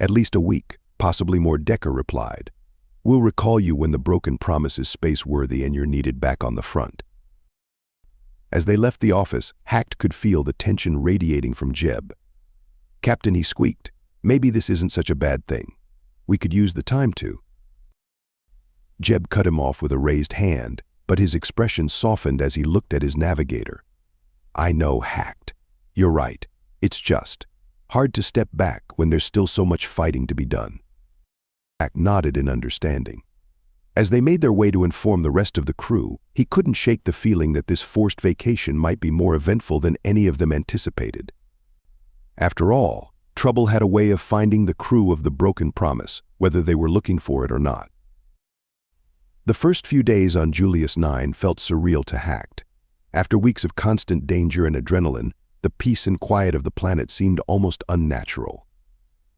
[SPEAKER 1] "At least a week, possibly more," Decker replied. "We'll recall you when the Broken Promise is space-worthy and you're needed back on the front." As they left the office, Hacked could feel the tension radiating from Jeb. "Captain," he squeaked, "maybe this isn't such a bad thing. We could use the time to." Jeb cut him off with a raised hand, but his expression softened as he looked at his navigator. "I know, Hacked. You're right. It's just hard to step back when there's still so much fighting to be done." Hacked nodded in understanding. As they made their way to inform the rest of the crew, he couldn't shake the feeling that this forced vacation might be more eventful than any of them anticipated. After all, trouble had a way of finding the crew of the Broken Promise, whether they were looking for it or not. The first few days on Julius 9 felt surreal to Hacked. After weeks of constant danger and adrenaline, the peace and quiet of the planet seemed almost unnatural.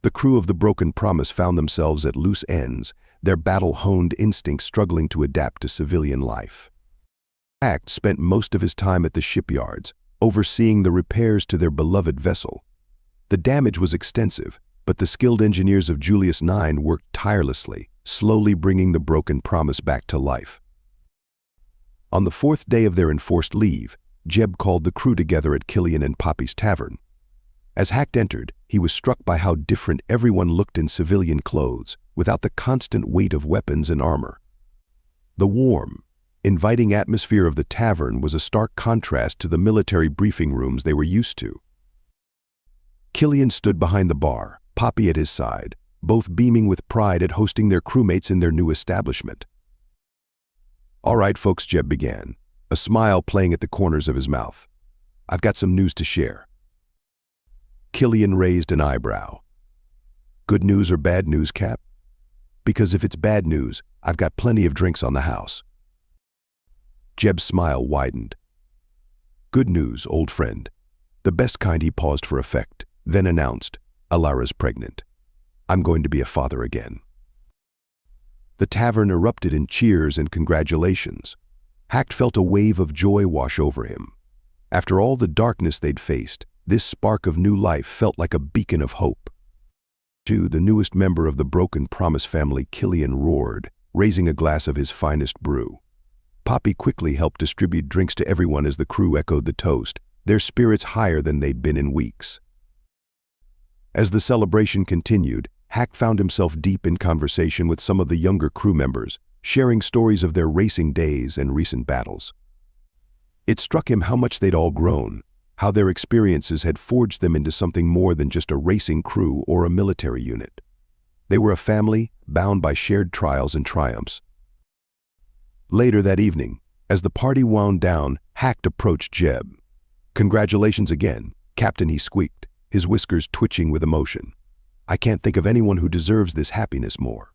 [SPEAKER 1] The crew of the Broken Promise found themselves at loose ends, their battle-honed instincts struggling to adapt to civilian life. Hacked spent most of his time at the shipyards, overseeing the repairs to their beloved vessel. The damage was extensive, but the skilled engineers of Julius 9 worked tirelessly, slowly bringing the Broken Promise back to life. On the fourth day of their enforced leave, Jeb called the crew together at Killian and Poppy's tavern. As Hacked entered, he was struck by how different everyone looked in civilian clothes, without the constant weight of weapons and armor. The warm, inviting atmosphere of the tavern was a stark contrast to the military briefing rooms they were used to. Killian stood behind the bar, Poppy at his side, both beaming with pride at hosting their crewmates in their new establishment. "All right, folks," Jeb began, a smile playing at the corners of his mouth. "I've got some news to share." Killian raised an eyebrow. "Good news or bad news, Cap? Because if it's bad news, I've got plenty of drinks on the house." Jeb's smile widened. "Good news, old friend. The best kind." He paused for effect, then announced, "Alara's pregnant. I'm going to be a father again." The tavern erupted in cheers and congratulations. Hacked felt a wave of joy wash over him. After all the darkness they'd faced, this spark of new life felt like a beacon of hope. The newest member of the Broken Promise family, Killian, roared, raising a glass of his finest brew. Poppy quickly helped distribute drinks to everyone as the crew echoed the toast, their spirits higher than they'd been in weeks. As the celebration continued, Hack found himself deep in conversation with some of the younger crew members, sharing stories of their racing days and recent battles. It struck him how much they'd all grown, how their experiences had forged them into something more than just a racing crew or a military unit. They were a family, bound by shared trials and triumphs. Later that evening, as the party wound down, Hacked approached Jeb. "Congratulations again, Captain," he squeaked, his whiskers twitching with emotion. "I can't think of anyone who deserves this happiness more."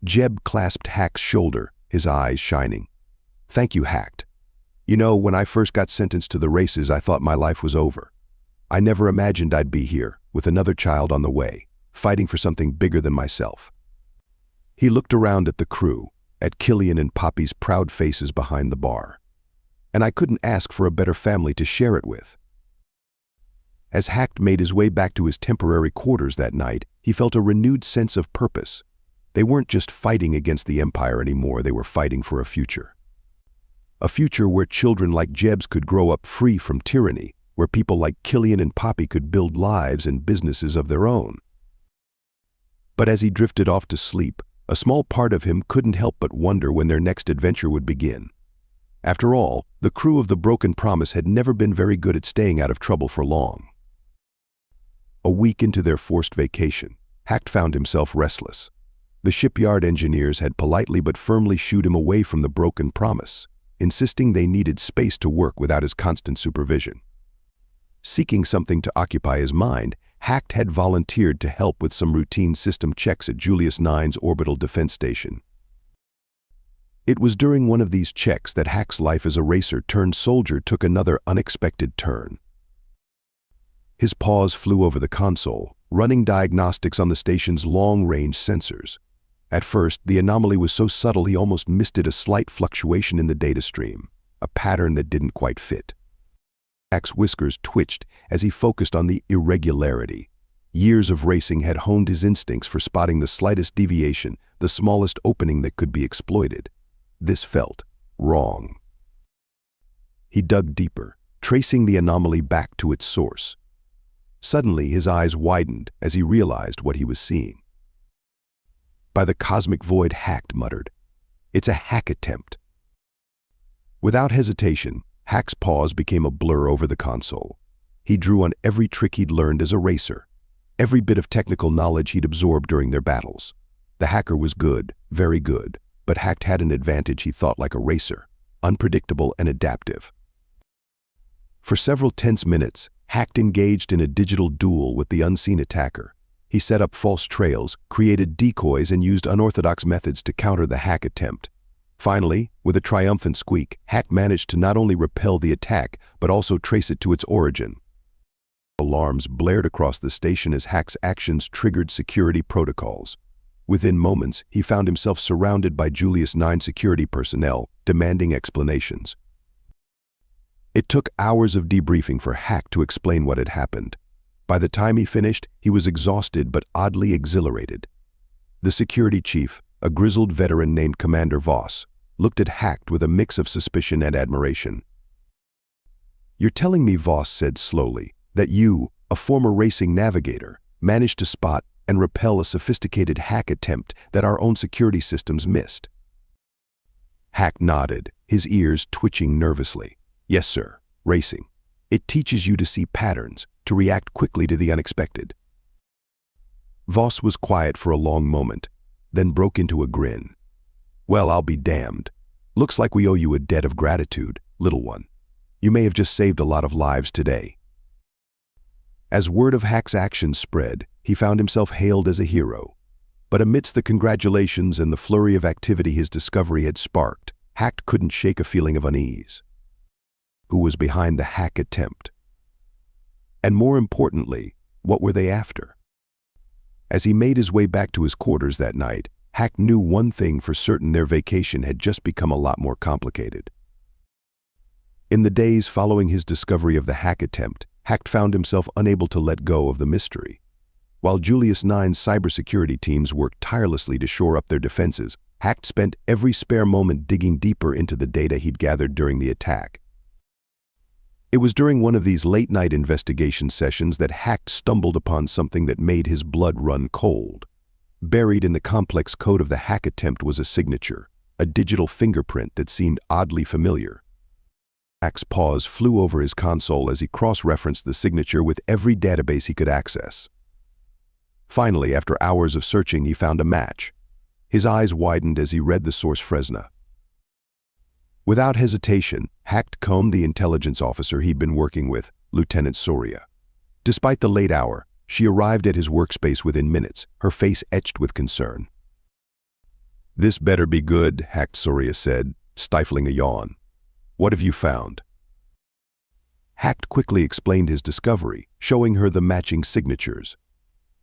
[SPEAKER 1] Jeb clasped Hack's shoulder, his eyes shining. "Thank you, Hacked. You know, when I first got sentenced to the races, I thought my life was over. I never imagined I'd be here, with another child on the way, fighting for something bigger than myself." He looked around at the crew, at Killian and Poppy's proud faces behind the bar. "And I couldn't ask for a better family to share it with." As Hacked made his way back to his temporary quarters that night, he felt a renewed sense of purpose. They weren't just fighting against the Empire anymore, they were fighting for a future. A future where children like Jeb's could grow up free from tyranny, where people like Killian and Poppy could build lives and businesses of their own. But as he drifted off to sleep, a small part of him couldn't help but wonder when their next adventure would begin. After all, the crew of the Broken Promise had never been very good at staying out of trouble for long. A week into their forced vacation, Hacked found himself restless. The shipyard engineers had politely but firmly shooed him away from the Broken Promise, insisting they needed space to work without his constant supervision. Seeking something to occupy his mind, Hacked had volunteered to help with some routine system checks at Julius 9's orbital defense station. It was during one of these checks that Hack's life as a racer turned soldier took another unexpected turn. His paws flew over the console, running diagnostics on the station's long-range sensors. At first, the anomaly was so subtle he almost misted a slight fluctuation in the data stream, a pattern that didn't quite fit. Hack's whiskers twitched as he focused on the irregularity. Years of racing had honed his instincts for spotting the slightest deviation, the smallest opening that could be exploited. This felt wrong. He dug deeper, tracing the anomaly back to its source. Suddenly, his eyes widened as he realized what he was seeing. "By the cosmic void," Hacked muttered. "It's a hack attempt." Without hesitation, Hack's paws became a blur over the console. He drew on every trick he'd learned as a racer, every bit of technical knowledge he'd absorbed during their battles. The hacker was good, very good, but Hacked had an advantage. He thought like a racer, unpredictable and adaptive. For several tense minutes, Hacked engaged in a digital duel with the unseen attacker. He set up false trails, created decoys, and used unorthodox methods to counter the hack attempt. Finally, with a triumphant squeak, Hack managed to not only repel the attack, but also trace it to its origin. Alarms blared across the station as Hack's actions triggered security protocols. Within moments, he found himself surrounded by Julius 9 security personnel, demanding explanations. It took hours of debriefing for Hack to explain what had happened. By the time he finished, he was exhausted but oddly exhilarated. The security chief, a grizzled veteran named Commander Voss, looked at Hack with a mix of suspicion and admiration. "You're telling me," Voss said slowly, "that you, a former racing navigator, managed to spot and repel a sophisticated hack attempt that our own security systems missed?" Hack nodded, his ears twitching nervously. "Yes, sir. Racing. It teaches you to see patterns, to react quickly to the unexpected." Voss was quiet for a long moment, then broke into a grin. "Well, I'll be damned. Looks like we owe you a debt of gratitude, little one. You may have just saved a lot of lives today." As word of Hack's actions spread, he found himself hailed as a hero. But amidst the congratulations and the flurry of activity his discovery had sparked, Hack couldn't shake a feeling of unease. Who was behind the hack attempt? And more importantly, what were they after? As he made his way back to his quarters that night, Hack knew one thing for certain: their vacation had just become a lot more complicated. In the days following his discovery of the hack attempt, Hack found himself unable to let go of the mystery. While Julius 9's cybersecurity teams worked tirelessly to shore up their defenses, Hack spent every spare moment digging deeper into the data he'd gathered during the attack. It was during one of these late-night investigation sessions that Hack stumbled upon something that made his blood run cold. Buried in the complex code of the hack attempt was a signature, a digital fingerprint that seemed oddly familiar. Hack's paws flew over his console as he cross-referenced the signature with every database he could access. Finally, after hours of searching, he found a match. His eyes widened as he read the source: Fresna. Without hesitation, Hack combed the intelligence officer he'd been working with, Lieutenant Soria. Despite the late hour, she arrived at his workspace within minutes, her face etched with concern. "This better be good," Hack Soria said, stifling a yawn. "What have you found?" Hack quickly explained his discovery, showing her the matching signatures.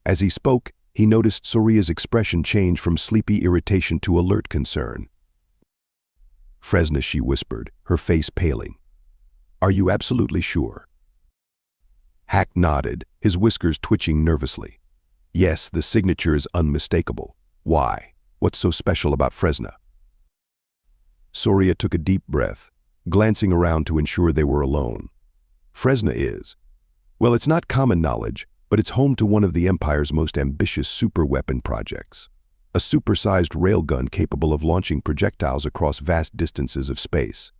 [SPEAKER 1] As he spoke, he noticed Soria's expression change from sleepy irritation to alert concern. "Fresna," she whispered, her face paling. "Are you absolutely sure?" Hack nodded, his whiskers twitching nervously. "Yes, the signature is unmistakable. Why? What's so special about Fresna?" Soria took a deep breath, glancing around to ensure they were alone. "Fresna is, well, it's not common knowledge, but it's home to one of the Empire's most ambitious superweapon projects. A supersized railgun capable of launching projectiles across vast distances of space."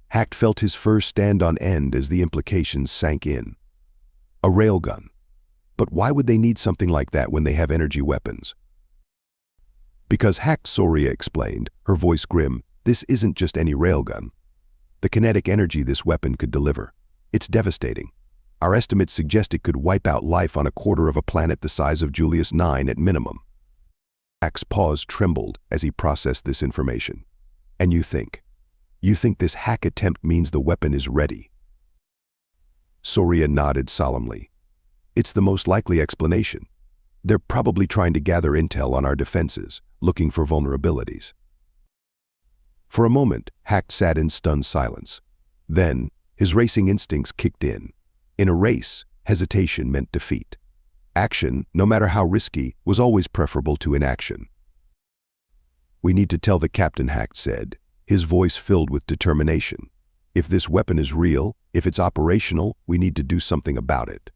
[SPEAKER 1] Hack felt his fur stand on end as the implications sank in. A railgun. But why would they need something like that when they have energy weapons? "Because," Hack Soria explained, her voice grim, "this isn't just any railgun. The kinetic energy this weapon could deliver, it's devastating. Our estimates suggest it could wipe out life on a quarter of a planet the size of Julius 9 at minimum." Hack's paws trembled as he processed this information. "And you think this hack attempt means the weapon is ready?" Soria nodded solemnly. "It's the most likely explanation. They're probably trying to gather intel on our defenses, looking for vulnerabilities." For a moment, Hack sat in stunned silence. Then, his racing instincts kicked in. In a race, hesitation meant defeat. Action, no matter how risky, was always preferable to inaction. "We need to tell the captain," Hack said, his voice filled with determination. "If this weapon is real, if it's operational, we need to do something about it."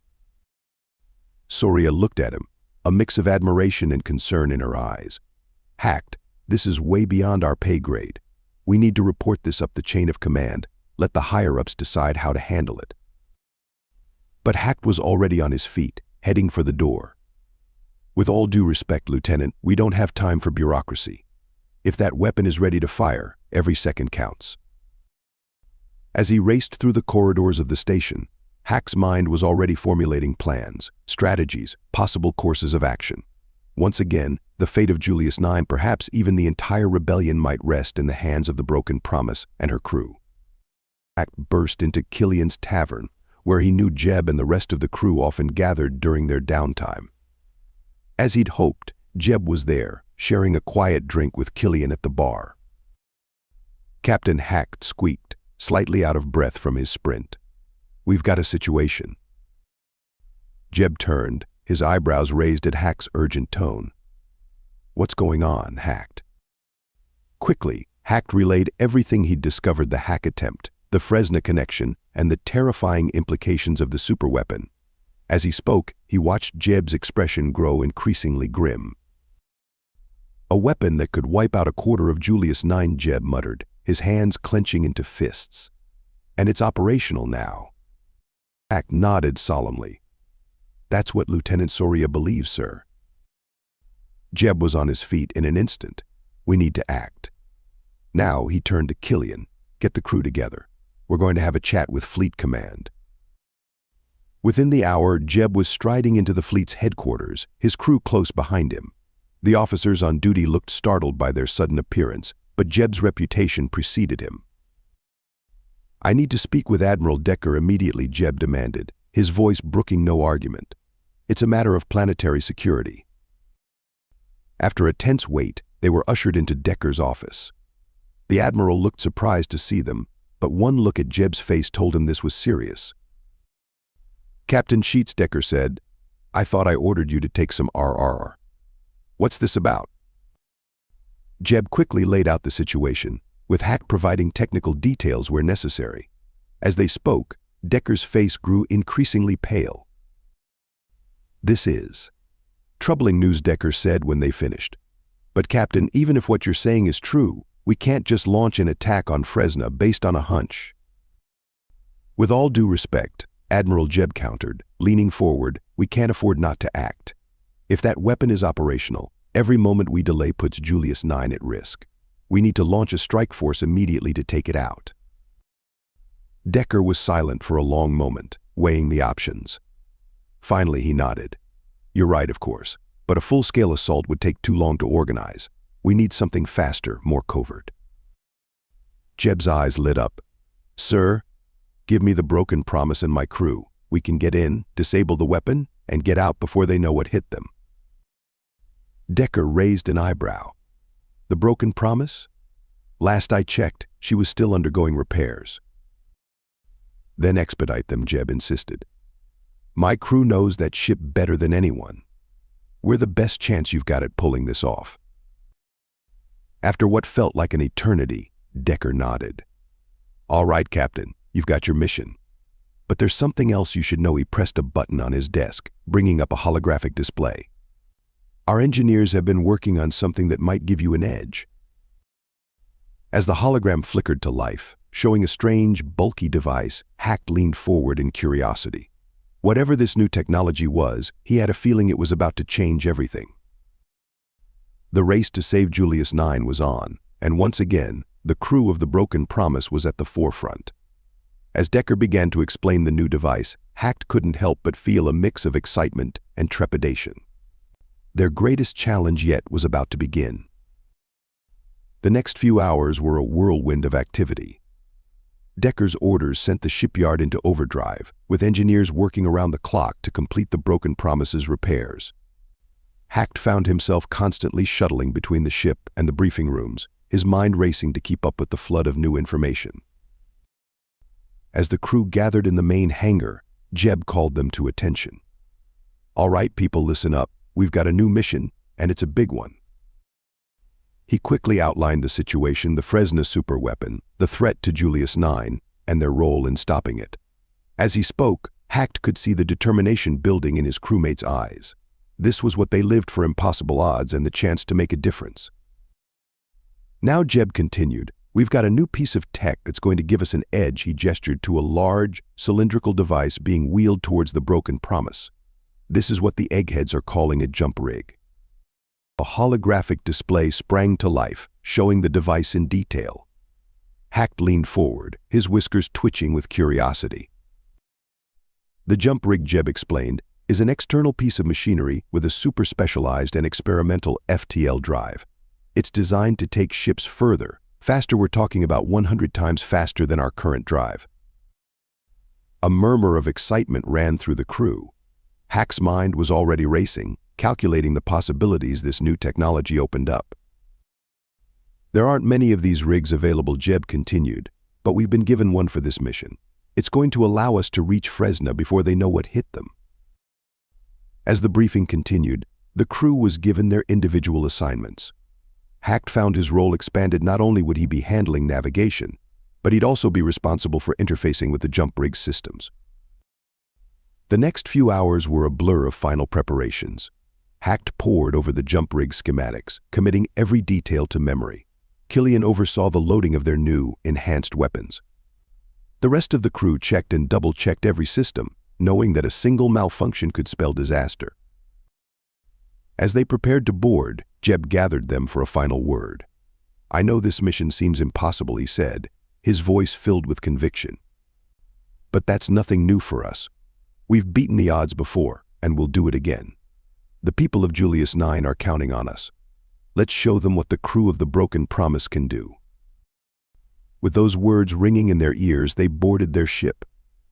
[SPEAKER 1] Soria looked at him, a mix of admiration and concern in her eyes. "Hack, this is way beyond our pay grade. We need to report this up the chain of command, let the higher-ups decide how to handle it." But Hack was already on his feet, heading for the door. "With all due respect, Lieutenant, we don't have time for bureaucracy. If that weapon is ready to fire, every second counts." As he raced through the corridors of the station, Hack's mind was already formulating plans, strategies, possible courses of action. Once again, the fate of Julius 9, perhaps even the entire rebellion, might rest in the hands of the Broken Promise and her crew. Hack burst into Killian's tavern, where he knew Jeb and the rest of the crew often gathered during their downtime. As he'd hoped, Jeb was there, sharing a quiet drink with Killian at the bar. Captain Hack squeaked, slightly out of breath from his sprint. "We've got a situation." Jeb turned, his eyebrows raised at Hack's urgent tone. "What's going on, Hack?" Quickly, Hack relayed everything he'd discovered: the hack attempt, the Fresna connection, and the terrifying implications of the superweapon. As he spoke, he watched Jeb's expression grow increasingly grim. "A weapon that could wipe out a quarter of Julius 9, Jeb muttered, his hands clenching into fists. "And it's operational now." Hack nodded solemnly. "That's what Lieutenant Soria believes, sir." Jeb was on his feet in an instant. "We need to act." Now he turned to Killian. "Get the crew together. We're going to have a chat with Fleet Command." Within the hour, Jeb was striding into the fleet's headquarters, his crew close behind him. The officers on duty looked startled by their sudden appearance, but Jeb's reputation preceded him. "I need to speak with Admiral Decker immediately," Jeb demanded, his voice brooking no argument. "It's a matter of planetary security." After a tense wait, they were ushered into Decker's office. The Admiral looked surprised to see them, but one look at Jeb's face told him this was serious. "Captain Sheets," Decker said, "I thought I ordered you to take some RR. What's this about?" Jeb quickly laid out the situation, with Hack providing technical details where necessary. As they spoke, Decker's face grew increasingly pale. "This is troubling news," Decker said when they finished. "But Captain, even if what you're saying is true, we can't just launch an attack on Fresna based on a hunch." "With all due respect," Admiral Jeb countered, leaning forward, "we can't afford not to act. If that weapon is operational, every moment we delay puts Julius 9 at risk. We need to launch a strike force immediately to take it out." Decker was silent for a long moment, weighing the options. Finally, he nodded. "You're right, of course, but a full-scale assault would take too long to organize. We need something faster, more covert." Jeb's eyes lit up. "Sir, give me the Broken Promise and my crew. We can get in, disable the weapon, and get out before they know what hit them." Decker raised an eyebrow. "The Broken Promise? Last I checked, she was still undergoing repairs." "Then expedite them," Jeb insisted. "My crew knows that ship better than anyone. We're the best chance you've got at pulling this off." After what felt like an eternity, Decker nodded. "All right, Captain, you've got your mission. But there's something else you should know." He pressed a button on his desk, bringing up a holographic display. "Our engineers have been working on something that might give you an edge." As the hologram flickered to life, showing a strange, bulky device, Hack leaned forward in curiosity. Whatever this new technology was, he had a feeling it was about to change everything. The race to save Julius 9 was on, and once again, the crew of the Broken Promise was at the forefront. As Decker began to explain the new device, Hack couldn't help but feel a mix of excitement and trepidation. Their greatest challenge yet was about to begin. The next few hours were a whirlwind of activity. Decker's orders sent the shipyard into overdrive, with engineers working around the clock to complete the Broken Promise's repairs. Hack found himself constantly shuttling between the ship and the briefing rooms, his mind racing to keep up with the flood of new information. As the crew gathered in the main hangar, Jeb called them to attention. "All right, people, listen up. We've got a new mission, and it's a big one." He quickly outlined the situation: the Fresna superweapon, the threat to Julius 9, and their role in stopping it. As he spoke, Hack could see the determination building in his crewmates' eyes. This was what they lived for: impossible odds and the chance to make a difference. Now Jeb continued, "We've got a new piece of tech that's going to give us an edge." He gestured to a large, cylindrical device being wheeled towards the Broken Promise. "This is what the eggheads are calling a jump rig." A holographic display sprang to life, showing the device in detail. Hack leaned forward, his whiskers twitching with curiosity. The jump rig, Jeb explained, is an external piece of machinery with a super specialized and experimental FTL drive. It's designed to take ships further, faster. We're talking about 100 times faster than our current drive. A murmur of excitement ran through the crew. Hack's mind was already racing, calculating the possibilities this new technology opened up. There aren't many of these rigs available, Jeb continued, but we've been given one for this mission. It's going to allow us to reach Fresna before they know what hit them. As the briefing continued, the crew was given their individual assignments. Hack found his role expanded. Not only would he be handling navigation, but he'd also be responsible for interfacing with the jump rig systems. The next few hours were a blur of final preparations. Hack pored over the jump rig schematics, committing every detail to memory. Killian oversaw the loading of their new, enhanced weapons. The rest of the crew checked and double-checked every system, knowing that a single malfunction could spell disaster. As they prepared to board, Jeb gathered them for a final word. "I know this mission seems impossible," he said, his voice filled with conviction. "But that's nothing new for us. We've beaten the odds before, and we'll do it again. The people of Julius 9 are counting on us. Let's show them what the crew of the Broken Promise can do." With those words ringing in their ears, they boarded their ship.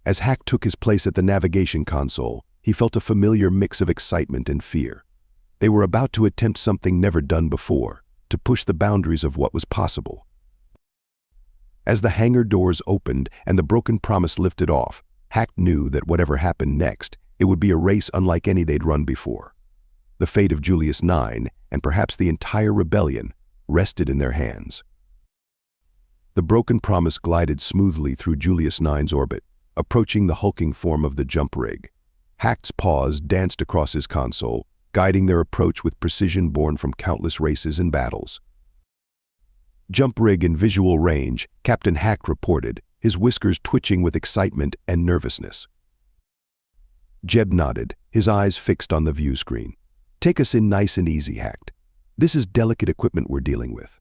[SPEAKER 1] As Hack took his place at the navigation console, he felt a familiar mix of excitement and fear. They were about to attempt something never done before, to push the boundaries of what was possible. As the hangar doors opened and the Broken Promise lifted off, Hack knew that whatever happened next, it would be a race unlike any they'd run before. The fate of Julius 9, and perhaps the entire rebellion, rested in their hands. The Broken Promise glided smoothly through Julius 9's orbit, approaching the hulking form of the jump rig. Hack's paws danced across his console, guiding their approach with precision born from countless races and battles. "Jump rig in visual range," Captain Hack reported, his whiskers twitching with excitement and nervousness. Jeb nodded, his eyes fixed on the view screen. "Take us in nice and easy, Hack. This is delicate equipment we're dealing with."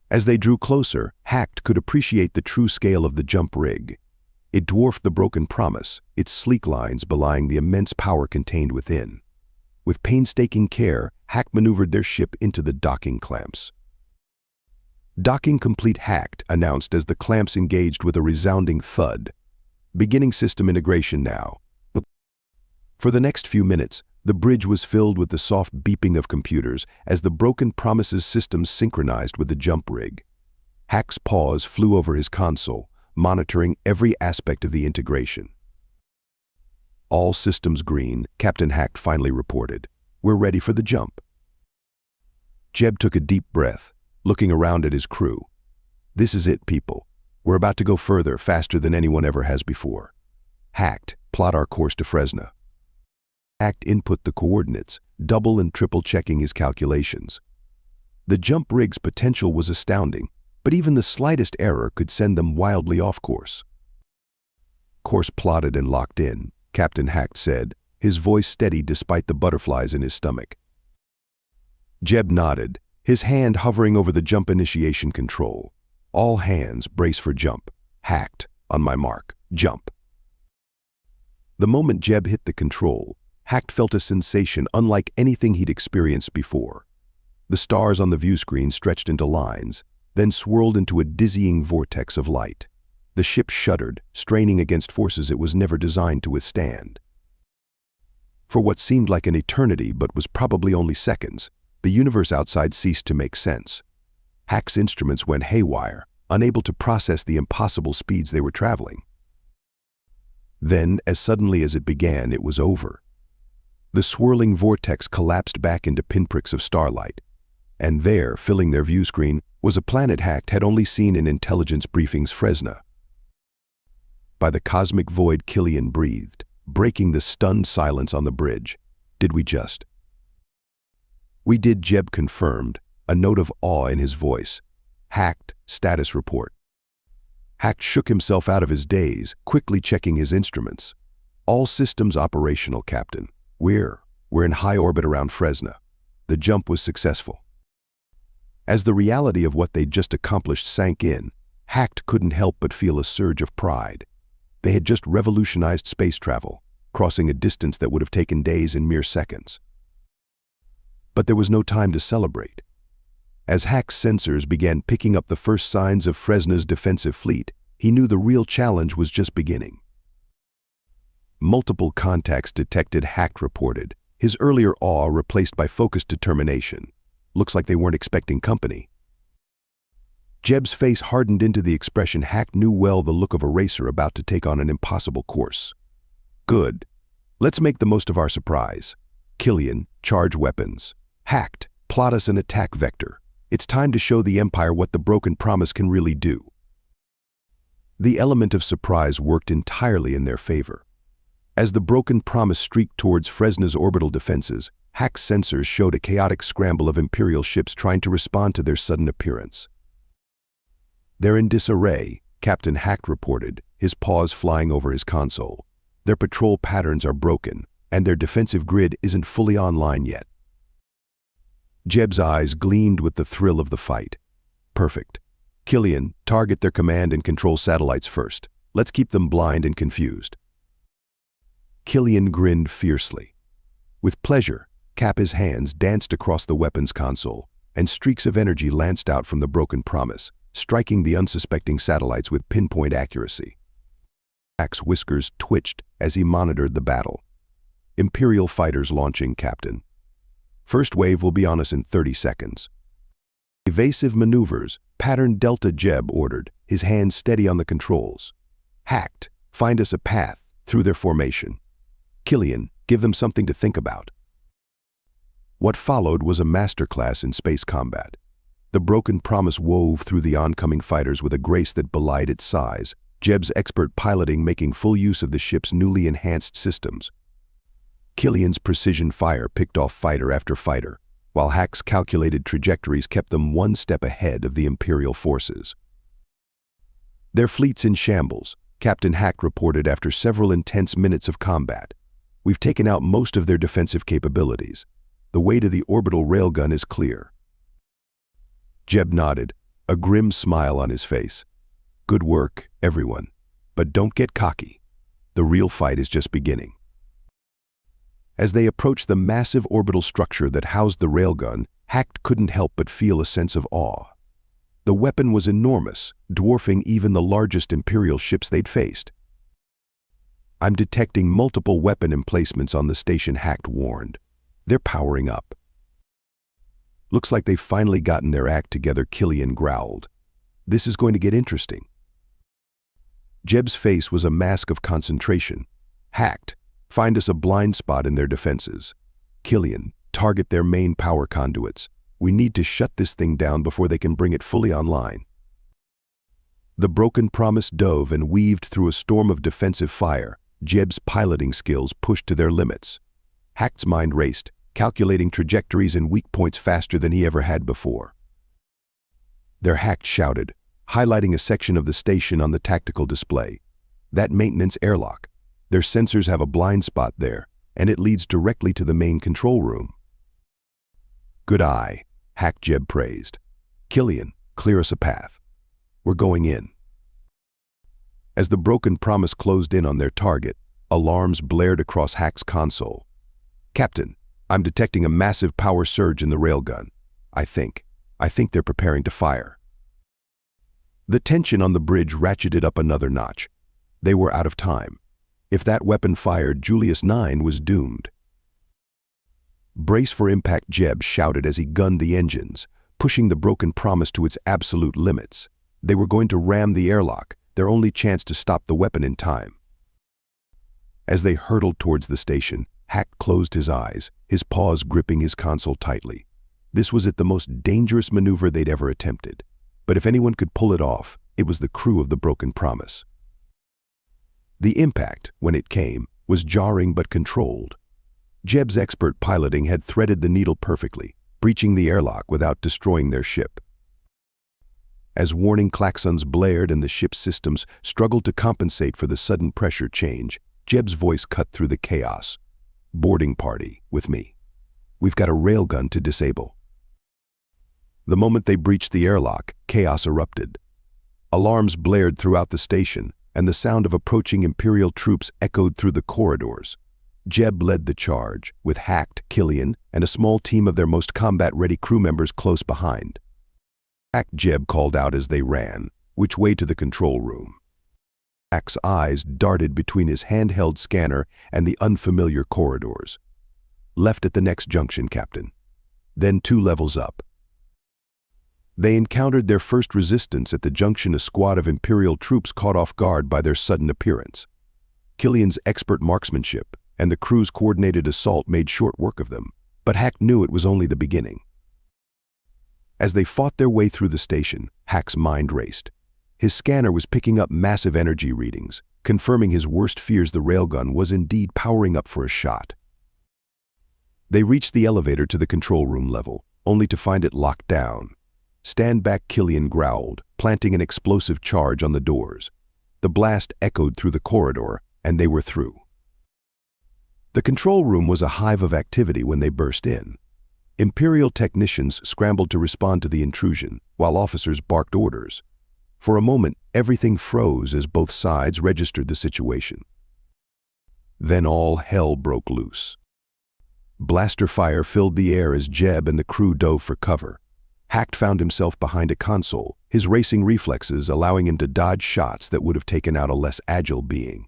[SPEAKER 1] As they drew closer, Hack could appreciate the true scale of the jump rig. It dwarfed the Broken Promise, its sleek lines belying the immense power contained within. With painstaking care, Hack maneuvered their ship into the docking clamps. "Docking complete," Hack announced as the clamps engaged with a resounding thud. "Beginning system integration now." For the next few minutes, the bridge was filled with the soft beeping of computers as the Broken Promise's systems synchronized with the jump rig. Hack's paws flew over his console, monitoring every aspect of the integration. "All systems green," Captain Hack finally reported. "We're ready for the jump." Jeb took a deep breath, looking around at his crew. "This is it, people. We're about to go further, faster than anyone ever has before." Hack, plot our course to Fresna. Hack input the coordinates, double and triple checking his calculations. The jump rig's potential was astounding, but even the slightest error could send them wildly off course. "Course plotted and locked in," Captain Hack said, his voice steady despite the butterflies in his stomach. Jeb nodded, his hand hovering over the jump initiation control. "All hands, brace for jump." Hacked, "On my mark, jump." The moment Jeb hit the control, Hack felt a sensation unlike anything he'd experienced before. The stars on the view screen stretched into lines, then swirled into a dizzying vortex of light. The ship shuddered, straining against forces it was never designed to withstand. For what seemed like an eternity but was probably only seconds, the universe outside ceased to make sense. Hack's instruments went haywire, unable to process the impossible speeds they were traveling. Then, as suddenly as it began, it was over. The swirling vortex collapsed back into pinpricks of starlight, and there, filling their view screen, was a planet Hack had only seen in intelligence briefings, Fresna. By the cosmic void, Killian breathed, breaking the stunned silence on the bridge. "Did we just?" "We did," Jeb confirmed, a note of awe in his voice. "Hacked, status report." Hack shook himself out of his daze, quickly checking his instruments. "All systems operational, Captain. We're in high orbit around Fresna. The jump was successful." As the reality of what they'd just accomplished sank in, Hack couldn't help but feel a surge of pride. They had just revolutionized space travel, crossing a distance that would have taken days in mere seconds. But there was no time to celebrate. As Hack's sensors began picking up the first signs of Fresna's defensive fleet, he knew the real challenge was just beginning. Multiple contacts detected, Hack reported, his earlier awe replaced by focused determination. Looks like they weren't expecting company. Jeb's face hardened into the expression Hack knew well, the look of a racer about to take on an impossible course. Good. Let's make the most of our surprise. Killian, charge weapons. Hacked, plot us an attack vector. It's time to show the Empire what the broken promise can really do. The element of surprise worked entirely in their favor. As the broken promise streaked towards Fresna's orbital defenses, Hack's sensors showed a chaotic scramble of Imperial ships trying to respond to their sudden appearance. "They're in disarray," Captain Hack reported, his paws flying over his console. "Their patrol patterns are broken, and their defensive grid isn't fully online yet." Jeb's eyes gleamed with the thrill of the fight. "Perfect. Killian, target their command and control satellites first. Let's keep them blind and confused." Killian grinned fiercely. With pleasure, Kappa's hands danced across the weapons console, and streaks of energy lanced out from the broken promise, striking the unsuspecting satellites with pinpoint accuracy. Hack's whiskers twitched as he monitored the battle. "Imperial fighters launching, Captain. First wave will be on us in 30 seconds. "Evasive maneuvers, pattern Delta," Jeb ordered, his hands steady on the controls. "Hacked, find us a path through their formation. Killian, give them something to think about." What followed was a masterclass in space combat. The broken promise wove through the oncoming fighters with a grace that belied its size, Jeb's expert piloting making full use of the ship's newly enhanced systems. Killian's precision fire picked off fighter after fighter, while Hack's calculated trajectories kept them one step ahead of the Imperial forces. "Their fleet's in shambles," Captain Hack reported after several intense minutes of combat. "We've taken out most of their defensive capabilities. The way to the orbital railgun is clear." Jeb nodded, a grim smile on his face. "Good work, everyone. But don't get cocky. The real fight is just beginning." As they approached the massive orbital structure that housed the railgun, Hack couldn't help but feel a sense of awe. The weapon was enormous, dwarfing even the largest Imperial ships they'd faced. "I'm detecting multiple weapon emplacements on the station," Hack warned. "They're powering up." "Looks like they've finally gotten their act together," Killian growled. "This is going to get interesting." Jeb's face was a mask of concentration. "Hacked, find us a blind spot in their defenses. Killian, target their main power conduits. We need to shut this thing down before they can bring it fully online." The broken promise dove and weaved through a storm of defensive fire, Jeb's piloting skills pushed to their limits. Hacked's mind raced, calculating trajectories and weak points faster than he ever had before. Their Hack shouted, highlighting a section of the station on the tactical display. "That maintenance airlock. Their sensors have a blind spot there, and it leads directly to the main control room." "Good eye," Hack Jeb praised. "Killian, clear us a path. We're going in." As the broken promise closed in on their target, alarms blared across Hack's console. "Captain, I'm detecting a massive power surge in the railgun. I think they're preparing to fire." The tension on the bridge ratcheted up another notch. They were out of time. If that weapon fired, Julius 9 was doomed. "Brace for impact," Jeb shouted as he gunned the engines, pushing the broken promise to its absolute limits. They were going to ram the airlock, their only chance to stop the weapon in time. As they hurtled towards the station, Hack closed his eyes, his paws gripping his console tightly. This was the most dangerous maneuver they'd ever attempted. But if anyone could pull it off, it was the crew of the broken promise. The impact, when it came, was jarring but controlled. Jeb's expert piloting had threaded the needle perfectly, breaching the airlock without destroying their ship. As warning klaxons blared and the ship's systems struggled to compensate for the sudden pressure change, Jeb's voice cut through the chaos. "Boarding party, with me. We've got a railgun to disable." The moment they breached the airlock, chaos erupted. Alarms blared throughout the station, and the sound of approaching Imperial troops echoed through the corridors. Jeb led the charge, with Hacked, Killian, and a small team of their most combat-ready crew members close behind. Hacked, Jeb called out as they ran, "Which way to the control room?" Hack's eyes darted between his handheld scanner and the unfamiliar corridors. "Left at the next junction, Captain. Then 2 levels up." They encountered their first resistance at the junction. A squad of Imperial troops caught off guard by their sudden appearance. Killian's expert marksmanship and the crew's coordinated assault made short work of them, but Hack knew it was only the beginning. As they fought their way through the station, Hack's mind raced. His scanner was picking up massive energy readings, confirming his worst fears: the railgun was indeed powering up for a shot. They reached the elevator to the control room level, only to find it locked down. "Stand back," Killian growled, planting an explosive charge on the doors. The blast echoed through the corridor, and they were through. The control room was a hive of activity when they burst in. Imperial technicians scrambled to respond to the intrusion, while officers barked orders. For a moment, everything froze as both sides registered the situation. Then all hell broke loose. Blaster fire filled the air as Jeb and the crew dove for cover. Hacked found himself behind a console, his racing reflexes allowing him to dodge shots that would have taken out a less agile being.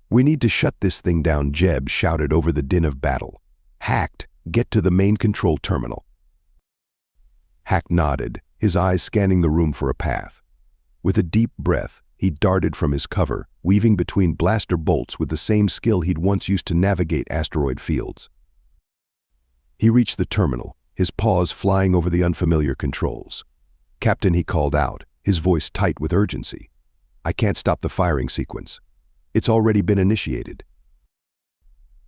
[SPEAKER 1] "We need to shut this thing down," Jeb shouted over the din of battle. "Hacked, get to the main control terminal." Hack nodded, his eyes scanning the room for a path. With a deep breath, he darted from his cover, weaving between blaster bolts with the same skill he'd once used to navigate asteroid fields. He reached the terminal, his paws flying over the unfamiliar controls. "Captain," he called out, his voice tight with urgency. "I can't stop the firing sequence. It's already been initiated."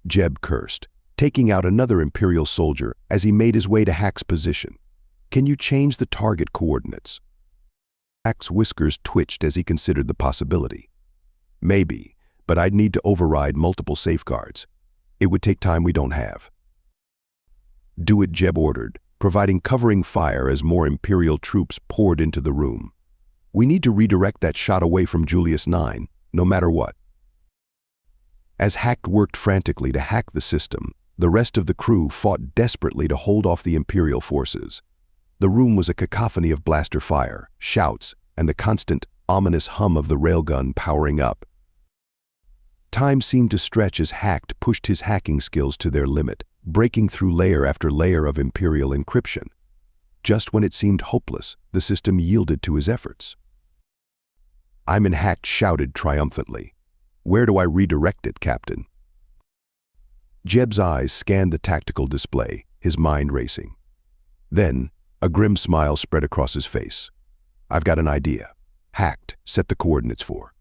[SPEAKER 1] Jeb cursed, taking out another Imperial soldier as he made his way to Hack's position. "Can you change the target coordinates?" Hack's whiskers twitched as he considered the possibility. "Maybe, but I'd need to override multiple safeguards. It would take time we don't have." "Do it," Jeb ordered, providing covering fire as more Imperial troops poured into the room. "We need to redirect that shot away from Julius 9, no matter what." As Hacked worked frantically to hack the system, the rest of the crew fought desperately to hold off the Imperial forces. The room was a cacophony of blaster fire, shouts, and the constant, ominous hum of the railgun powering up. Time seemed to stretch as Hacked pushed his hacking skills to their limit, breaking through layer after layer of Imperial encryption. Just when it seemed hopeless, the system yielded to his efforts. "I'm in," Hacked shouted triumphantly. "Where do I redirect it, Captain?" Jeb's eyes scanned the tactical display, his mind racing. Then, a grim smile spread across his face. "I've got an idea." Hacked set the coordinates for.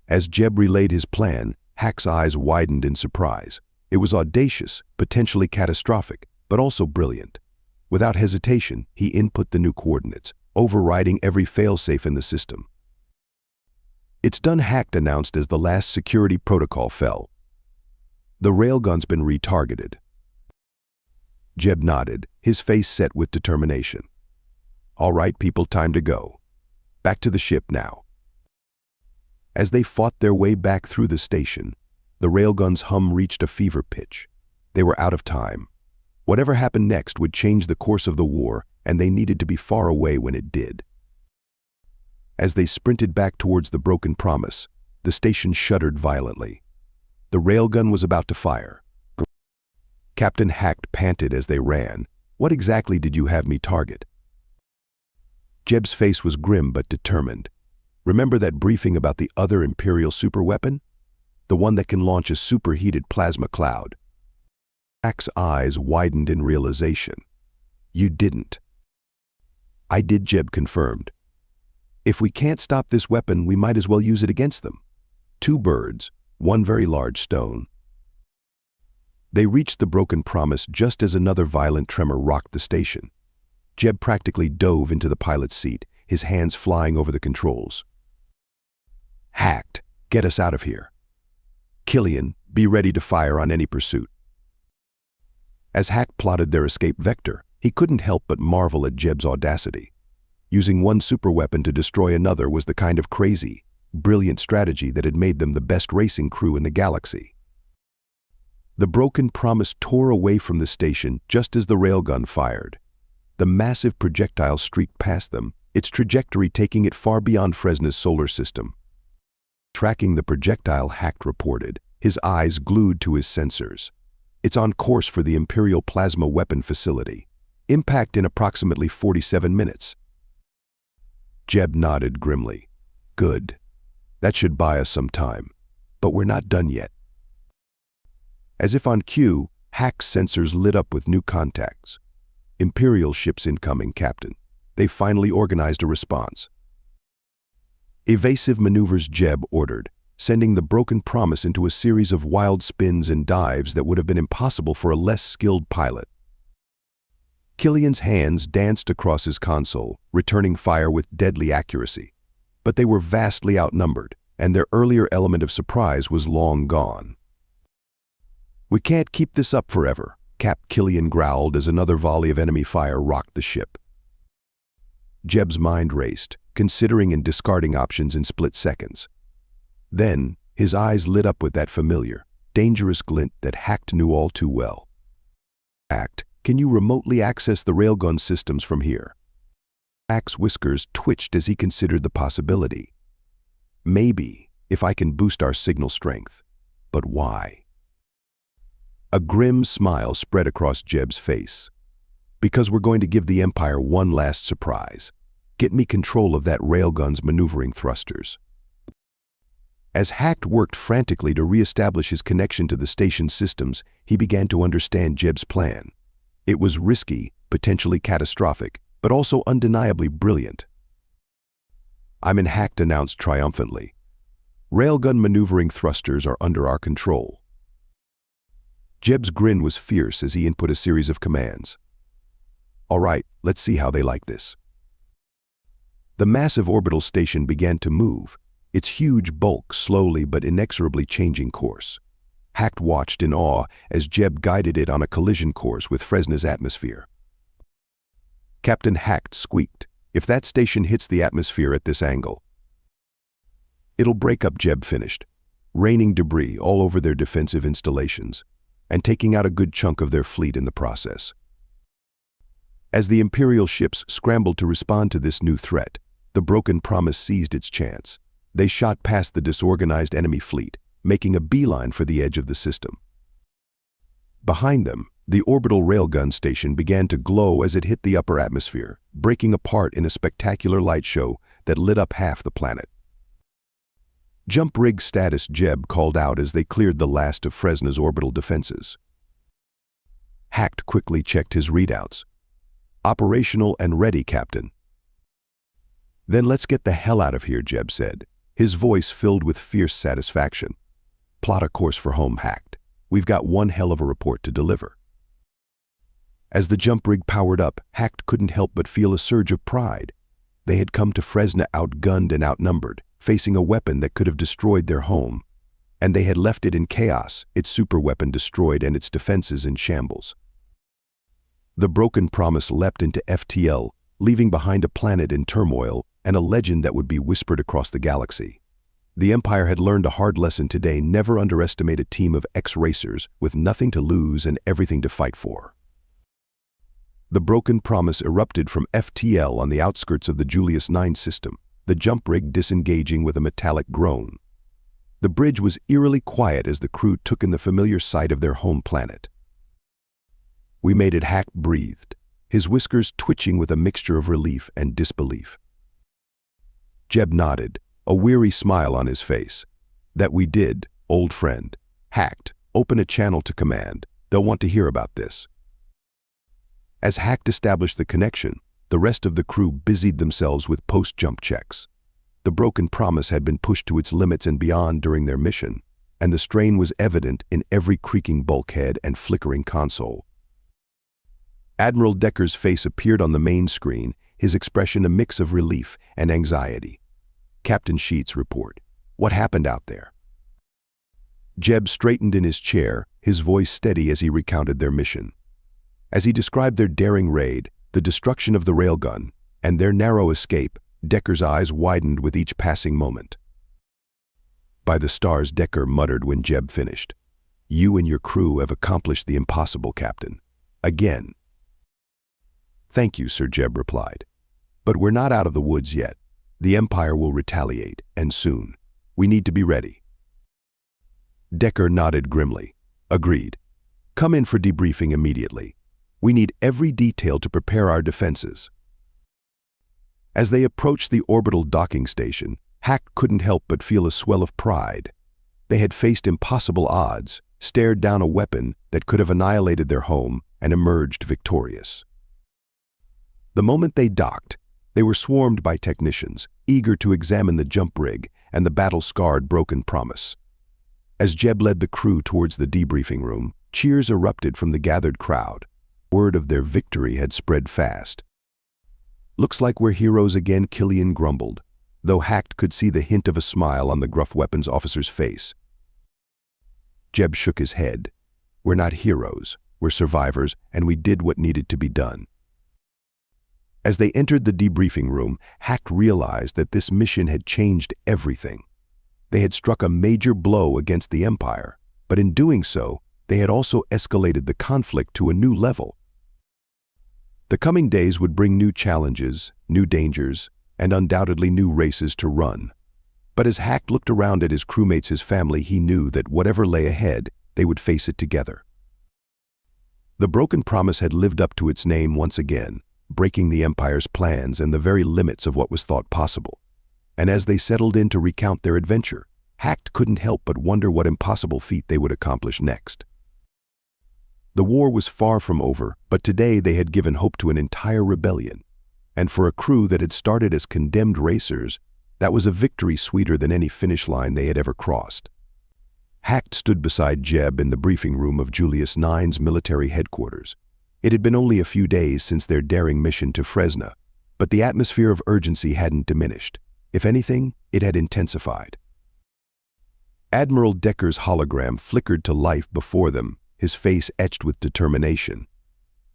[SPEAKER 1] As Jeb relayed his plan, Hack's eyes widened in surprise. It was audacious, potentially catastrophic, but also brilliant. Without hesitation, he input the new coordinates, overriding every failsafe in the system. "It's done," Hacked announced as the last security protocol fell. "The railgun's been retargeted." Jeb nodded, his face set with determination. "All right, people, time to go. Back to the ship now." As they fought their way back through the station, the railgun's hum reached a fever pitch. They were out of time. Whatever happened next would change the course of the war, and they needed to be far away when it did. As they sprinted back towards the broken promise, the station shuddered violently. The railgun was about to fire. Captain Hacked panted as they ran. "What exactly did you have me target?" Jeb's face was grim but determined. "Remember that briefing about the other Imperial superweapon? The one that can launch a superheated plasma cloud?" Hack's eyes widened in realization. "You didn't." "I did," Jeb confirmed. "If we can't stop this weapon, we might as well use it against them. 2 birds, 1 very large stone." They reached the broken promise just as another violent tremor rocked the station. Jeb practically dove into the pilot's seat, his hands flying over the controls. "Hacked, get us out of here. Killian, be ready to fire on any pursuit." As Hacked plotted their escape vector, he couldn't help but marvel at Jeb's audacity. Using one superweapon to destroy another was the kind of crazy, brilliant strategy that had made them the best racing crew in the galaxy. The broken promise tore away from the station just as the railgun fired. The massive projectile streaked past them, its trajectory taking it far beyond Fresna's solar system. Tracking the projectile, Hacked reported, his eyes glued to his sensors. It's on course for the Imperial Plasma Weapon Facility. Impact in approximately 47 minutes. Jeb nodded grimly. Good. That should buy us some time. But we're not done yet. As if on cue, Hack's sensors lit up with new contacts. Imperial ships incoming, Captain. They finally organized a response. Evasive maneuvers, Jeb ordered, sending the broken promise into a series of wild spins and dives that would have been impossible for a less skilled pilot. Killian's hands danced across his console, returning fire with deadly accuracy. But they were vastly outnumbered, and their earlier element of surprise was long gone. We can't keep this up forever, Cap Killian growled as another volley of enemy fire rocked the ship. Jeb's mind raced, considering and discarding options in split seconds. Then, his eyes lit up with that familiar, dangerous glint that Hacked knew all too well. Hacked, can you remotely access the railgun systems from here? Hack's whiskers twitched as he considered the possibility. Maybe, if I can boost our signal strength. But why? A grim smile spread across Jeb's face. Because we're going to give the Empire one last surprise. Get me control of that railgun's maneuvering thrusters. As Hacked worked frantically to re-establish his connection to the station systems, he began to understand Jeb's plan. It was risky, potentially catastrophic, but also undeniably brilliant. I'm in, Hacked announced triumphantly. Railgun maneuvering thrusters are under our control. Jeb's grin was fierce as he input a series of commands. All right, let's see how they like this. The massive orbital station began to move, its huge bulk slowly but inexorably changing course. Hacked watched in awe as Jeb guided it on a collision course with Fresna's atmosphere. Captain Hacked squeaked, if that station hits the atmosphere at this angle, it'll break up, Jeb finished, raining debris all over their defensive installations, and taking out a good chunk of their fleet in the process. As the Imperial ships scrambled to respond to this new threat, the broken promise seized its chance. They shot past the disorganized enemy fleet, making a beeline for the edge of the system. Behind them, the orbital railgun station began to glow as it hit the upper atmosphere, breaking apart in a spectacular light show that lit up half the planet. Jump rig status, Jeb called out as they cleared the last of Fresna's orbital defenses. Hacked quickly checked his readouts. Operational and ready, Captain. Then let's get the hell out of here, Jeb said, his voice filled with fierce satisfaction. Plot a course for home, Hacked. We've got one hell of a report to deliver. As the jump rig powered up, Hacked couldn't help but feel a surge of pride. They had come to Fresna outgunned and outnumbered, facing a weapon that could have destroyed their home. And they had left it in chaos, its superweapon destroyed and its defenses in shambles. The broken promise leapt into FTL, leaving behind a planet in turmoil and a legend that would be whispered across the galaxy. The Empire had learned a hard lesson today: never underestimate a team of ex-racers with nothing to lose and everything to fight for. The broken promise erupted from FTL on the outskirts of the Julius 9 system, the jump rig disengaging with a metallic groan. The bridge was eerily quiet as the crew took in the familiar sight of their home planet. We made it, Hacked breathed, his whiskers twitching with a mixture of relief and disbelief. Jeb nodded, a weary smile on his face. That we did, old friend. Hacked, open a channel to command. They'll want to hear about this. As Hacked established the connection, the rest of the crew busied themselves with post-jump checks. The broken promise had been pushed to its limits and beyond during their mission, and the strain was evident in every creaking bulkhead and flickering console. Admiral Decker's face appeared on the main screen, his expression a mix of relief and anxiety. Captain Sheets, report. What happened out there? Jeb straightened in his chair, his voice steady as he recounted their mission. As he described their daring raid, the destruction of the railgun, And their narrow escape, Decker's eyes widened with each passing moment. "By the stars," Decker muttered when Jeb finished. "You and your crew have accomplished the impossible, Captain. Again." "Thank you, Sir," Jeb replied. "But we're not out of the woods yet. The Empire will retaliate, and soon. We need to be ready." Decker nodded grimly. "Agreed. Come in for debriefing immediately. We need every detail to prepare our defenses." As they approached the orbital docking station, Hack couldn't help but feel a swell of pride. They had faced impossible odds, stared down a weapon that could have annihilated their home, and emerged victorious. The moment they docked, they were swarmed by technicians, eager to examine the jump rig and the battle-scarred Broken Promise. As Jeb led the crew towards the debriefing room, cheers erupted from the gathered crowd. Word of their victory had spread fast. "Looks like we're heroes again," Killian grumbled, though Hack could see the hint of a smile on the gruff weapons officer's face. Jeb shook his head. "We're not heroes, we're survivors, and we did what needed to be done." As they entered the debriefing room, Hack realized that this mission had changed everything. They had struck a major blow against the Empire, but in doing so, they had also escalated the conflict to a new level. The coming days would bring new challenges, new dangers, and undoubtedly new races to run. But as Hack looked around at his crewmates, his family, he knew that whatever lay ahead, they would face it together. The Broken Promise had lived up to its name once again, breaking the Empire's plans and the very limits of what was thought possible. And as they settled in to recount their adventure, Hack couldn't help but wonder what impossible feat they would accomplish next. The war was far from over, but today they had given hope to an entire rebellion. And for a crew that had started as condemned racers, that was a victory sweeter than any finish line they had ever crossed. Hack stood beside Jeb in the briefing room of Julius IX's military headquarters. It had been only a few days since their daring mission to Fresno, but the atmosphere of urgency hadn't diminished. If anything, it had intensified. Admiral Decker's hologram flickered to life before them, his face etched with determination.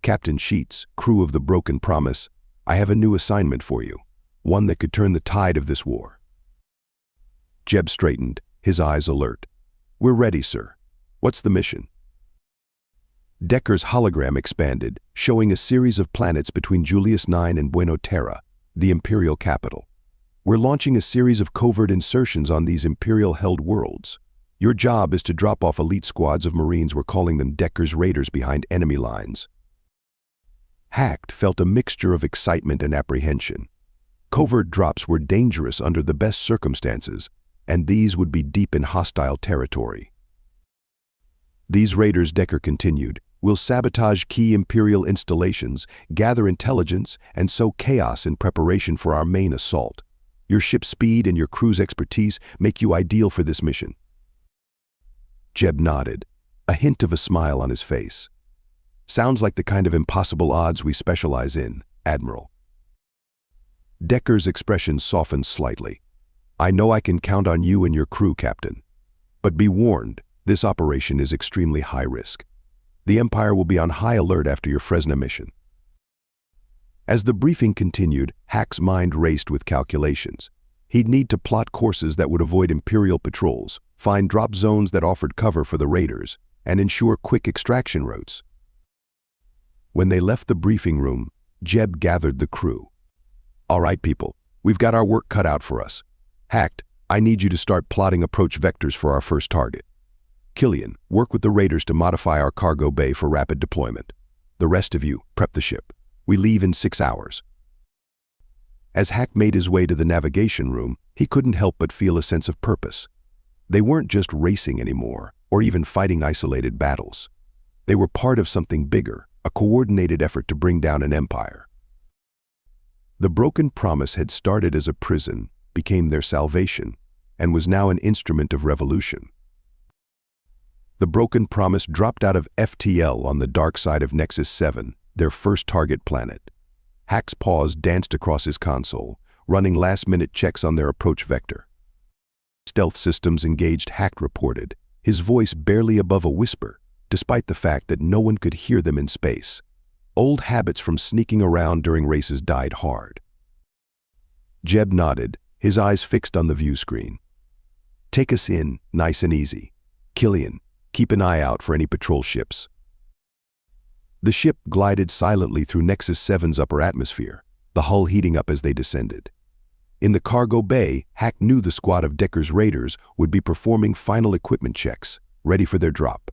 [SPEAKER 1] "Captain Sheets, crew of the Broken Promise, I have a new assignment for you, one that could turn the tide of this war." Jeb straightened, his eyes alert. "We're ready, sir. What's the mission?" Decker's hologram expanded, showing a series of planets between Julius IX and Buenos Terra, the Imperial capital. "We're launching a series of covert insertions on these Imperial-held worlds. Your job is to drop off elite squads of Marines. We're calling them Decker's Raiders behind enemy lines." Hack felt a mixture of excitement and apprehension. Covert drops were dangerous under the best circumstances, and these would be deep in hostile territory. "These raiders," Decker continued, "will sabotage key Imperial installations, gather intelligence, and sow chaos in preparation for our main assault. Your ship's speed and your crew's expertise make you ideal for this mission." Jeb nodded, a hint of a smile on his face. "Sounds like the kind of impossible odds we specialize in, Admiral." Decker's expression softened slightly. "I know I can count on you and your crew, Captain. But be warned, this operation is extremely high risk. The Empire will be on high alert after your Fresno mission." As the briefing continued, Hack's mind raced with calculations. He'd need to plot courses that would avoid Imperial patrols, find drop zones that offered cover for the raiders, and ensure quick extraction routes. When they left the briefing room, Jeb gathered the crew. "All right, people, we've got our work cut out for us. Hack, I need you to start plotting approach vectors for our first target. Killian, work with the raiders to modify our cargo bay for rapid deployment. The rest of you, prep the ship. We leave in 6 hours." As Hack made his way to the navigation room, he couldn't help but feel a sense of purpose. They weren't just racing anymore, or even fighting isolated battles. They were part of something bigger, a coordinated effort to bring down an empire. The Broken Promise had started as a prison, became their salvation, and was now an instrument of revolution. The Broken Promise dropped out of FTL on the dark side of Nexus 7, their first target planet. Hack's paws danced across his console, running last-minute checks on their approach vector. "Stealth systems engaged," Hack reported, his voice barely above a whisper, despite the fact that no one could hear them in space. Old habits from sneaking around during races died hard. Jeb nodded, his eyes fixed on the view screen. "Take us in, nice and easy. Killian, keep an eye out for any patrol ships." The ship glided silently through Nexus 7's upper atmosphere, the hull heating up as they descended. In the cargo bay, Hack knew the squad of Decker's raiders would be performing final equipment checks, ready for their drop.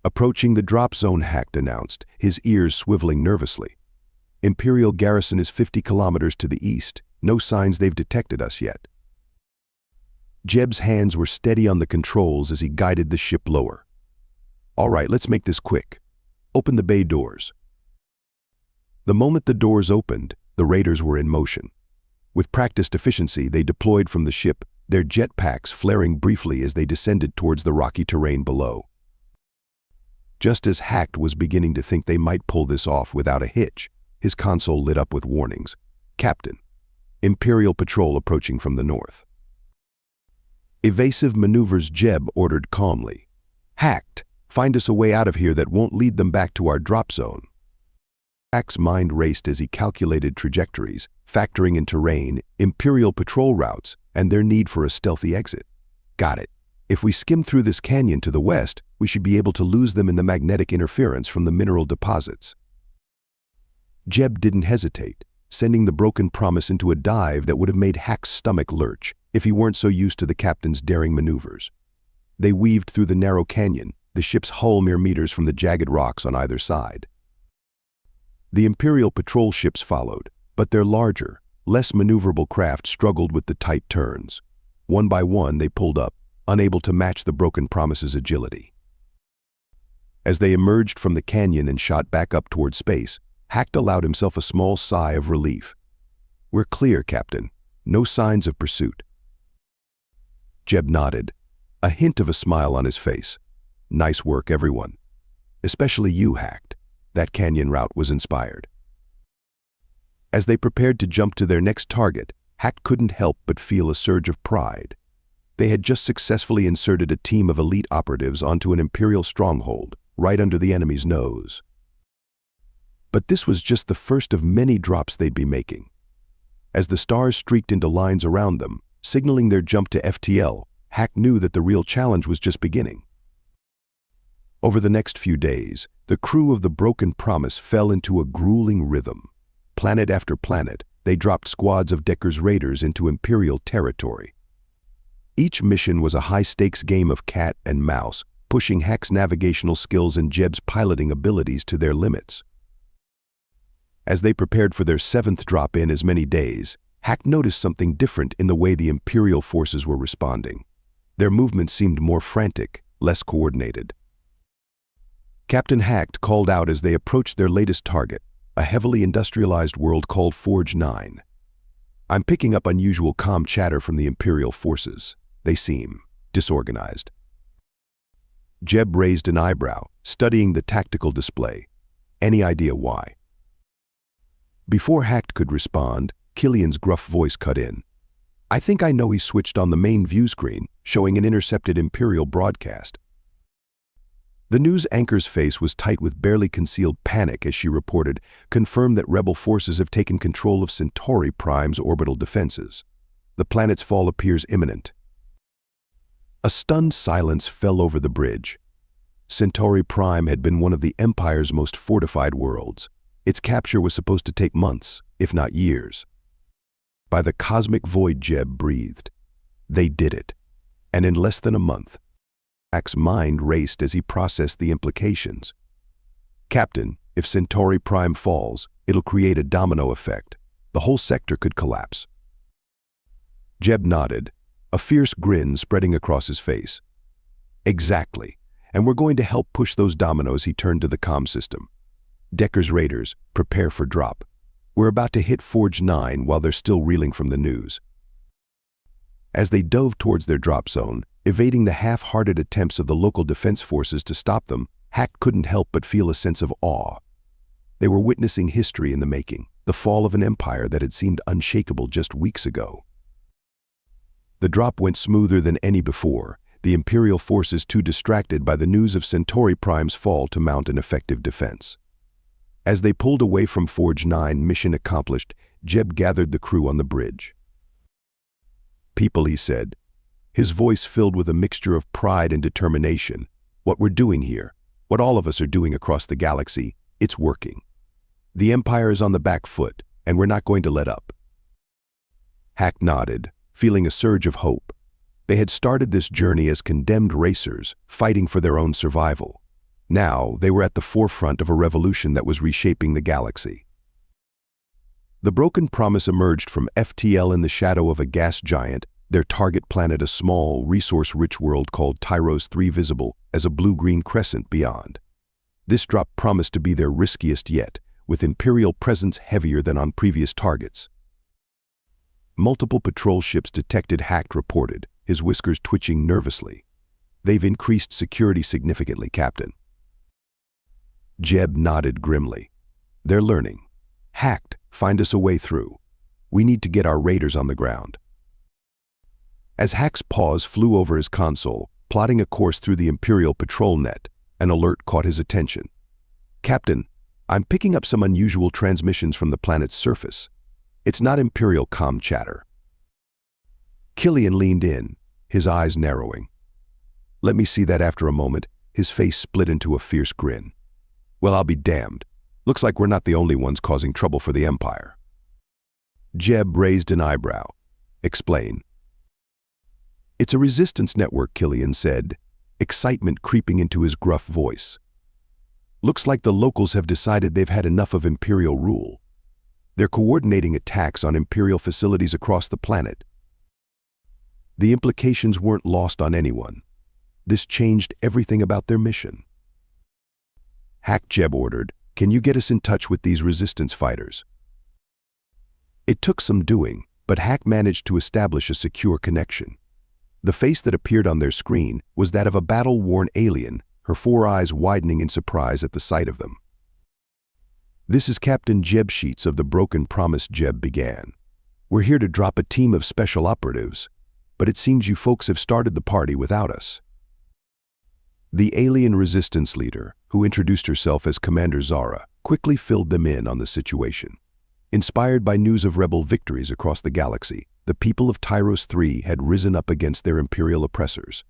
[SPEAKER 1] "Approaching the drop zone," Hack announced, his ears swiveling nervously. "Imperial garrison is 50 kilometers to the east. No signs they've detected us yet." Jeb's hands were steady on the controls as he guided the ship lower. "All right, let's make this quick. Open the bay doors." The moment the doors opened, the raiders were in motion. With practiced efficiency, they deployed from the ship, their jetpacks flaring briefly as they descended towards the rocky terrain below. Just as Hack was beginning to think they might pull this off without a hitch, his console lit up with warnings. "Captain, Imperial patrol approaching from the north." "Evasive maneuvers," Jeb ordered calmly. "Hacked, find us a way out of here that won't lead them back to our drop zone." Hack's mind raced as he calculated trajectories, factoring in terrain, Imperial patrol routes, and their need for a stealthy exit. "Got it. If we skim through this canyon to the west, we should be able to lose them in the magnetic interference from the mineral deposits." Jeb didn't hesitate, sending the Broken Promise into a dive that would have made Hack's stomach lurch if he weren't so used to the captain's daring maneuvers. They weaved through the narrow canyon, the ship's hull mere meters from the jagged rocks on either side. The Imperial patrol ships followed, but their larger, less maneuverable craft struggled with the tight turns. One by one, they pulled up, unable to match the Broken Promise's agility. As they emerged from the canyon and shot back up toward space, Hack allowed himself a small sigh of relief. "We're clear, Captain. No signs of pursuit." Jeb nodded, a hint of a smile on his face. "Nice work, everyone. Especially you, Hack. That canyon route was inspired." As they prepared to jump to their next target, Hack couldn't help but feel a surge of pride. They had just successfully inserted a team of elite operatives onto an Imperial stronghold, right under the enemy's nose. But this was just the first of many drops they'd be making. As the stars streaked into lines around them, signaling their jump to FTL, Hack knew that the real challenge was just beginning. Over the next few days, the crew of the Broken Promise fell into a grueling rhythm. Planet after planet, they dropped squads of Decker's raiders into Imperial territory. Each mission was a high-stakes game of cat and mouse, pushing Hack's navigational skills and Jeb's piloting abilities to their limits. As they prepared for their 7th drop in as many days, Hack noticed something different in the way the Imperial forces were responding. Their movements seemed more frantic, less coordinated. Captain Hack called out as they approached their latest target, a heavily industrialized world called Forge 9. "I'm picking up unusual comm chatter from the Imperial forces. They seem disorganized." Jeb raised an eyebrow, studying the tactical display. "Any idea why?" Before Hack could respond, Killian's gruff voice cut in. "I think I know." He switched on the main view screen, showing an intercepted Imperial broadcast. The news anchor's face was tight with barely concealed panic as she reported, confirmed that rebel forces have taken control of Centauri Prime's orbital defenses. The planet's fall appears imminent. A stunned silence fell over the bridge. Centauri Prime had been one of the Empire's most fortified worlds. Its capture was supposed to take months, if not years. By the cosmic void, Jeb breathed. They did it. And in less than a month. Hack's mind raced as he processed the implications. "Captain, if Centauri Prime falls, it'll create a domino effect. The whole sector could collapse." Jeb nodded, a fierce grin spreading across his face. "Exactly. And we're going to help push those dominoes." He turned to the comm system. "Decker's raiders, prepare for drop. We're about to hit Forge 9 while they're still reeling from the news." As they dove towards their drop zone, evading the half-hearted attempts of the local defense forces to stop them, Hack couldn't help but feel a sense of awe. They were witnessing history in the making, the fall of an empire that had seemed unshakable just weeks ago. The drop went smoother than any before, the Imperial forces too distracted by the news of Centauri Prime's fall to mount an effective defense. As they pulled away from Forge 9, mission accomplished, Jeb gathered the crew on the bridge. "People," he said, his voice filled with a mixture of pride and determination. "What we're doing here, what all of us are doing across the galaxy, it's working. The Empire is on the back foot, and we're not going to let up." Hack nodded, feeling a surge of hope. They had started this journey as condemned racers, fighting for their own survival. Now, they were at the forefront of a revolution that was reshaping the galaxy. The Broken Promise emerged from FTL in the shadow of a gas giant, their target planet a small, resource-rich world called Tyros 3, visible as a blue-green crescent beyond. This drop promised to be their riskiest yet, with Imperial presence heavier than on previous targets. Multiple patrol ships detected, Hack reported, his whiskers twitching nervously. "They've increased security significantly, Captain." Jeb nodded grimly. "They're learning. Hacked, find us a way through. We need to get our raiders on the ground." As Hack's paws flew over his console, plotting a course through the Imperial patrol net, an alert caught his attention. "Captain, I'm picking up some unusual transmissions from the planet's surface. It's not Imperial comm chatter." Killian leaned in, his eyes narrowing. "Let me see that." After a moment, his face split into a fierce grin. "Well, I'll be damned. Looks like we're not the only ones causing trouble for the Empire." Jeb raised an eyebrow. "Explain." "It's a resistance network," Killian said, excitement creeping into his gruff voice. "Looks like the locals have decided they've had enough of Imperial rule. They're coordinating attacks on Imperial facilities across the planet." The implications weren't lost on anyone. This changed everything about their mission. "Hack," Jeb ordered, "can you get us in touch with these resistance fighters?" It took some doing, but Hack managed to establish a secure connection. The face that appeared on their screen was that of a battle-worn alien, her four eyes widening in surprise at the sight of them. "This is Captain Jeb Sheets of the Broken Promise," Jeb began. "We're here to drop a team of special operatives, but it seems you folks have started the party without us." The alien resistance leader, who introduced herself as Commander Zara, quickly filled them in on the situation. Inspired by news of rebel victories across the galaxy, the people of Tyros 3 had risen up against their Imperial oppressors.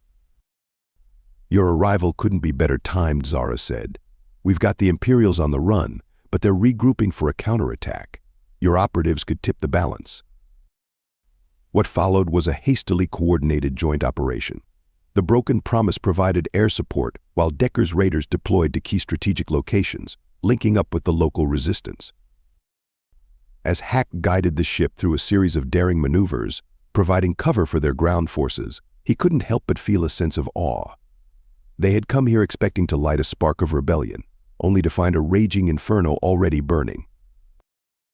[SPEAKER 1] "Your arrival couldn't be better timed," Zara said. "We've got the Imperials on the run, but they're regrouping for a counterattack. Your operatives could tip the balance." What followed was a hastily coordinated joint operation. The Broken Promise provided air support, while Decker's raiders deployed to key strategic locations, linking up with the local resistance. As Hack guided the ship through a series of daring maneuvers, providing cover for their ground forces, he couldn't help but feel a sense of awe. They had come here expecting to light a spark of rebellion, only to find a raging inferno already burning.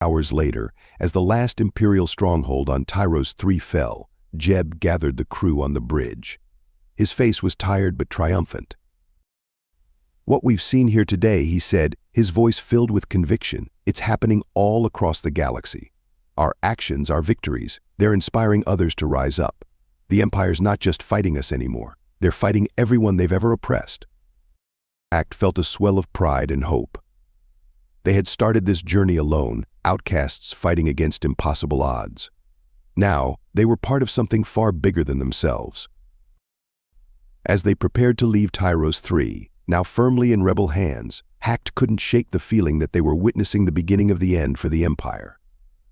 [SPEAKER 1] Hours later, as the last Imperial stronghold on Tyros 3 fell, Jeb gathered the crew on the bridge. His face was tired but triumphant. "What we've seen here today," he said, his voice filled with conviction, "it's happening all across the galaxy. Our actions, our victories, they're inspiring others to rise up. The Empire's not just fighting us anymore, they're fighting everyone they've ever oppressed." Act felt a swell of pride and hope. They had started this journey alone, outcasts fighting against impossible odds. Now, they were part of something far bigger than themselves. As they prepared to leave Tyros 3, now firmly in rebel hands, Hacked couldn't shake the feeling that they were witnessing the beginning of the end for the Empire.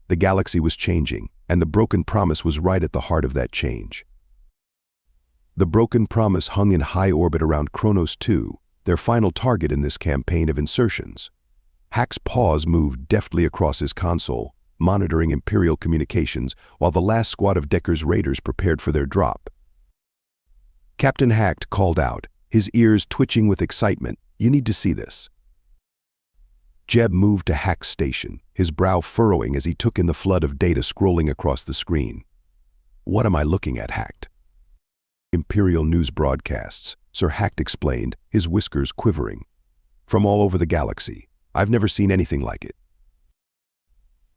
[SPEAKER 1] The galaxy was changing, and the Broken Promise was right at the heart of that change. The Broken Promise hung in high orbit around Kronos 2, their final target in this campaign of insertions. Hack's paws moved deftly across his console, monitoring Imperial communications while the last squad of Decker's raiders prepared for their drop. Captain Hack called out, his ears twitching with excitement, "You need to see this." Jeb moved to Hack's station, his brow furrowing as he took in the flood of data scrolling across the screen. "What am I looking at, Hack?" "Imperial news broadcasts," Sir Hack explained, his whiskers quivering. "From all over the galaxy. I've never seen anything like it."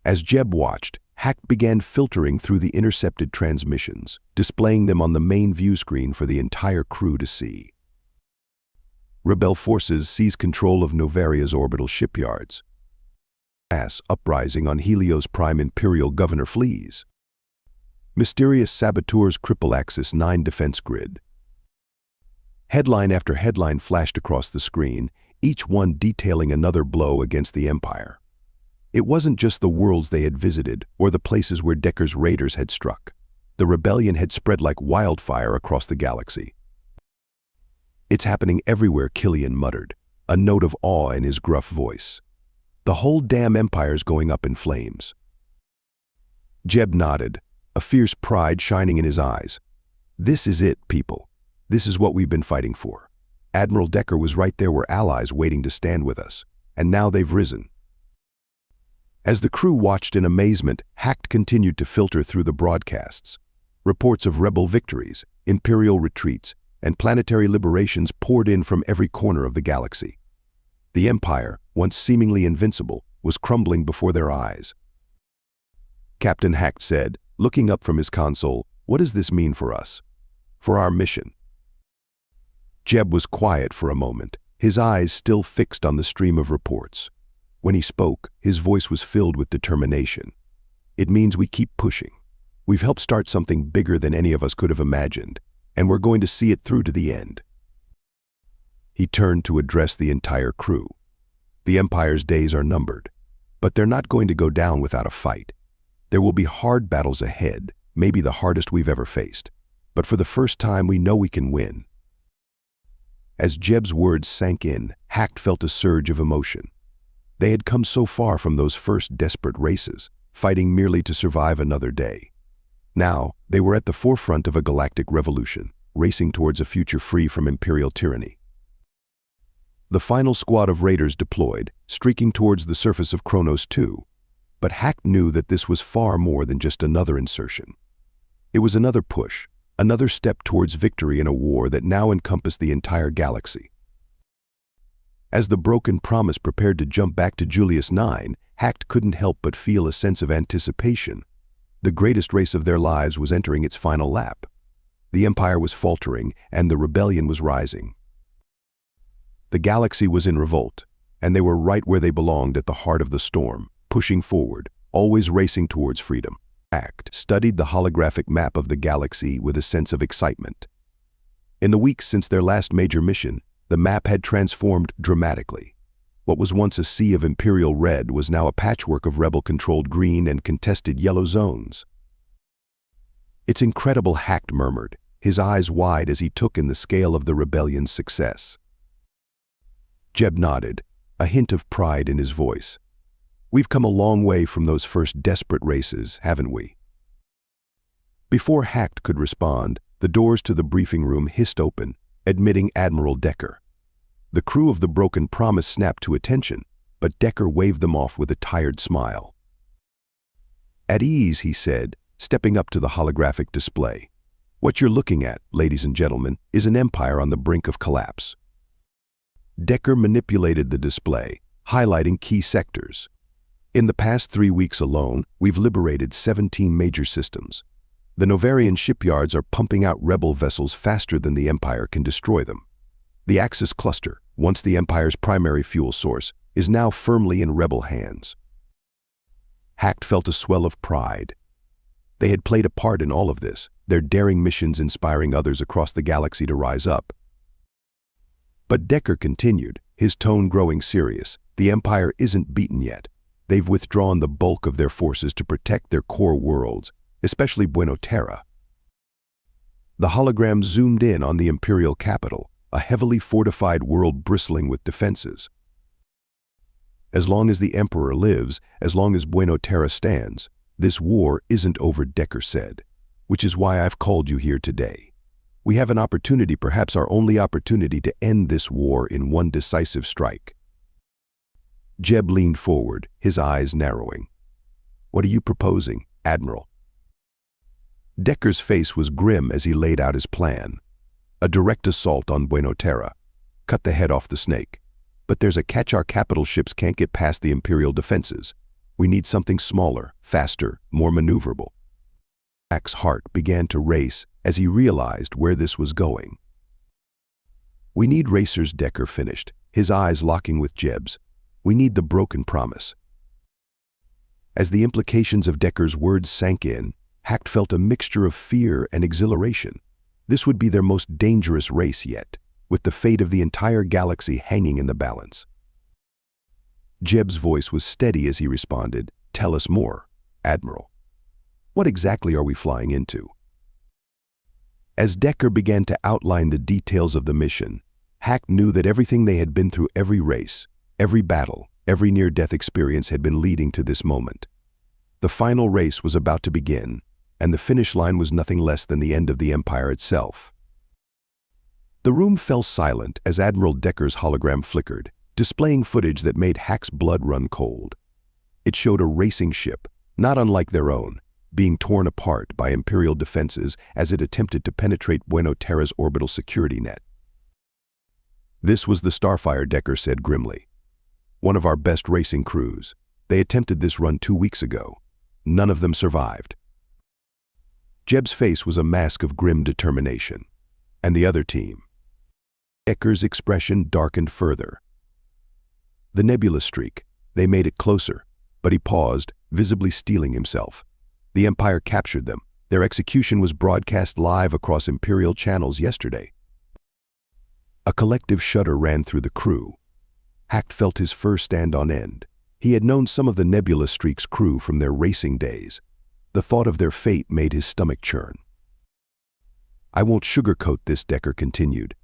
[SPEAKER 1] As Jeb watched, Hack began filtering through the intercepted transmissions, displaying them on the main view screen for the entire crew to see. "Rebel forces seize control of Novaria's orbital shipyards. Mass uprising on Helios Prime Imperial Governor flees. Mysterious saboteurs cripple Axis 9 defense grid. Headline after headline flashed across the screen, each one detailing another blow against the Empire. It wasn't just the worlds they had visited or the places where Decker's raiders had struck. The rebellion had spread like wildfire across the galaxy. "It's happening everywhere," Killian muttered, a note of awe in his gruff voice. "The whole damn Empire's going up in flames." Jeb nodded, a fierce pride shining in his eyes. "This is it, people. This is what we've been fighting for. Admiral Decker was right there were allies waiting to stand with us, and now they've risen." As the crew watched in amazement, Hacked continued to filter through the broadcasts. Reports of rebel victories, Imperial retreats, and planetary liberations poured in from every corner of the galaxy. The Empire, once seemingly invincible, was crumbling before their eyes. Captain Hacked said, looking up from his console, "What does this mean for us? For our mission?" Jeb was quiet for a moment, his eyes still fixed on the stream of reports. When he spoke, his voice was filled with determination. "It means we keep pushing. We've helped start something bigger than any of us could have imagined, and we're going to see it through to the end." He turned to address the entire crew. "The Empire's days are numbered, but they're not going to go down without a fight. There will be hard battles ahead, maybe the hardest we've ever faced. But for the first time, we know we can win." As Jeb's words sank in, Hacked felt a surge of emotion. They had come so far from those first desperate races, fighting merely to survive another day. Now, they were at the forefront of a galactic revolution, racing towards a future free from Imperial tyranny. The final squad of raiders deployed, streaking towards the surface of Kronos 2. But Hacked knew that this was far more than just another insertion. It was another push, another step towards victory in a war that now encompassed the entire galaxy. As the Broken Promise prepared to jump back to Julius 9, Hacked couldn't help but feel a sense of anticipation. The greatest race of their lives was entering its final lap. The Empire was faltering, and the rebellion was rising. The galaxy was in revolt, and they were right where they belonged at the heart of the storm, pushing forward, always racing towards freedom. Hacked studied the holographic map of the galaxy with a sense of excitement. In the weeks since their last major mission, the map had transformed dramatically. What was once a sea of Imperial red was now a patchwork of rebel-controlled green and contested yellow zones. "It's incredible," Hacked murmured, his eyes wide as he took in the scale of the rebellion's success. Jeb nodded, a hint of pride in his voice. "We've come a long way from those first desperate races, haven't we?" Before Hacked could respond, the doors to the briefing room hissed open, admitting Admiral Decker. The crew of the Broken Promise snapped to attention, but Decker waved them off with a tired smile. "At ease," he said, stepping up to the holographic display. "What you're looking at, ladies and gentlemen, is an empire on the brink of collapse." Decker manipulated the display, highlighting key sectors. "In the past 3 weeks alone, we've liberated 17 major systems. The Novarian shipyards are pumping out rebel vessels faster than the Empire can destroy them. The Axis cluster, once the Empire's primary fuel source, is now firmly in rebel hands." Hacked felt a swell of pride. They had played a part in all of this, their daring missions inspiring others across the galaxy to rise up. But Decker continued, his tone growing serious. "The Empire isn't beaten yet. They've withdrawn the bulk of their forces to protect their core worlds, especially Buena Terra." The hologram zoomed in on the Imperial capital, a heavily fortified world bristling with defenses. "As long as the Emperor lives, as long as Buena Terra stands, this war isn't over," Decker said, "which is why I've called you here today. We have an opportunity, perhaps our only opportunity, to end this war in one decisive strike." Jeb leaned forward, his eyes narrowing. "What are you proposing, Admiral?" Decker's face was grim as he laid out his plan. "A direct assault on Buena Terra. Cut the head off the snake. But there's a catch: our capital ships can't get past the Imperial defenses. We need something smaller, faster, more maneuverable." Hack's heart began to race as he realized where this was going. "We need racers," Decker finished, his eyes locking with Jeb's. "We need the Broken Promise." As the implications of Decker's words sank in, Hack felt a mixture of fear and exhilaration. This would be their most dangerous race yet, with the fate of the entire galaxy hanging in the balance. Jeb's voice was steady as he responded, "Tell us more, Admiral. What exactly are we flying into?" As Decker began to outline the details of the mission, Hack knew that everything they had been through, every race, every battle, every near-death experience had been leading to this moment. The final race was about to begin, and the finish line was nothing less than the end of the Empire itself. The room fell silent as Admiral Decker's hologram flickered, displaying footage that made Hack's blood run cold. It showed a racing ship, not unlike their own, being torn apart by Imperial defenses as it attempted to penetrate Buena Terra's orbital security net. "This was the Starfire," Decker said grimly. "One of our best racing crews. They attempted this run 2 weeks ago. None of them survived." Jeb's face was a mask of grim determination. "And the other team?" Decker's expression darkened further. "The nebula streak. They made it closer." But he paused, visibly steeling himself. "The Empire captured them. Their execution was broadcast live across Imperial channels yesterday." A collective shudder ran through the crew. Hack felt his fur stand on end. He had known some of the Nebula Streak's crew from their racing days. The thought of their fate made his stomach churn. "I won't sugarcoat this," Decker continued.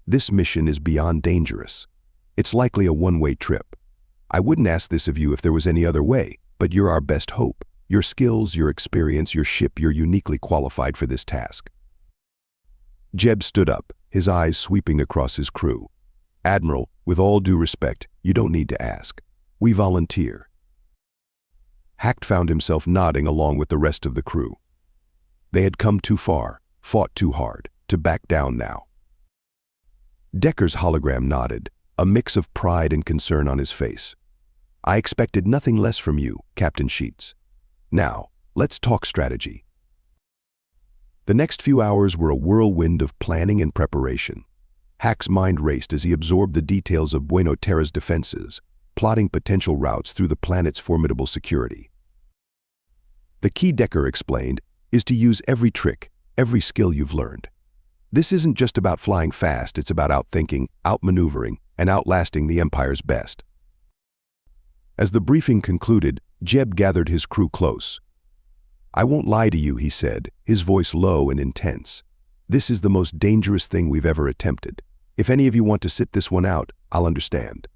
[SPEAKER 1] "This mission is beyond dangerous. It's likely a one-way trip. I wouldn't ask this of you if there was any other way, but you're our best hope. Your skills, your experience, your ship, you're uniquely qualified for this task." Jeb stood up, his eyes sweeping across his crew. "Admiral, with all due respect, you don't need to ask. We volunteer." Hack found himself nodding along with the rest of the crew. They had come too far, fought too hard, to back down now. Decker's hologram nodded, a mix of pride and concern on his face. "I expected nothing less from you, Captain Sheets. Now, let's talk strategy." The next few hours were a whirlwind of planning and preparation. Hack's mind raced as he absorbed the details of Buena Terra's defenses, plotting potential routes through the planet's formidable security. "The key," Decker explained, "is to use every trick, every skill you've learned. This isn't just about flying fast, it's about outthinking, outmaneuvering, and outlasting the Empire's best." As the briefing concluded, Jeb gathered his crew close. "I won't lie to you," he said, his voice low and intense. "This is the most dangerous thing we've ever attempted. If any of you want to sit this one out, I'll understand."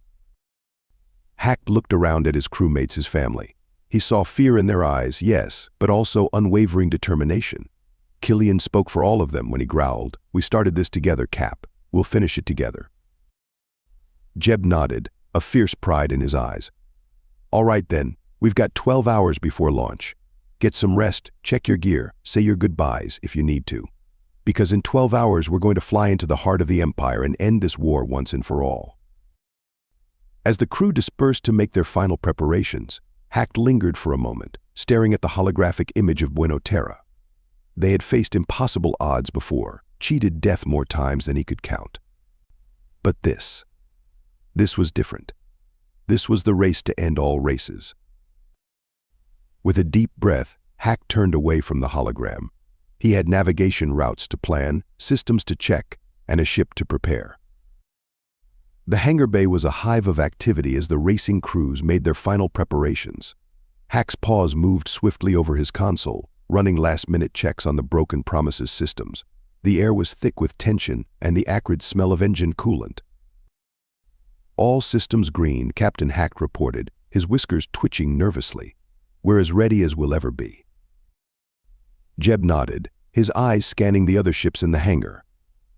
[SPEAKER 1] Hack looked around at his crewmates, his family. He saw fear in their eyes, yes, but also unwavering determination. Killian spoke for all of them when he growled, "We started this together, Cap. We'll finish it together." Jeb nodded, a fierce pride in his eyes. "All right then, we've got 12 hours before launch. Get some rest, check your gear, say your goodbyes if you need to. Because in 12 hours we're going to fly into the heart of the Empire and end this war once and for all." As the crew dispersed to make their final preparations, Hack lingered for a moment, staring at the holographic image of Buena Terra. They had faced impossible odds before, cheated death more times than he could count. But this was different. This was the race to end all races. With a deep breath, Hack turned away from the hologram. He had navigation routes to plan, systems to check, and a ship to prepare. The hangar bay was a hive of activity as the racing crews made their final preparations. Hack's paws moved swiftly over his console, running last-minute checks on the broken Promises systems. The air was thick with tension and the acrid smell of engine coolant. "All systems green," Captain Hack reported, his whiskers twitching nervously. "We're as ready as we'll ever be." Jeb nodded, his eyes scanning the other ships in the hangar.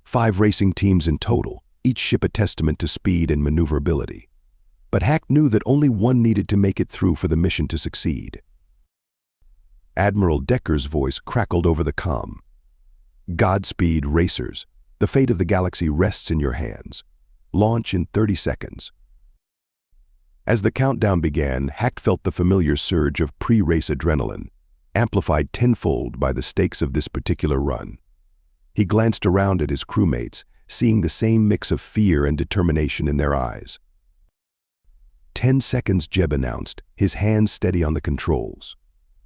[SPEAKER 1] 5 racing teams in total, each ship a testament to speed and maneuverability. But Hack knew that only one needed to make it through for the mission to succeed. Admiral Decker's voice crackled over the comm. "Godspeed, racers. The fate of the galaxy rests in your hands. Launch in 30 seconds. As the countdown began, Hack felt the familiar surge of pre-race adrenaline, amplified tenfold by the stakes of this particular run. He glanced around at his crewmates, seeing the same mix of fear and determination in their eyes. 10 seconds, Jeb announced, his hands steady on the controls.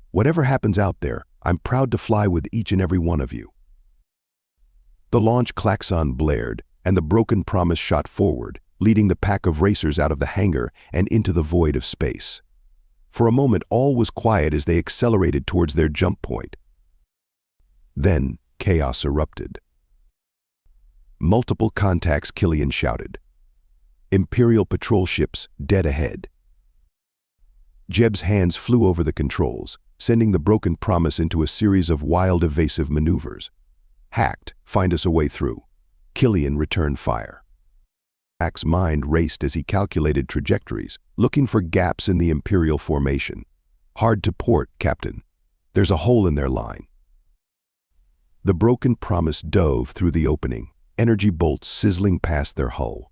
[SPEAKER 1] Whatever happens out there, I'm proud to fly with each and every one of you. The launch klaxon blared, and the broken promise shot forward, leading the pack of racers out of the hangar and into the void of space. For a moment, all was quiet as they accelerated towards their jump point. Then, chaos erupted. Multiple contacts, Killian shouted. Imperial patrol ships dead ahead. Jeb's hands flew over the controls, sending the broken promise into a series of wild, evasive maneuvers. Hacked, find us a way through. Killian returned fire. Hack's mind raced as he calculated trajectories, looking for gaps in the Imperial formation. Hard to port, Captain. There's a hole in their line. The broken promise dove through the opening, energy bolts sizzling past their hull.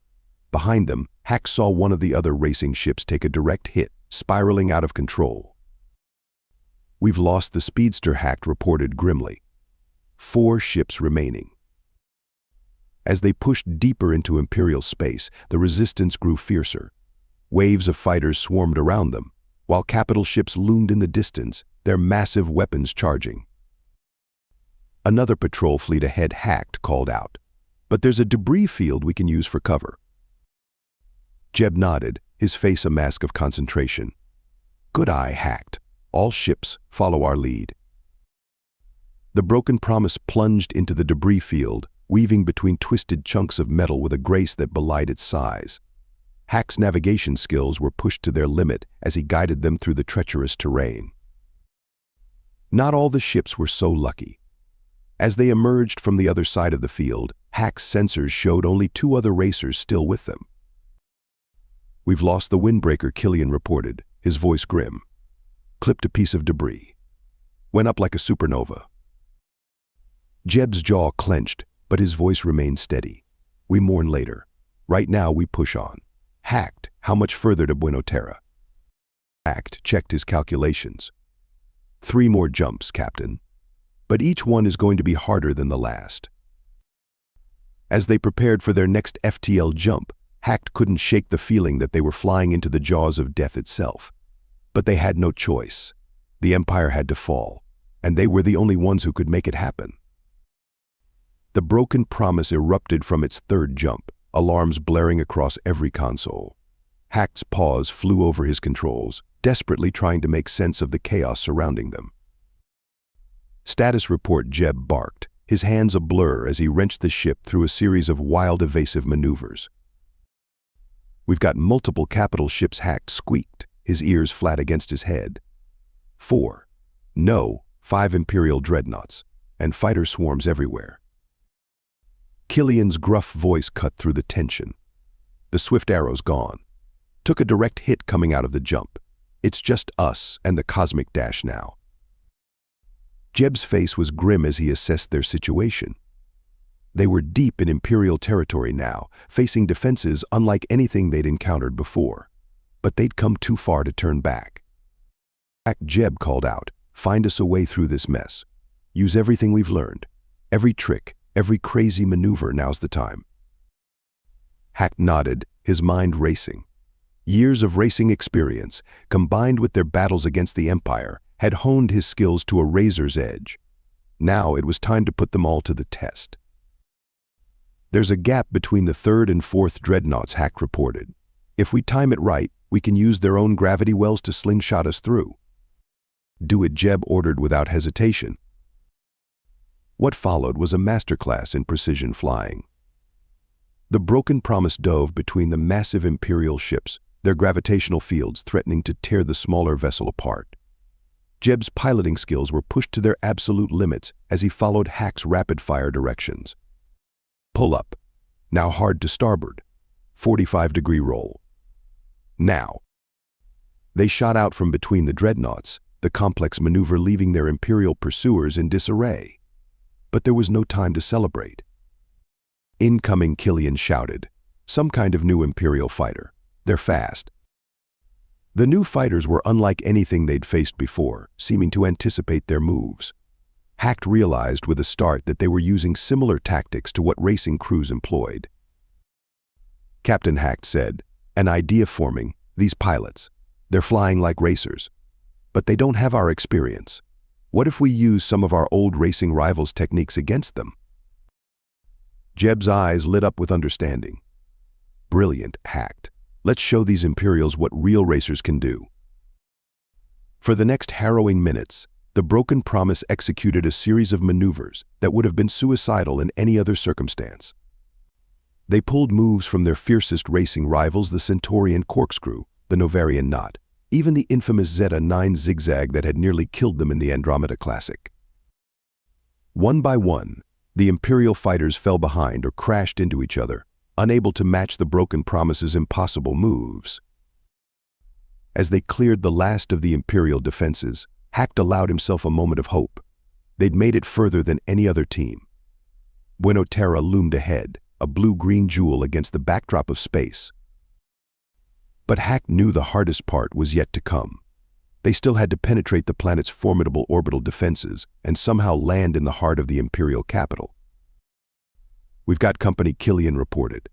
[SPEAKER 1] Behind them, Hack saw one of the other racing ships take a direct hit, spiraling out of control. We've lost the speedster, Hack reported grimly. 4 ships remaining. As they pushed deeper into Imperial space, the resistance grew fiercer. Waves of fighters swarmed around them, while capital ships loomed in the distance, their massive weapons charging. Another patrol fleet ahead, Hacked called out. But there's a debris field we can use for cover. Jeb nodded, his face a mask of concentration. Good eye, Hacked. All ships follow our lead. The broken promise plunged into the debris field, weaving between twisted chunks of metal with a grace that belied its size. Hack's navigation skills were pushed to their limit as he guided them through the treacherous terrain. Not all the ships were so lucky. As they emerged from the other side of the field, Hack's sensors showed only 2 other racers still with them. We've lost the windbreaker, Killian reported, his voice grim. Clipped a piece of debris. Went up like a supernova. Jeb's jaw clenched, but his voice remained steady. We mourn later. Right now we push on. Hacked, how much further to Buena Terra? Hacked checked his calculations. 3 more jumps, Captain. But each one is going to be harder than the last. As they prepared for their next FTL jump, Hacked couldn't shake the feeling that they were flying into the jaws of death itself. But they had no choice. The Empire had to fall, and they were the only ones who could make it happen. The broken promise erupted from its 3rd jump, alarms blaring across every console. Hacked's paws flew over his controls, desperately trying to make sense of the chaos surrounding them. Status report, Jeb barked, his hands a blur as he wrenched the ship through a series of wild, evasive maneuvers. We've got multiple capital ships, Hacked squeaked, his ears flat against his head. 4. No, 5 Imperial dreadnoughts, and fighter swarms everywhere. Killian's gruff voice cut through the tension. The swift arrow's gone. Took a direct hit coming out of the jump. It's just us and the cosmic dash now. Jeb's face was grim as he assessed their situation. They were deep in Imperial territory now, facing defenses unlike anything they'd encountered before. But they'd come too far to turn back. Jeb called out, find us a way through this mess. Use everything we've learned. Every trick, every crazy maneuver, now's the time. Hack nodded, his mind racing. Years of racing experience, combined with their battles against the Empire, had honed his skills to a razor's edge. Now it was time to put them all to the test. There's a gap between the 3rd and 4th dreadnoughts, Hack reported. If we time it right, we can use their own gravity wells to slingshot us through. Do it, Jeb ordered without hesitation. What followed was a masterclass in precision flying. The broken promise dove between the massive Imperial ships, their gravitational fields threatening to tear the smaller vessel apart. Jeb's piloting skills were pushed to their absolute limits as he followed Hack's rapid-fire directions. Pull up. Now hard to starboard. 45-degree roll. Now. They shot out from between the dreadnoughts, the complex maneuver leaving their Imperial pursuers in disarray. But there was no time to celebrate. Incoming, Killian shouted. Some kind of new Imperial fighter. They're fast. The new fighters were unlike anything they'd faced before, seeming to anticipate their moves. Hacked realized with a start that they were using similar tactics to what racing crews employed. Captain Hacked said, an idea forming, These pilots, they're flying like racers, but they don't have our experience. What if we use some of our old racing rivals' techniques against them? Jeb's eyes lit up with understanding. Brilliant, hacked. Let's show these Imperials what real racers can do. For the next harrowing minutes, the Broken Promise executed a series of maneuvers that would have been suicidal in any other circumstance. They pulled moves from their fiercest racing rivals, the Centaurian corkscrew, the Novarian knot, even the infamous Zeta 9 zigzag that had nearly killed them in the Andromeda Classic. One by one, the Imperial fighters fell behind or crashed into each other, unable to match the Broken Promise's impossible moves. As they cleared the last of the Imperial defenses, Hacked allowed himself a moment of hope. They'd made it further than any other team. Buena Terra loomed ahead, a blue-green jewel against the backdrop of space. But Hacked knew the hardest part was yet to come. They still had to penetrate the planet's formidable orbital defenses and somehow land in the heart of the Imperial capital. "We've got company," Killian reported.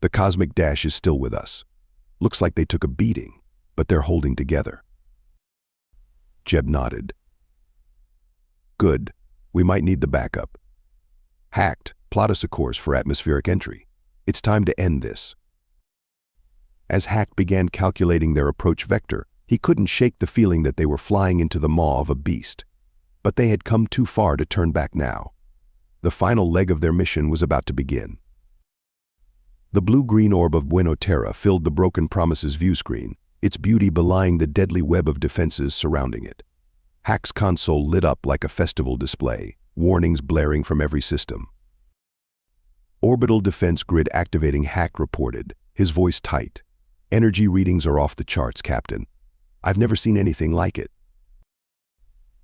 [SPEAKER 1] "The Cosmic Dash is still with us. Looks like they took a beating, but they're holding together." Jeb nodded. "Good. We might need the backup. Hacked, plot us a course for atmospheric entry. It's time to end this." As Hacked began calculating their approach vector, he couldn't shake the feeling that they were flying into the maw of a beast. But they had come too far to turn back now. The final leg of their mission was about to begin. The blue-green orb of Buena Terra filled the Broken Promise's view screen, its beauty belying the deadly web of defenses surrounding it. Hack's console lit up like a festival display, warnings blaring from every system. "Orbital defense grid activating," Hack reported, his voice tight. "Energy readings are off the charts, Captain. I've never seen anything like it."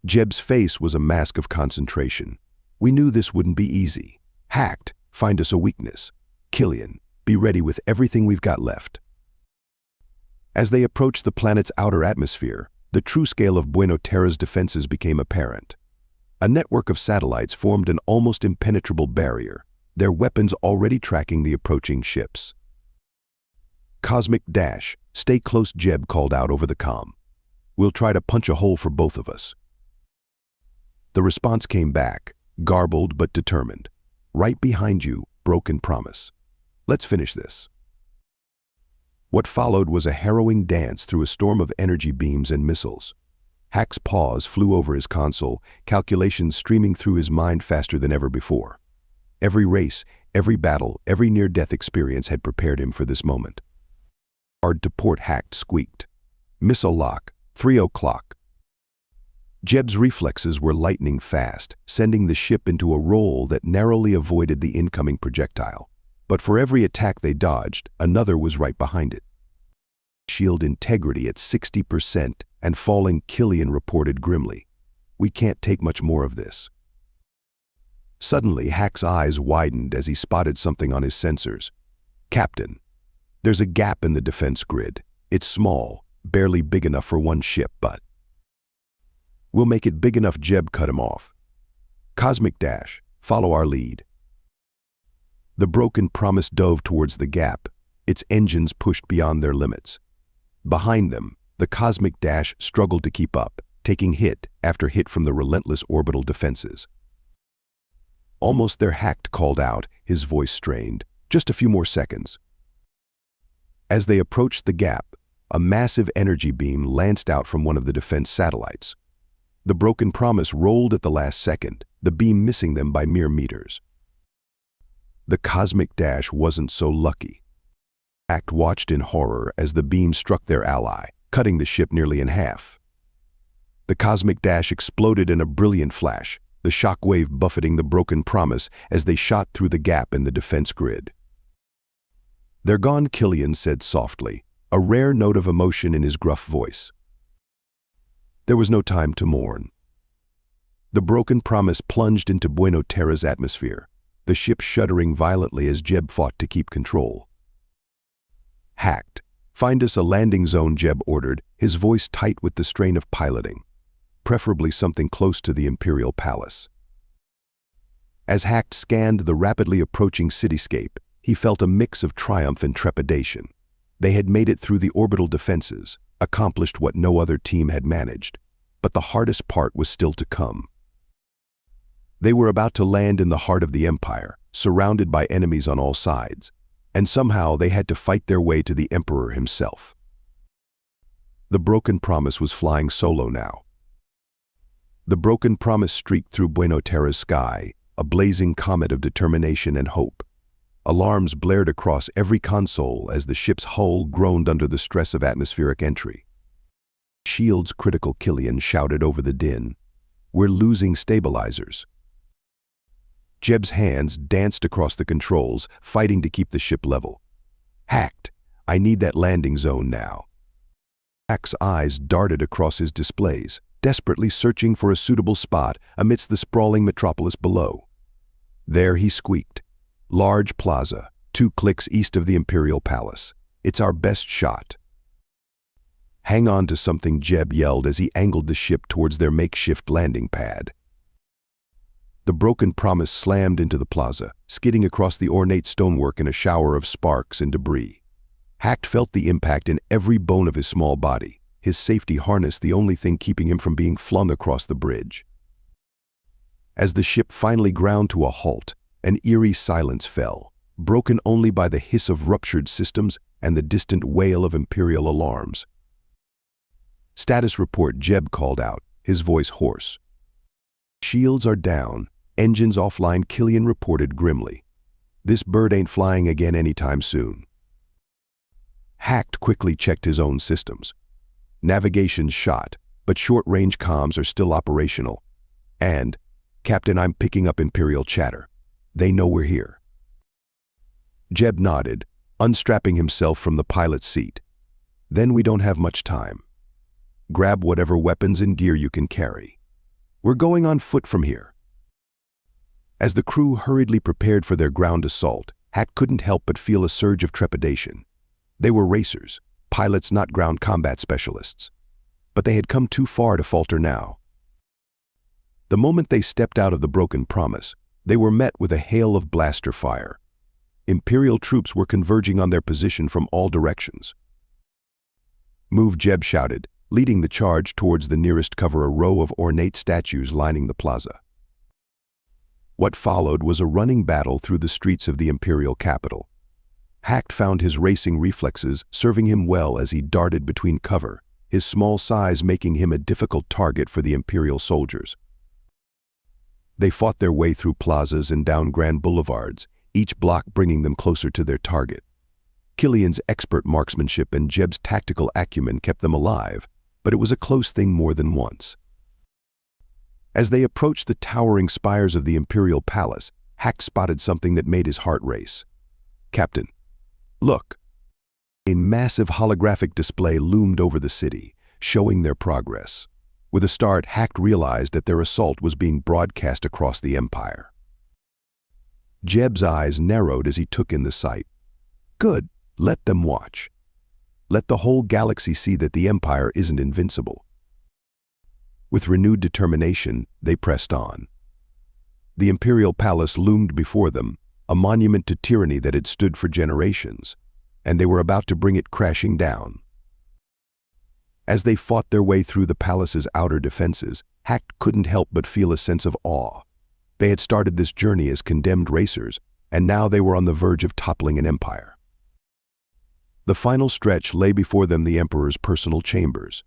[SPEAKER 1] Jeb's face was a mask of concentration. "We knew this wouldn't be easy. Hacked, find us a weakness. Killian, be ready with everything we've got left." As they approached the planet's outer atmosphere, the true scale of Buena Terra's defenses became apparent. A network of satellites formed an almost impenetrable barrier, their weapons already tracking the approaching ships. "Cosmic Dash, stay close," Jeb called out over the comm. "We'll try to punch a hole for both of us." The response came back, garbled but determined. "Right behind you, Broken Promise. Let's finish this." What followed was a harrowing dance through a storm of energy beams and missiles. Hack's paws flew over his console, calculations streaming through his mind faster than ever before. Every race, every battle, every near-death experience had prepared him for this moment. "Hard to port," Hacked squeaked. "Missile lock, 3 o'clock." Jeb's reflexes were lightning fast, sending the ship into a roll that narrowly avoided the incoming projectile. But for every attack they dodged, another was right behind it. "Shield integrity at 60% and falling," Killian reported grimly. "We can't take much more of this." Suddenly, Hack's eyes widened as he spotted something on his sensors. "Captain, there's a gap in the defense grid. It's small, barely big enough for one ship, but..." "We'll make it big enough," Jeb cut him off. "Cosmic Dash, follow our lead." The Broken Promise dove towards the gap, its engines pushed beyond their limits. Behind them, the Cosmic Dash struggled to keep up, taking hit after hit from the relentless orbital defenses. "Almost there," Hacked called out, his voice strained. "Just a few more seconds." As they approached the gap, a massive energy beam lanced out from one of the defense satellites. The Broken Promise rolled at the last second, the beam missing them by mere meters. The Cosmic Dash wasn't so lucky. Hacked watched in horror as the beam struck their ally, cutting the ship nearly in half. The Cosmic Dash exploded in a brilliant flash, the shock wave buffeting the Broken Promise as they shot through the gap in the defense grid. "They're gone," Killian said softly, a rare note of emotion in his gruff voice. There was no time to mourn. The Broken Promise plunged into Buena Terra's atmosphere, the ship shuddering violently as Jeb fought to keep control. "Hacked, find us a landing zone," Jeb ordered, his voice tight with the strain of piloting, preferably something close to the Imperial Palace. As Hacked scanned the rapidly approaching cityscape, he felt a mix of triumph and trepidation. They had made it through the orbital defenses, accomplished what no other team had managed, but the hardest part was still to come. They were about to land in the heart of the Empire, surrounded by enemies on all sides, and somehow they had to fight their way to the Emperor himself. The Broken Promise was flying solo now. The Broken Promise streaked through Buenos Aires' sky, a blazing comet of determination and hope. Alarms blared across every console as the ship's hull groaned under the stress of atmospheric entry. S.H.I.E.L.D.'s critical Killian shouted over the din, "We're losing stabilizers." Jeb's hands danced across the controls, fighting to keep the ship level. "Hacked, I need that landing zone now." Hack's eyes darted across his displays, desperately searching for a suitable spot amidst the sprawling metropolis below. There he squeaked. "Large plaza, 2 clicks east of the Imperial Palace. It's our best shot." "Hang on to something," Jeb yelled as he angled the ship towards their makeshift landing pad. The Broken Promise slammed into the plaza, skidding across the ornate stonework in a shower of sparks and debris. Hacked felt the impact in every bone of his small body, his safety harness the only thing keeping him from being flung across the bridge. As the ship finally ground to a halt, an eerie silence fell, broken only by the hiss of ruptured systems and the distant wail of Imperial alarms. "Status report," Jeb called out, his voice hoarse. "Shields are down, engines offline," Killian reported grimly. "This bird ain't flying again anytime soon." Hacked quickly checked his own systems. Navigation's shot, but short-range comms are still operational. And, "Captain, I'm picking up Imperial chatter. They know we're here." Jeb nodded, unstrapping himself from the pilot's seat. "Then we don't have much time. Grab whatever weapons and gear you can carry. We're going on foot from here." As the crew hurriedly prepared for their ground assault, Hack couldn't help but feel a surge of trepidation. They were racers, pilots not ground combat specialists. But they had come too far to falter now. The moment they stepped out of the Broken Promise, they were met with a hail of blaster fire. Imperial troops were converging on their position from all directions. "Move," Jeb shouted, leading the charge towards the nearest cover, a row of ornate statues lining the plaza. What followed was a running battle through the streets of the Imperial capital. Hacked found his racing reflexes serving him well as he darted between cover, his small size making him a difficult target for the Imperial soldiers. They fought their way through plazas and down grand boulevards, each block bringing them closer to their target. Killian's expert marksmanship and Jeb's tactical acumen kept them alive, but it was a close thing more than once. As they approached the towering spires of the Imperial Palace, Hack spotted something that made his heart race. "Captain, look." A massive holographic display loomed over the city, showing their progress. With a start, Hack realized that their assault was being broadcast across the Empire. Jeb's eyes narrowed as he took in the sight. "Good, let them watch. Let the whole galaxy see that the Empire isn't invincible." With renewed determination, they pressed on. The Imperial Palace loomed before them, a monument to tyranny that had stood for generations, and they were about to bring it crashing down. As they fought their way through the palace's outer defenses, Hack couldn't help but feel a sense of awe. They had started this journey as condemned racers, and now they were on the verge of toppling an empire. The final stretch lay before them, the Emperor's personal chambers.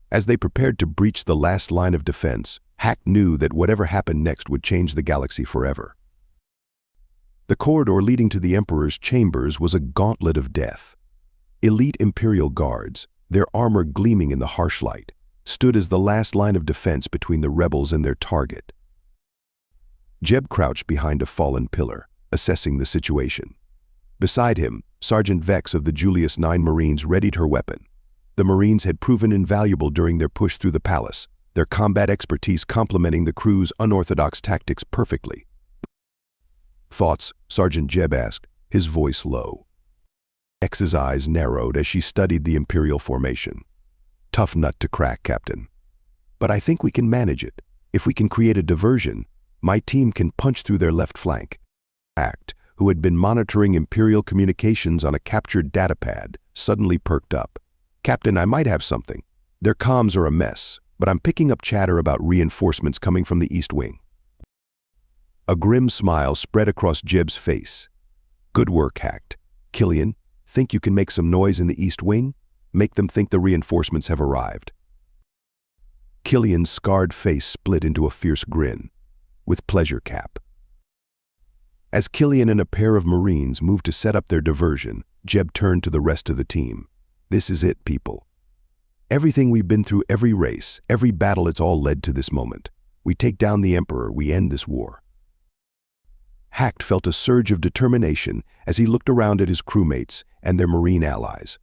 [SPEAKER 1] As they prepared to breach the last line of defense, Hack knew that whatever happened next would change the galaxy forever. The corridor leading to the Emperor's chambers was a gauntlet of death. Elite Imperial guards, their armor gleaming in the harsh light, stood as the last line of defense between the rebels and their target. Jeb crouched behind a fallen pillar, assessing the situation. Beside him, Sergeant Vex of the Julius 9 Marines readied her weapon. The Marines had proven invaluable during their push through the palace, their combat expertise complementing the crew's unorthodox tactics perfectly. "Thoughts?" Sergeant Jeb asked, his voice low. Vex's eyes narrowed as she studied the Imperial formation. "Tough nut to crack, Captain. But I think we can manage it. If we can create a diversion, my team can punch through their left flank." Who had been monitoring Imperial communications on a captured datapad, suddenly perked up. "Captain, I might have something. Their comms are a mess, but I'm picking up chatter about reinforcements coming from the East Wing." A grim smile spread across Jeb's face. "Good work, Hacked. Killian, think you can make some noise in the East Wing? Make them think the reinforcements have arrived." Killian's scarred face split into a fierce grin. "With pleasure, Cap." As Killian and a pair of Marines moved to set up their diversion, Jeb turned to the rest of the team. "This is it, people. Everything we've been through, every race, every battle, it's all led to this moment. We take down the Emperor, we end this war." Hacked felt a surge of determination as he looked around at his crewmates and their Marine allies.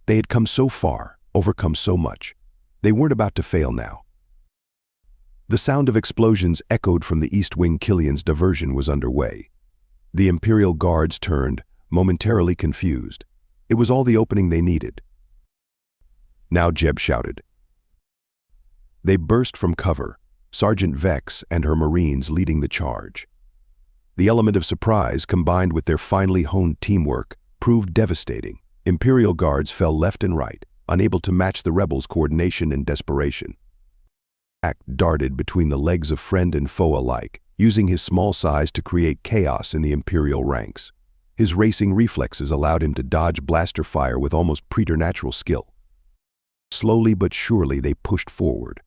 [SPEAKER 1] They had come so far, overcome so much. They weren't about to fail now. The sound of explosions echoed from the East Wing. Killian's diversion was underway. The Imperial Guards turned, momentarily confused. It was all the opening they needed. Now Jeb shouted. They burst from cover, Sergeant Vex and her Marines leading the charge. The element of surprise, combined with their finely honed teamwork, proved devastating. Imperial Guards fell left and right, unable to match the rebels' coordination and desperation. Hacked darted between the legs of friend and foe alike, using his small size to create chaos in the Imperial ranks. His racing reflexes allowed him to dodge blaster fire with almost preternatural skill. Slowly but surely they pushed forward.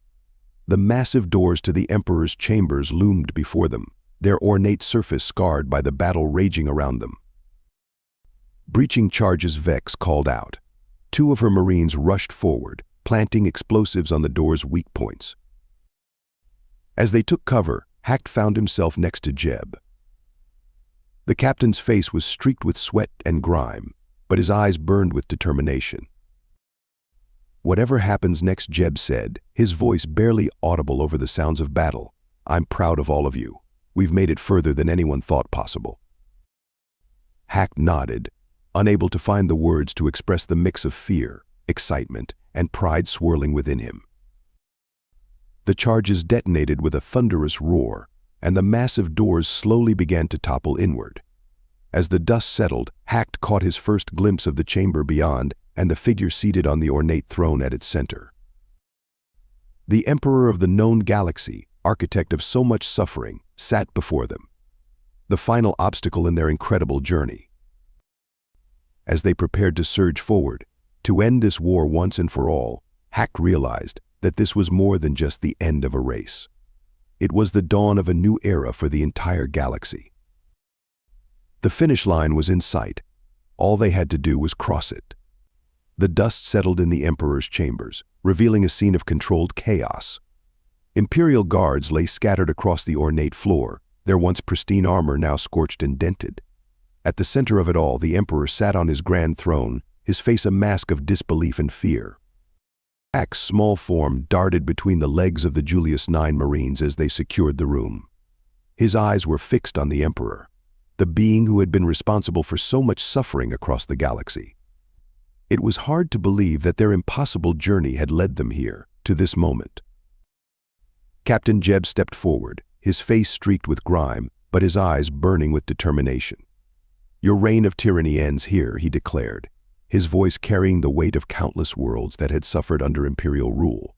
[SPEAKER 1] The massive doors to the Emperor's chambers loomed before them, their ornate surface scarred by the battle raging around them. Breaching charges, Vex called out. Two of her Marines rushed forward, planting explosives on the door's weak points. As they took cover, Hacked found himself next to Jeb. The captain's face was streaked with sweat and grime, but his eyes burned with determination. "Whatever happens next," Jeb said, his voice barely audible over the sounds of battle, "I'm proud of all of you. We've made it further than anyone thought possible." Hacked nodded, unable to find the words to express the mix of fear, excitement, and pride swirling within him. The charges detonated with a thunderous roar, and the massive doors slowly began to topple inward. As the dust settled, Hacked caught his first glimpse of the chamber beyond and the figure seated on the ornate throne at its center. The Emperor of the known galaxy, architect of so much suffering, sat before them, the final obstacle in their incredible journey. As they prepared to surge forward, to end this war once and for all, Hacked realized that this was more than just the end of a race. It was the dawn of a new era for the entire galaxy. The finish line was in sight. All they had to do was cross it. The dust settled in the Emperor's chambers, revealing a scene of controlled chaos. Imperial guards lay scattered across the ornate floor, their once pristine armor now scorched and dented. At the center of it all, the Emperor sat on his grand throne, his face a mask of disbelief and fear. Hack's small form darted between the legs of the Julius 9 Marines as they secured the room. His eyes were fixed on the Emperor, the being who had been responsible for so much suffering across the galaxy. It was hard to believe that their impossible journey had led them here, to this moment. Captain Jeb stepped forward, his face streaked with grime, but his eyes burning with determination. "Your reign of tyranny ends here," he declared, his voice carrying the weight of countless worlds that had suffered under Imperial rule.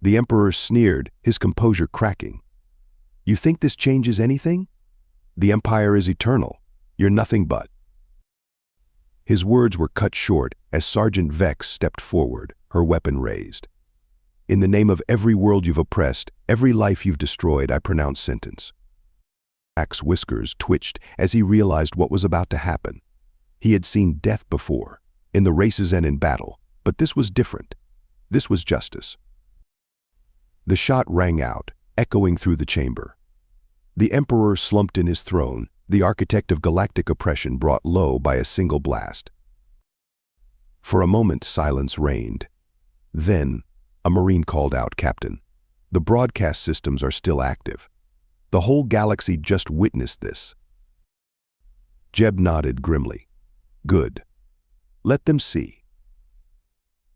[SPEAKER 1] The Emperor sneered, his composure cracking. "You think this changes anything? The Empire is eternal. You're nothing but." His words were cut short as Sergeant Vex stepped forward, her weapon raised. "In the name of every world you've oppressed, every life you've destroyed, I pronounce sentence." Hack's whiskers twitched as he realized what was about to happen. He had seen death before, in the races and in battle, but this was different. This was justice. The shot rang out, echoing through the chamber. The Emperor slumped in his throne, the architect of galactic oppression brought low by a single blast. For a moment, silence reigned. Then, a Marine called out, "Captain, the broadcast systems are still active. The whole galaxy just witnessed this." Jeb nodded grimly. "Good. Let them see.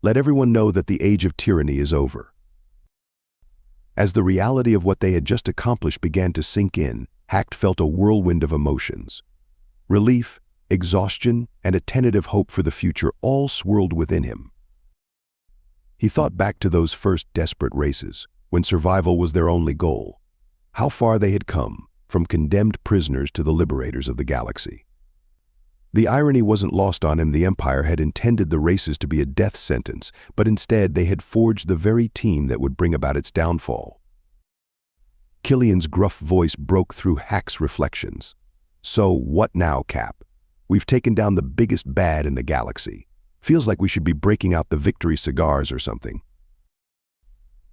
[SPEAKER 1] Let everyone know that the age of tyranny is over." As the reality of what they had just accomplished began to sink in, Hacked felt a whirlwind of emotions. Relief, exhaustion, and a tentative hope for the future all swirled within him. He thought back to those first desperate races, when survival was their only goal. How far they had come, from condemned prisoners to the liberators of the galaxy. The irony wasn't lost on him. The Empire had intended the races to be a death sentence, but instead they had forged the very team that would bring about its downfall. Killian's gruff voice broke through Hack's reflections. "So, what now, Cap? We've taken down the biggest bad in the galaxy. Feels like we should be breaking out the victory cigars or something."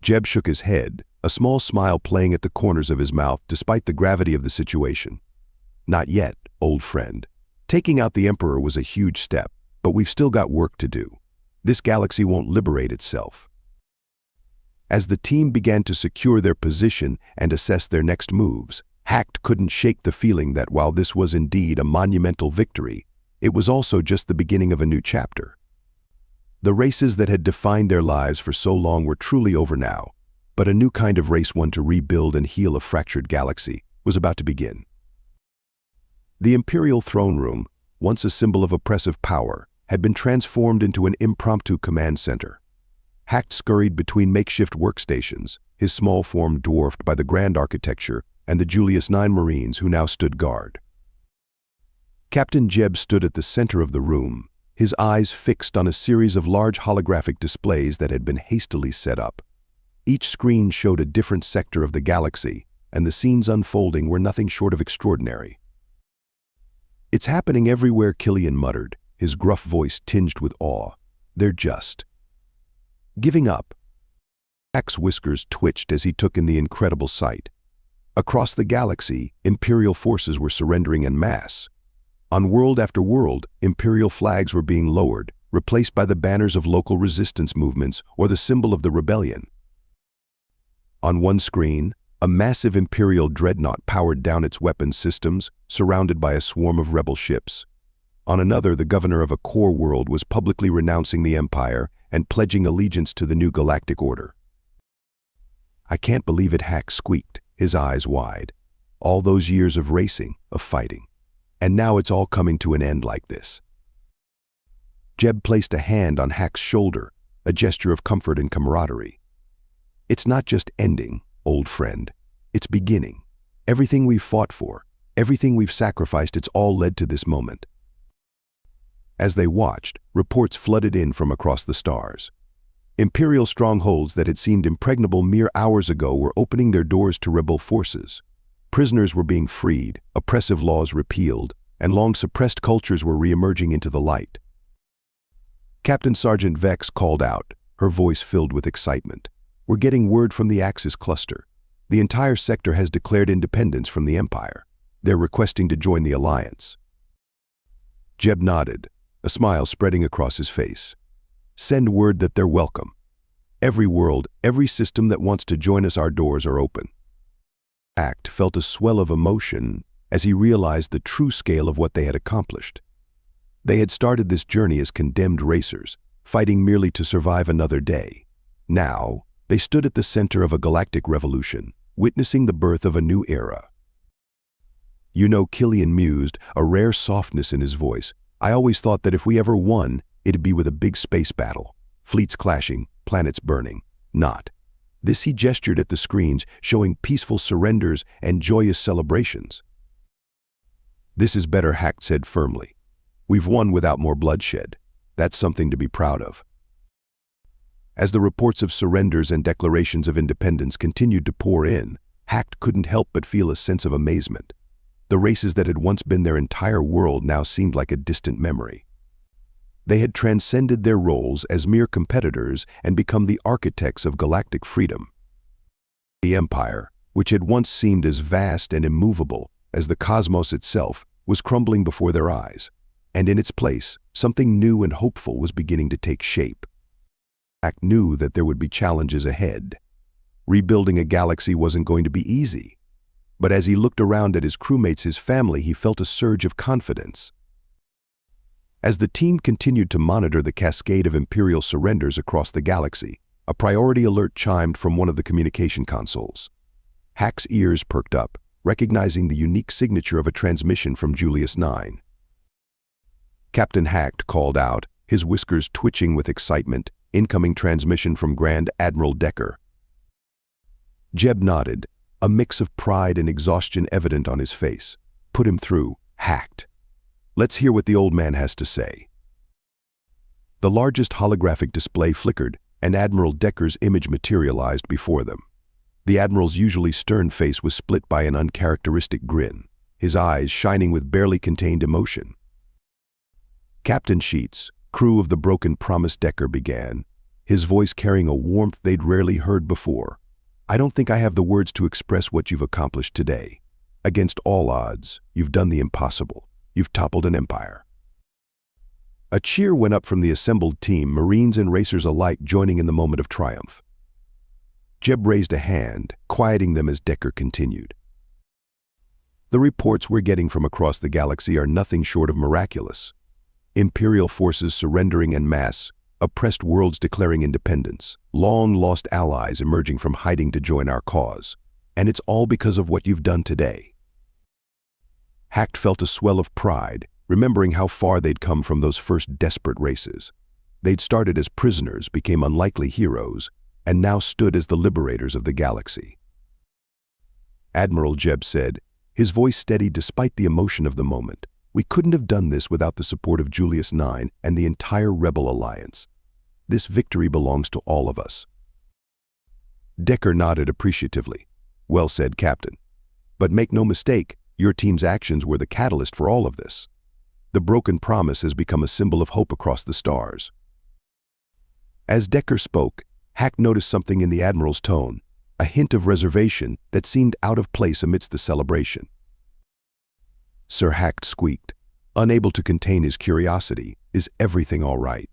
[SPEAKER 1] Jeb shook his head, a small smile playing at the corners of his mouth despite the gravity of the situation. "Not yet, old friend. Taking out the Emperor was a huge step, but we've still got work to do. This galaxy won't liberate itself." As the team began to secure their position and assess their next moves, Hack couldn't shake the feeling that while this was indeed a monumental victory, it was also just the beginning of a new chapter. The races that had defined their lives for so long were truly over now, but a new kind of race, one to rebuild and heal a fractured galaxy, was about to begin. The Imperial throne room, once a symbol of oppressive power, had been transformed into an impromptu command center. Hack scurried between makeshift workstations, his small form dwarfed by the grand architecture and the Julius 9 Marines who now stood guard. Captain Jeb stood at the center of the room, his eyes fixed on a series of large holographic displays that had been hastily set up. Each screen showed a different sector of the galaxy, and the scenes unfolding were nothing short of extraordinary. "It's happening everywhere," Killian muttered, his gruff voice tinged with awe. "They're just giving up." Hack's whiskers twitched as he took in the incredible sight. Across the galaxy, Imperial forces were surrendering en masse. On world after world, Imperial flags were being lowered, replaced by the banners of local resistance movements or the symbol of the rebellion. On one screen, a massive Imperial dreadnought powered down its weapons systems, surrounded by a swarm of rebel ships. On another, the governor of a core world was publicly renouncing the Empire and pledging allegiance to the new galactic order. "I can't believe it," Hack squeaked, his eyes wide. "All those years of racing, of fighting. And now it's all coming to an end like this." Jeb placed a hand on Hack's shoulder, a gesture of comfort and camaraderie. "It's not just ending, old friend. It's beginning. Everything we've fought for, everything we've sacrificed, it's all led to this moment." As they watched, reports flooded in from across the stars. Imperial strongholds that had seemed impregnable mere hours ago were opening their doors to rebel forces. Prisoners were being freed, oppressive laws repealed, and long-suppressed cultures were re-emerging into the light. Captain Sergeant Vex called out, her voice filled with excitement. "We're getting word from the Axis cluster. The entire sector has declared independence from the Empire. They're requesting to join the Alliance." Jeb nodded, a smile spreading across his face. "Send word that they're welcome. Every world, every system that wants to join us, our doors are open." Hack felt a swell of emotion as he realized the true scale of what they had accomplished. They had started this journey as condemned racers, fighting merely to survive another day. Now, they stood at the center of a galactic revolution, witnessing the birth of a new era. "You know," Killian mused, a rare softness in his voice, "I always thought that if we ever won, it'd be with a big space battle. Fleets clashing, planets burning. Not. This." He gestured at the screens, showing peaceful surrenders and joyous celebrations. "This is better," Hack said firmly. "We've won without more bloodshed. That's something to be proud of." As the reports of surrenders and declarations of independence continued to pour in, Hack couldn't help but feel a sense of amazement. The races that had once been their entire world now seemed like a distant memory. They had transcended their roles as mere competitors and become the architects of galactic freedom. The Empire, which had once seemed as vast and immovable as the cosmos itself, was crumbling before their eyes, and in its place, something new and hopeful was beginning to take shape. Jack knew that there would be challenges ahead. Rebuilding a galaxy wasn't going to be easy, but as he looked around at his crewmates, his family, he felt a surge of confidence. As the team continued to monitor the cascade of Imperial surrenders across the galaxy, a priority alert chimed from one of the communication consoles. Hack's ears perked up, recognizing the unique signature of a transmission from Julius 9. Captain Hacked called out, his whiskers twitching with excitement. Incoming transmission from Grand Admiral Decker. Jeb nodded, a mix of pride and exhaustion evident on his face. Put him through, Hacked. Let's hear what the old man has to say. The largest holographic display flickered, and Admiral Decker's image materialized before them. The Admiral's usually stern face was split by an uncharacteristic grin, his eyes shining with barely contained emotion. Captain Sheets, crew of the Broken Promise Decker, began, his voice carrying a warmth they'd rarely heard before. I don't think I have the words to express what you've accomplished today. Against all odds, you've done the impossible. You've toppled an empire. A cheer went up from the assembled team, Marines and racers alike joining in the moment of triumph. Jeb raised a hand, quieting them as Decker continued. The reports we're getting from across the galaxy are nothing short of miraculous. Imperial forces surrendering en masse, oppressed worlds declaring independence, long-lost allies emerging from hiding to join our cause. And it's all because of what you've done today. Hacked felt a swell of pride, remembering how far they'd come from those first desperate races. They'd started as prisoners, became unlikely heroes, and now stood as the liberators of the galaxy. Admiral Jeb said, his voice steady despite the emotion of the moment, we couldn't have done this without the support of Julius 9 and the entire Rebel Alliance. This victory belongs to all of us. Decker nodded appreciatively. Well said, Captain. But make no mistake, your team's actions were the catalyst for all of this. The Broken Promise has become a symbol of hope across the stars. As Decker spoke, Hack noticed something in the Admiral's tone, a hint of reservation that seemed out of place amidst the celebration. Sir Hacked squeaked, unable to contain his curiosity. Is everything all right?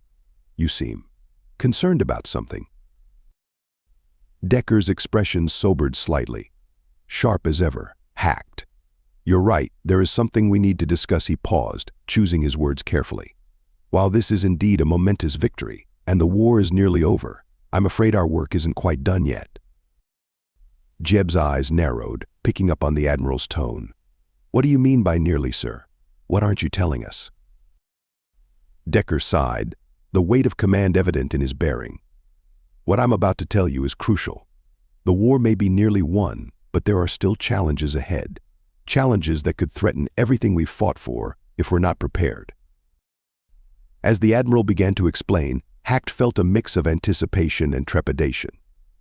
[SPEAKER 1] You seem concerned about something. Decker's expression sobered slightly. Sharp as ever, Hacked. You're right, there is something we need to discuss. He paused, choosing his words carefully. While this is indeed a momentous victory, and the war is nearly over, I'm afraid our work isn't quite done yet. Jeb's eyes narrowed, picking up on the Admiral's tone. What do you mean by nearly, sir? What aren't you telling us? Decker sighed, the weight of command evident in his bearing. What I'm about to tell you is crucial. The war may be nearly won, but there are still challenges ahead. Challenges that could threaten everything we've fought for if we're not prepared. As the Admiral began to explain, Hacked felt a mix of anticipation and trepidation.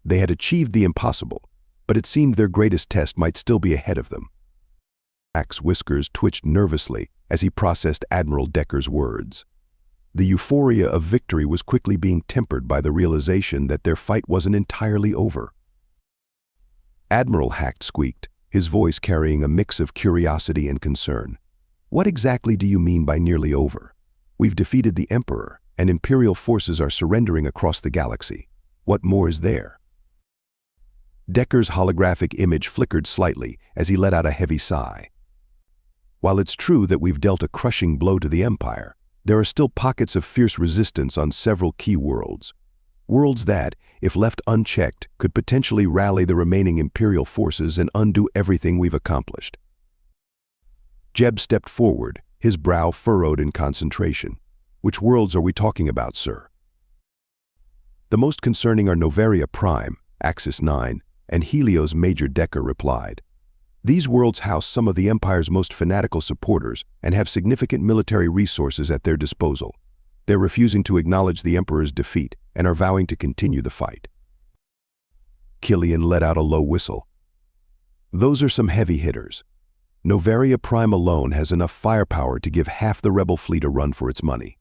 [SPEAKER 1] They had achieved the impossible, but it seemed their greatest test might still be ahead of them. Hack's whiskers twitched nervously as he processed Admiral Decker's words. The euphoria of victory was quickly being tempered by the realization that their fight wasn't entirely over. Admiral Hacked squeaked, his voice carrying a mix of curiosity and concern. What exactly do you mean by nearly over? We've defeated the Emperor, and Imperial forces are surrendering across the galaxy. What more is there? Decker's holographic image flickered slightly as he let out a heavy sigh. While it's true that we've dealt a crushing blow to the Empire, there are still pockets of fierce resistance on several key worlds. Worlds that, if left unchecked, could potentially rally the remaining Imperial forces and undo everything we've accomplished. Jeb stepped forward, his brow furrowed in concentration. Which worlds are we talking about, sir? The most concerning are Novaria Prime, Axis 9, and Helios Major. Decker replied. These worlds house some of the Empire's most fanatical supporters and have significant military resources at their disposal. They're refusing to acknowledge the Emperor's defeat and are vowing to continue the fight. Killian let out a low whistle. Those are some heavy hitters. Novaria Prime alone has enough firepower to give half the rebel fleet a run for its money.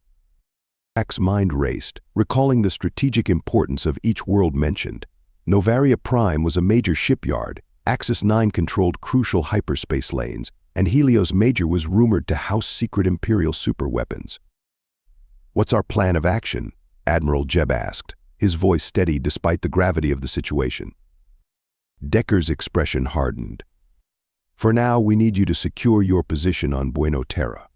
[SPEAKER 1] Hack's mind raced, recalling the strategic importance of each world mentioned. Novaria Prime was a major shipyard, Axis 9 controlled crucial hyperspace lanes, and Helios Major was rumored to house secret Imperial superweapons. What's our plan of action? Admiral Jeb asked, his voice steady despite the gravity of the situation. Decker's expression hardened. For now, we need you to secure your position on Buena Terra.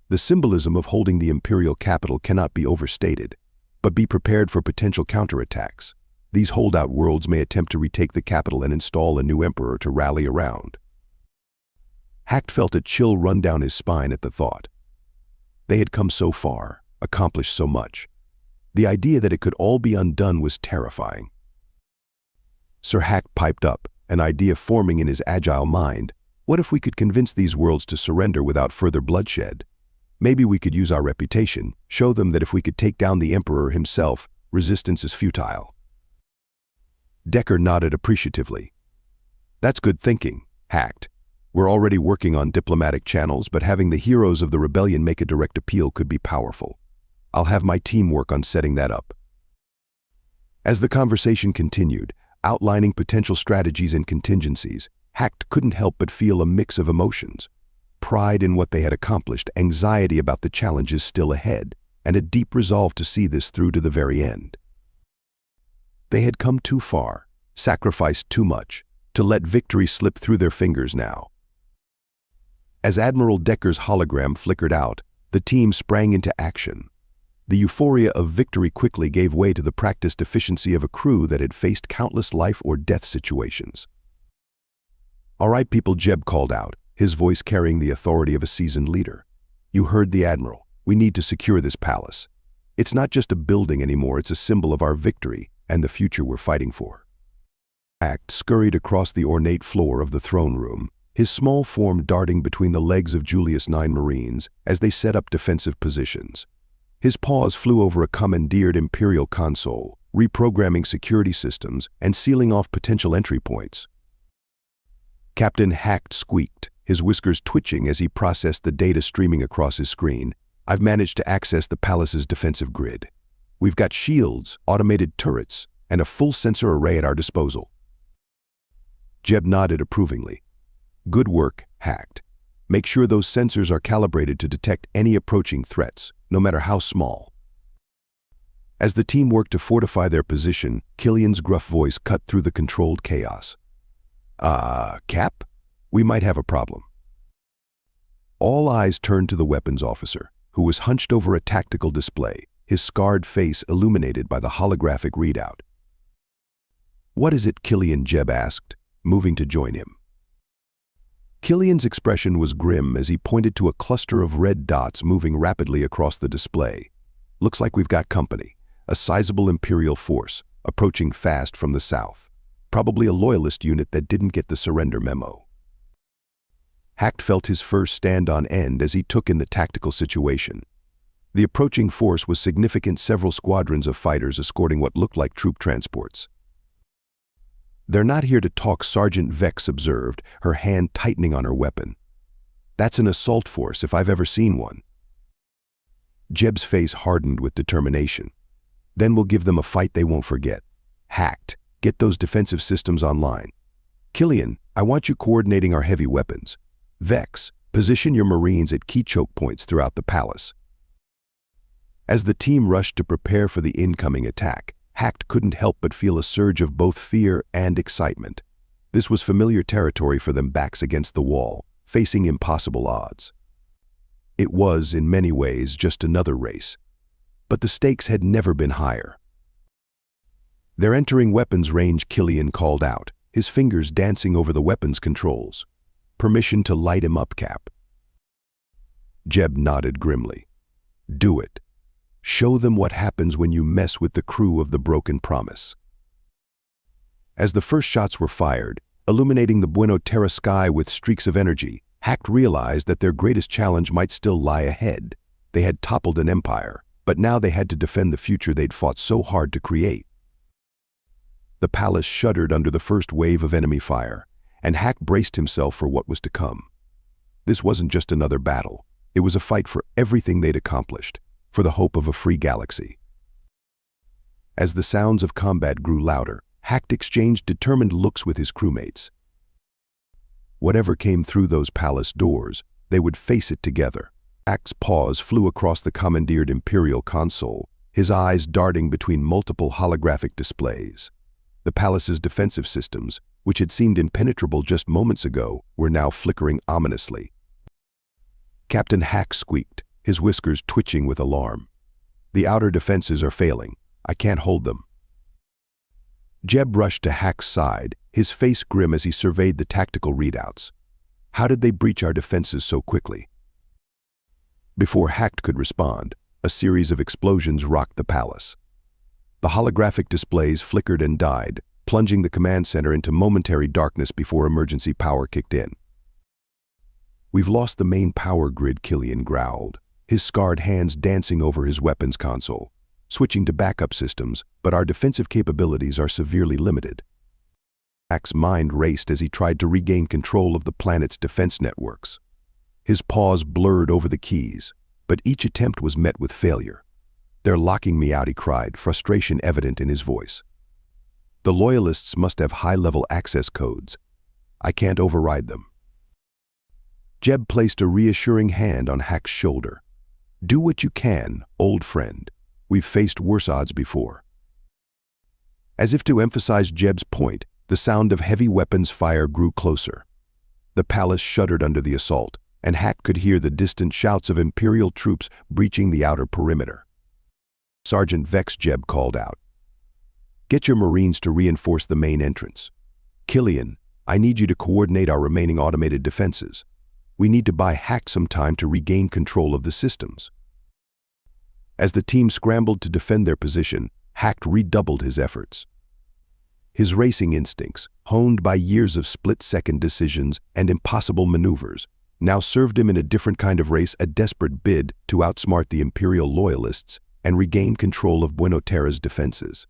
[SPEAKER 1] The symbolism of holding the Imperial capital cannot be overstated, but be prepared for potential counterattacks. These holdout worlds may attempt to retake the capital and install a new emperor to rally around. Hacked felt a chill run down his spine at the thought. They had come so far, accomplished so much. The idea that it could all be undone was terrifying. Sir Hack piped up, an idea forming in his agile mind. What if we could convince these worlds to surrender without further bloodshed? Maybe we could use our reputation, show them that if we could take down the Emperor himself, resistance is futile. Decker nodded appreciatively. That's good thinking, Hacked. We're already working on diplomatic channels, but having the heroes of the rebellion make a direct appeal could be powerful. I'll have my team work on setting that up. As the conversation continued, outlining potential strategies and contingencies, Hacked couldn't help but feel a mix of emotions. Pride in what they had accomplished, anxiety about the challenges still ahead, and a deep resolve to see this through to the very end. They had come too far, sacrificed too much, to let victory slip through their fingers now. As Admiral Decker's hologram flickered out, the team sprang into action. The euphoria of victory quickly gave way to the practiced efficiency of a crew that had faced countless life-or-death situations. "All right, people," Jeb called out, his voice carrying the authority of a seasoned leader. "You heard the Admiral. We need to secure this palace. It's not just a building anymore, it's a symbol of our victory and the future we're fighting for." Hacked scurried across the ornate floor of the throne room, his small form darting between the legs of Julius 9 Marines as they set up defensive positions. His paws flew over a commandeered Imperial console, reprogramming security systems and sealing off potential entry points. Captain Hacked squeaked, his whiskers twitching as he processed the data streaming across his screen. "I've managed to access the palace's defensive grid. We've got shields, automated turrets, and a full sensor array at our disposal." Jeb nodded approvingly. "Good work, Hacked. Make sure those sensors are calibrated to detect any approaching threats, no matter how small." As the team worked to fortify their position, Killian's gruff voice cut through the controlled chaos. Cap? We might have a problem." All eyes turned to the weapons officer, who was hunched over a tactical display, his scarred face illuminated by the holographic readout. "What is it, Killian?" Jeb asked, moving to join him. Killian's expression was grim as he pointed to a cluster of red dots moving rapidly across the display. "Looks like we've got company, a sizable Imperial force, approaching fast from the south. Probably a loyalist unit that didn't get the surrender memo." Hacked felt his fur stand on end as he took in the tactical situation. The approaching force was significant, several squadrons of fighters escorting what looked like troop transports. "They're not here to talk," Sergeant Vex observed, her hand tightening on her weapon. "That's an assault force if I've ever seen one." Jeb's face hardened with determination. "Then we'll give them a fight they won't forget. Hacked, get those defensive systems online. Killian, I want you coordinating our heavy weapons. Vex, position your Marines at key choke points throughout the palace." As the team rushed to prepare for the incoming attack, Hacked couldn't help but feel a surge of both fear and excitement. This was familiar territory for them, backs against the wall, facing impossible odds. It was, in many ways, just another race. But the stakes had never been higher. "They're entering weapons range," Killian called out, his fingers dancing over the weapons controls. "Permission to light him up, Cap." Jeb nodded grimly. "Do it. Show them what happens when you mess with the crew of the Broken Promise." As the first shots were fired, illuminating the Buenos Terra sky with streaks of energy, Hacked realized that their greatest challenge might still lie ahead. They had toppled an empire, but now they had to defend the future they'd fought so hard to create. The palace shuddered under the first wave of enemy fire, and Hack braced himself for what was to come. This wasn't just another battle. It was a fight for everything they'd accomplished, for the hope of a free galaxy. As the sounds of combat grew louder, Hacked exchanged determined looks with his crewmates. Whatever came through those palace doors, they would face it together. Hacked's paws flew across the commandeered Imperial console, his eyes darting between multiple holographic displays. The palace's defensive systems, which had seemed impenetrable just moments ago, were now flickering ominously. Captain Hack squeaked, his whiskers twitching with alarm. "The outer defenses are failing. I can't hold them." Jeb rushed to Hack's side, his face grim as he surveyed the tactical readouts. "How did they breach our defenses so quickly?" Before Hacked could respond, a series of explosions rocked the palace. The holographic displays flickered and died, plunging the command center into momentary darkness before emergency power kicked in. "We've lost the main power grid," Killian growled, his scarred hands dancing over his weapons console. "Switching to backup systems, but our defensive capabilities are severely limited." Hack's mind raced as he tried to regain control of the planet's defense networks. His paws blurred over the keys, but each attempt was met with failure. "They're locking me out," he cried, frustration evident in his voice. "The Loyalists must have high-level access codes. I can't override them." Jeb placed a reassuring hand on Hack's shoulder. "Do what you can, old friend. We've faced worse odds before." As if to emphasize Jeb's point, the sound of heavy weapons fire grew closer. The palace shuddered under the assault, and Hack could hear the distant shouts of Imperial troops breaching the outer perimeter. "Sergeant Vex," Jeb called out. "Get your Marines to reinforce the main entrance. Killian, I need you to coordinate our remaining automated defenses. We need to buy Hack some time to regain control of the systems." As the team scrambled to defend their position, Hack redoubled his efforts. His racing instincts, honed by years of split-second decisions and impossible maneuvers, now served him in a different kind of race, a desperate bid to outsmart the Imperial Loyalists and regain control of Buenos Aires' defenses.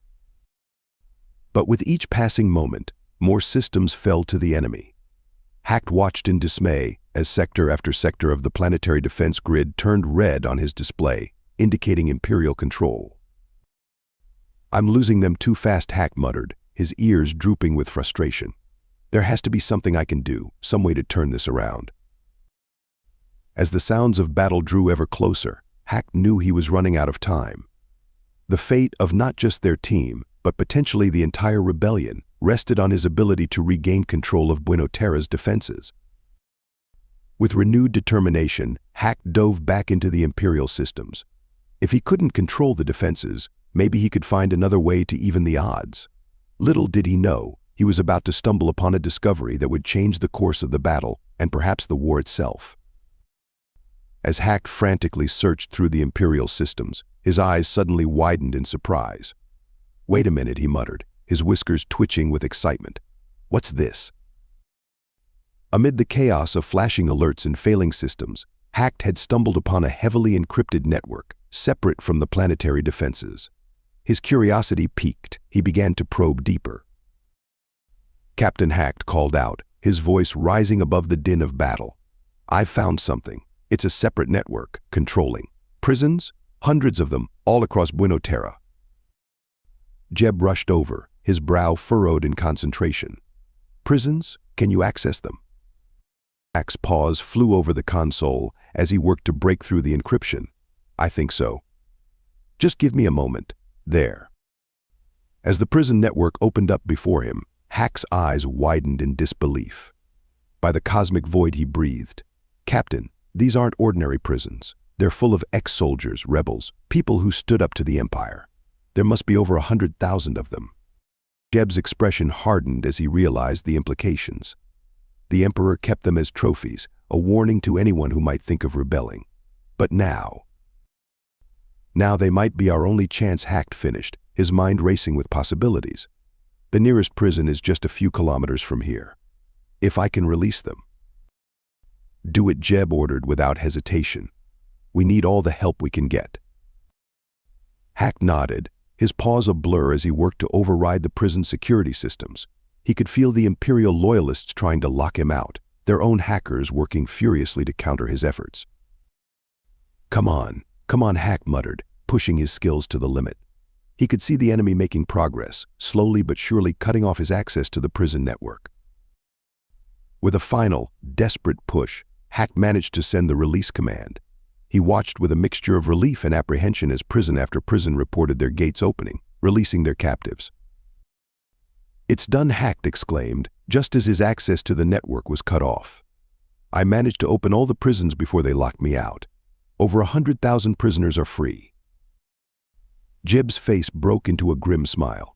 [SPEAKER 1] But with each passing moment, more systems fell to the enemy. Hack watched in dismay as sector after sector of the planetary defense grid turned red on his display, indicating Imperial control. "I'm losing them too fast," Hack muttered, his ears drooping with frustration. "There has to be something I can do, some way to turn this around." As the sounds of battle drew ever closer, Hack knew he was running out of time. The fate of not just their team, but potentially the entire rebellion, rested on his ability to regain control of Buenos Aires' defenses. With renewed determination, Hack dove back into the Imperial systems. If he couldn't control the defenses, maybe he could find another way to even the odds. Little did he know, he was about to stumble upon a discovery that would change the course of the battle and perhaps the war itself. As Hack frantically searched through the Imperial systems, his eyes suddenly widened in surprise. "Wait a minute," he muttered, his whiskers twitching with excitement. "What's this?" Amid the chaos of flashing alerts and failing systems, Hack had stumbled upon a heavily encrypted network, separate from the planetary defenses. His curiosity piqued. He began to probe deeper. Captain Hack called out, his voice rising above the din of battle. "I've found something. It's a separate network, controlling prisons, hundreds of them, all across Buenos Aires." Jeb rushed over, his brow furrowed in concentration. "Prisons? Can you access them?" Hack's paws flew over the console as he worked to break through the encryption. "I think so. Just give me a moment." There. As the prison network opened up before him, Hack's eyes widened in disbelief. By the cosmic void he breathed. "Captain, these aren't ordinary prisons. They're full of ex-soldiers, rebels, people who stood up to the Empire. There must be over 100,000 of them." Jeb's expression hardened as he realized the implications. The Emperor kept them as trophies, a warning to anyone who might think of rebelling. But now they might be our only chance, Hack finished, his mind racing with possibilities. "The nearest prison is just a few kilometers from here. If I can release them." "Do it," Jeb ordered without hesitation. "We need all the help we can get." Hack nodded, his paws a blur as he worked to override the prison security systems. He could feel the Imperial Loyalists trying to lock him out, their own hackers working furiously to counter his efforts. Come on, Hack muttered, pushing his skills to the limit. He could see the enemy making progress, slowly but surely cutting off his access to the prison network. With a final, desperate push, Hack managed to send the release command. He watched with a mixture of relief and apprehension as prison after prison reported their gates opening, releasing their captives. "It's done," Hack exclaimed, just as his access to the network was cut off. "I managed to open all the prisons before they locked me out. Over 100,000 prisoners are free." Jeb's face broke into a grim smile.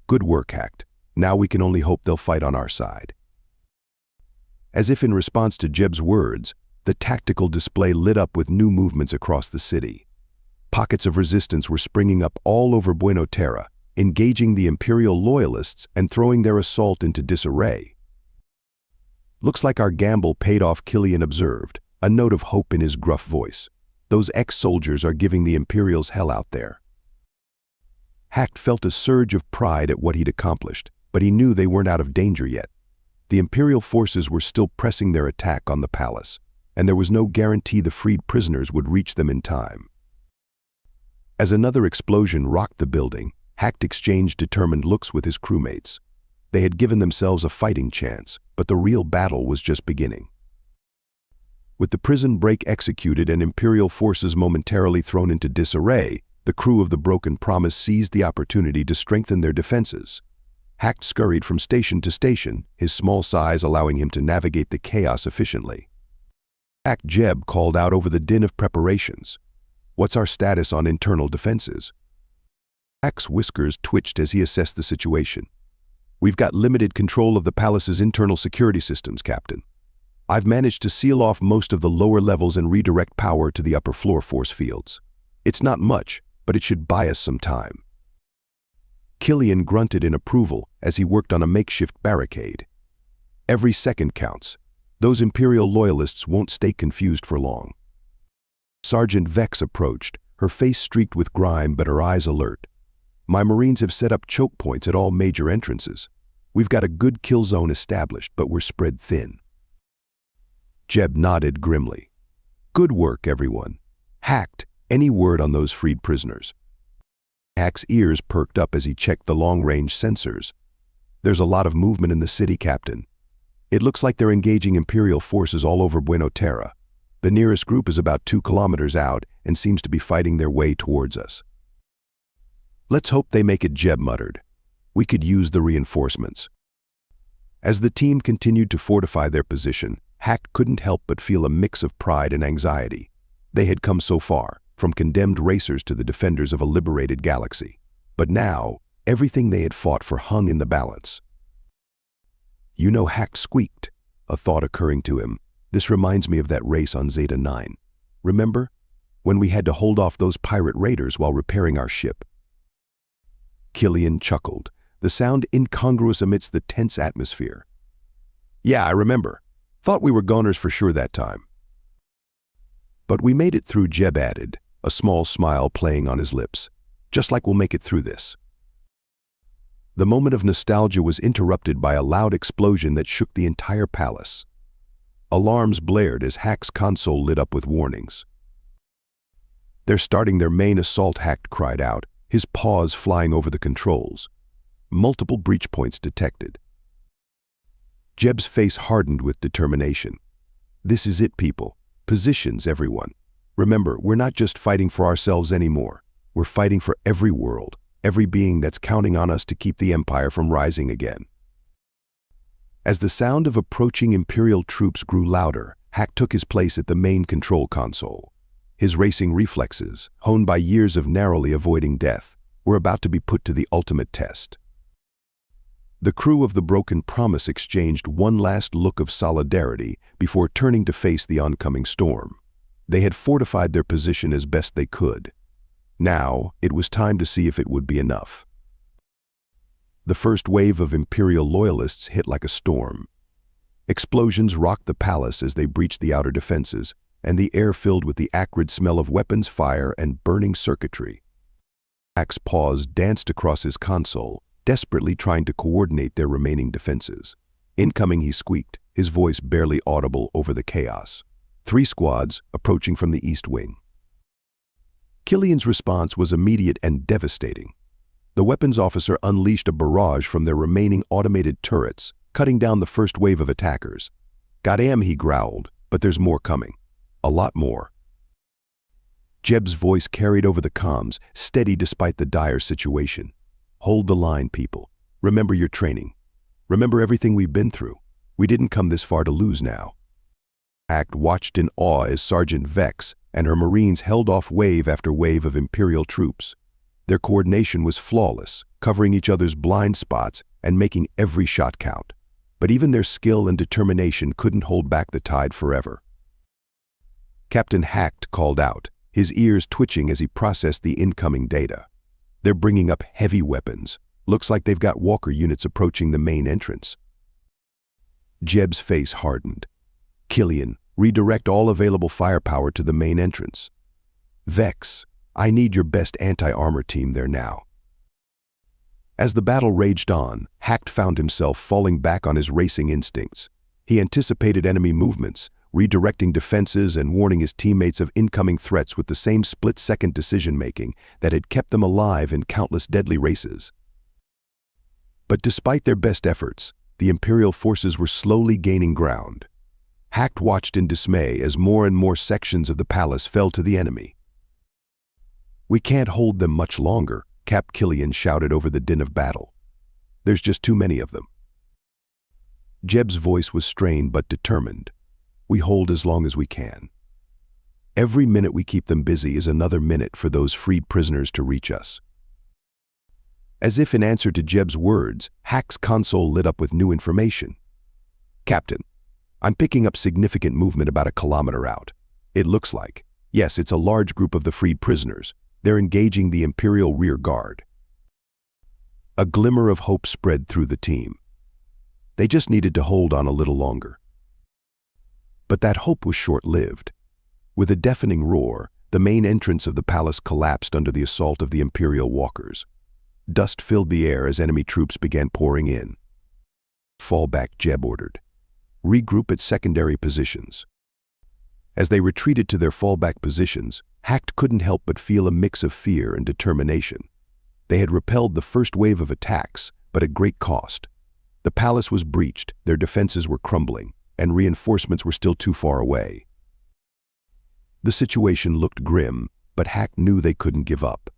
[SPEAKER 1] "Good work, Hack. Now we can only hope they'll fight on our side." As if in response to Jeb's words, The tactical display lit up with new movements across the city. Pockets of resistance were springing up all over Buenos Aires, engaging the Imperial loyalists and throwing their assault into disarray. "Looks like our gamble paid off," Killian observed, a note of hope in his gruff voice. "Those ex-soldiers are giving the Imperials hell out there." Hacked felt a surge of pride at what he'd accomplished, but he knew they weren't out of danger yet. The Imperial forces were still pressing their attack on the palace, and there was no guarantee the freed prisoners would reach them in time. As another explosion rocked the building, Hacked exchanged determined looks with his crewmates. They had given themselves a fighting chance, but the real battle was just beginning. With the prison break executed and Imperial forces momentarily thrown into disarray, the crew of the Broken Promise seized the opportunity to strengthen their defenses. Hacked scurried from station to station, his small size allowing him to navigate the chaos efficiently. Hacked Jeb called out over the din of preparations. "What's our status on internal defenses?" Hack's whiskers twitched as he assessed the situation. "We've got limited control of the palace's internal security systems, Captain. I've managed to seal off most of the lower levels and redirect power to the upper floor force fields. It's not much, but it should buy us some time." Killian grunted in approval as he worked on a makeshift barricade. "Every second counts. Those Imperial loyalists won't stay confused for long." Sergeant Vex approached, her face streaked with grime but her eyes alert. "My Marines have set up choke points at all major entrances. We've got a good kill zone established, but we're spread thin." Jeb nodded grimly. "Good work, everyone. Hacked, any word on those freed prisoners?" Hack's ears perked up as he checked the long-range sensors. "There's a lot of movement in the city, Captain. It looks like they're engaging Imperial forces all over Buenos Aires. The nearest group is about 2 kilometers out and seems to be fighting their way towards us." "Let's hope they make it," Jeb muttered. "We could use the reinforcements." As the team continued to fortify their position, Hacked couldn't help but feel a mix of pride and anxiety. They had come so far, from condemned racers to the defenders of a liberated galaxy. But now, everything they had fought for hung in the balance. "You know," Hacked squeaked, a thought occurring to him. "This reminds me of that race on Zeta 9. Remember? When we had to hold off those pirate raiders while repairing our ship." Killian chuckled, the sound incongruous amidst the tense atmosphere. "Yeah, I remember. Thought we were goners for sure that time." "But we made it through," Jeb added, a small smile playing on his lips. "Just like we'll make it through this." The moment of nostalgia was interrupted by a loud explosion that shook the entire palace. Alarms blared as Hack's console lit up with warnings. "They're starting their main assault," Hacked cried out, his paws flying over the controls. Multiple breach points detected. Jeb's face hardened with determination. "This is it, people. Positions, everyone. Remember, we're not just fighting for ourselves anymore. We're fighting for every world, every being that's counting on us to keep the Empire from rising again." As the sound of approaching Imperial troops grew louder, Hack took his place at the main control console. His racing reflexes, honed by years of narrowly avoiding death, were about to be put to the ultimate test. The crew of the Broken Promise exchanged one last look of solidarity before turning to face the oncoming storm. They had fortified their position as best they could. Now, it was time to see if it would be enough. The first wave of Imperial loyalists hit like a storm. Explosions rocked the palace as they breached the outer defenses, and the air filled with the acrid smell of weapons fire and burning circuitry. Hack's paws danced across his console, desperately trying to coordinate their remaining defenses. "Incoming," he squeaked, his voice barely audible over the chaos. 3 squads approaching from the east wing. Killian's response was immediate and devastating. The weapons officer unleashed a barrage from their remaining automated turrets, cutting down the first wave of attackers. "Goddamn," he growled, "but there's more coming. A lot more." Jeb's voice carried over the comms, steady despite the dire situation. "Hold the line, people. Remember your training. Remember everything we've been through. We didn't come this far to lose now." Hacked watched in awe as Sergeant Vex and her Marines held off wave after wave of Imperial troops. Their coordination was flawless, covering each other's blind spots and making every shot count. But even their skill and determination couldn't hold back the tide forever. Captain Hacked called out, his ears twitching as he processed the incoming data. They're bringing up heavy weapons. Looks like they've got walker units approaching the main entrance. Jeb's face hardened. Killian, redirect all available firepower to the main entrance. Vex, I need your best anti-armor team there now. As the battle raged on, Hacked found himself falling back on his racing instincts. He anticipated enemy movements, redirecting defenses and warning his teammates of incoming threats with the same split-second decision-making that had kept them alive in countless deadly races. But despite their best efforts, the Imperial forces were slowly gaining ground. Hacked watched in dismay as more and more sections of the palace fell to the enemy. "We can't hold them much longer," Cap Killian shouted over the din of battle. "There's just too many of them." Jeb's voice was strained but determined. "We hold as long as we can. Every minute we keep them busy is another minute for those freed prisoners to reach us." As if in answer to Jeb's words, Hack's console lit up with new information. "Captain, I'm picking up significant movement about a kilometer out. It looks like, yes, it's a large group of the freed prisoners. They're engaging the Imperial rear guard." A glimmer of hope spread through the team. They just needed to hold on a little longer. But that hope was short-lived. With a deafening roar, the main entrance of the palace collapsed under the assault of the Imperial walkers. Dust filled the air as enemy troops began pouring in. "Fall back," Jeb ordered. "Regroup at secondary positions." As they retreated to their fallback positions, Hacked couldn't help but feel a mix of fear and determination. They had repelled the first wave of attacks, but at great cost. The palace was breached, their defenses were crumbling, and reinforcements were still too far away. The situation looked grim, but Hacked knew they couldn't give up.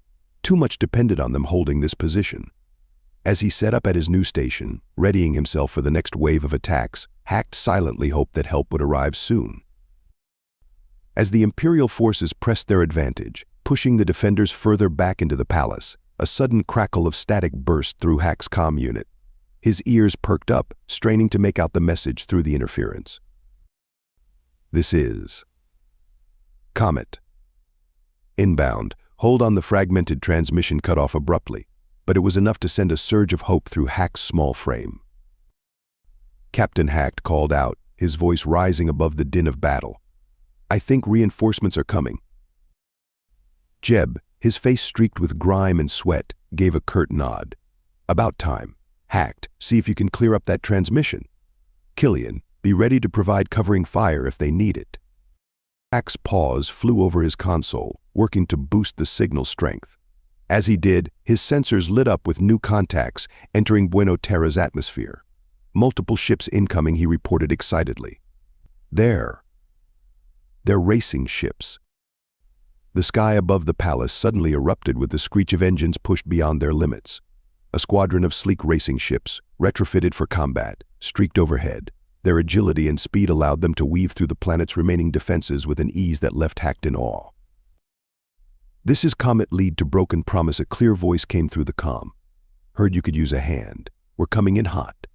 [SPEAKER 1] Too much depended on them holding this position. As he set up at his new station, readying himself for the next wave of attacks, Hacked silently hoped that help would arrive soon. As the Imperial forces pressed their advantage, pushing the defenders further back into the palace, a sudden crackle of static burst through Hack's comm unit. His ears perked up, straining to make out the message through the interference. "This is Comet. Inbound. Hold on." The fragmented transmission cut off abruptly, but it was enough to send a surge of hope through Hack's small frame. Captain Hacked called out, his voice rising above the din of battle. "I think reinforcements are coming." Jeb, his face streaked with grime and sweat, gave a curt nod. "About time. Hacked, see if you can clear up that transmission. Killian, be ready to provide covering fire if they need it." Hack's paws flew over his console, working to boost the signal strength. As he did, his sensors lit up with new contacts entering Buena Terra's atmosphere. "Multiple ships incoming," he reported excitedly. They're racing ships." The sky above the palace suddenly erupted with the screech of engines pushed beyond their limits. A squadron of sleek racing ships, retrofitted for combat, streaked overhead. Their agility and speed allowed them to weave through the planet's remaining defenses with an ease that left Hacked in awe. "This is Comet Lead to Broken Promise," a clear voice came through the comm. "Heard you could use a hand. We're coming in hot."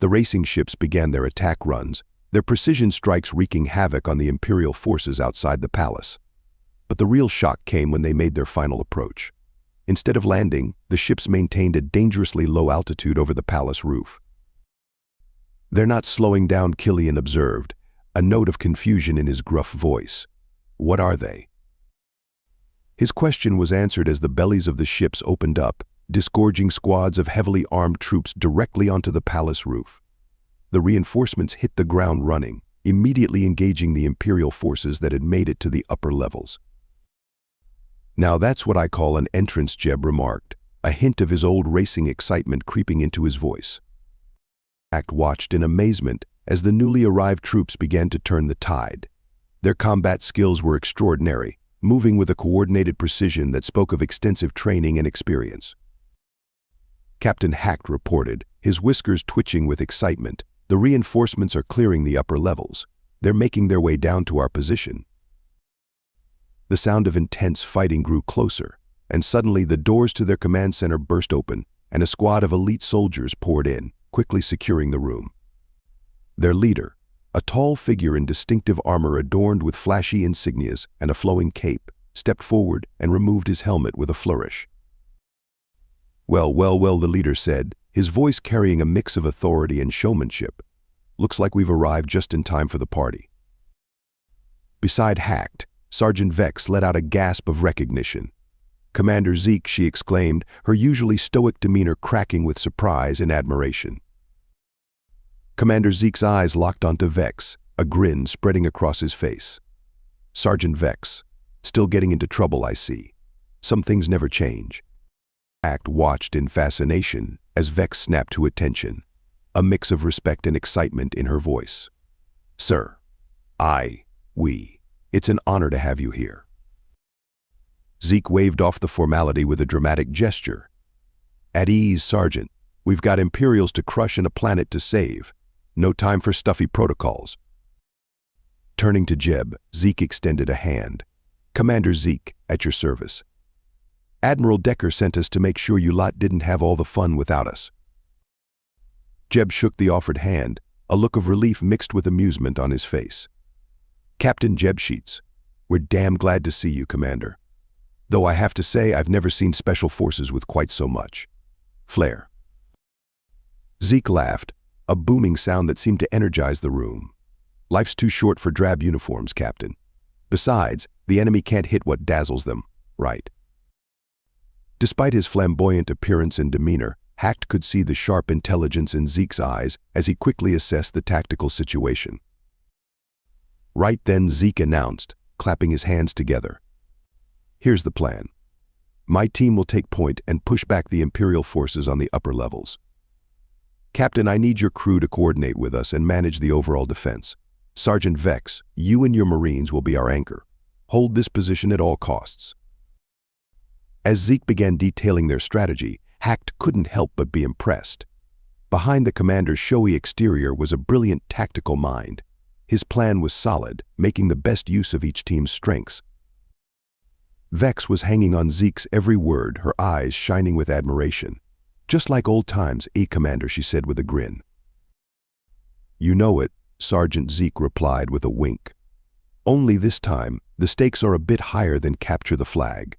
[SPEAKER 1] The racing ships began their attack runs, their precision strikes wreaking havoc on the Imperial forces outside the palace. But the real shock came when they made their final approach. Instead of landing, the ships maintained a dangerously low altitude over the palace roof. "They're not slowing down," Killian observed, a note of confusion in his gruff voice. "What are they?" His question was answered as the bellies of the ships opened up, disgorging squads of heavily armed troops directly onto the palace roof. The reinforcements hit the ground running, immediately engaging the Imperial forces that had made it to the upper levels. "Now that's what I call an entrance," Jeb remarked, a hint of his old racing excitement creeping into his voice. Hacked watched in amazement as the newly arrived troops began to turn the tide. Their combat skills were extraordinary, moving with a coordinated precision that spoke of extensive training and experience. Captain Hacked reported, his whiskers twitching with excitement. "The reinforcements are clearing the upper levels. They're making their way down to our position." The sound of intense fighting grew closer, and suddenly the doors to their command center burst open, and a squad of elite soldiers poured in, quickly securing the room. Their leader, A tall figure in distinctive armor adorned with flashy insignias and a flowing cape stepped forward and removed his helmet with a flourish. "Well, well, well," the leader said, his voice carrying a mix of authority and showmanship. "Looks like we've arrived just in time for the party." Beside Hacked, Sergeant Vex let out a gasp of recognition. "Commander Zeke," she exclaimed, her usually stoic demeanor cracking with surprise and admiration. Commander Zeke's eyes locked onto Vex, a grin spreading across his face. "Sergeant Vex, still getting into trouble, I see. Some things never change." Hacked watched in fascination as Vex snapped to attention, a mix of respect and excitement in her voice. "Sir, it's an honor to have you here." Zeke waved off the formality with a dramatic gesture. "At ease, Sergeant. We've got Imperials to crush and a planet to save. No time for stuffy protocols." Turning to Jeb, Zeke extended a hand. "Commander Zeke, at your service. Admiral Decker sent us to make sure you lot didn't have all the fun without us." Jeb shook the offered hand, a look of relief mixed with amusement on his face. "Captain Jeb Sheets, we're damn glad to see you, Commander. Though I have to say I've never seen Special Forces with quite so much flair." Zeke laughed, a booming sound that seemed to energize the room. "Life's too short for drab uniforms, Captain. Besides, the enemy can't hit what dazzles them, right?" Despite his flamboyant appearance and demeanor, Hacked could see the sharp intelligence in Zeke's eyes as he quickly assessed the tactical situation. Right then, Zeke announced, clapping his hands together. "Here's the plan. My team will take point and push back the Imperial forces on the upper levels. Captain, I need your crew to coordinate with us and manage the overall defense. Sergeant Vex, you and your Marines will be our anchor. Hold this position at all costs." As Zeke began detailing their strategy, Hacked couldn't help but be impressed. Behind the commander's showy exterior was a brilliant tactical mind. His plan was solid, making the best use of each team's strengths. Vex was hanging on Zeke's every word, her eyes shining with admiration. "Just like old times, Commander," she said with a grin. "You know it," Sergeant Zeke replied with a wink. "Only this time, the stakes are a bit higher than capture the flag."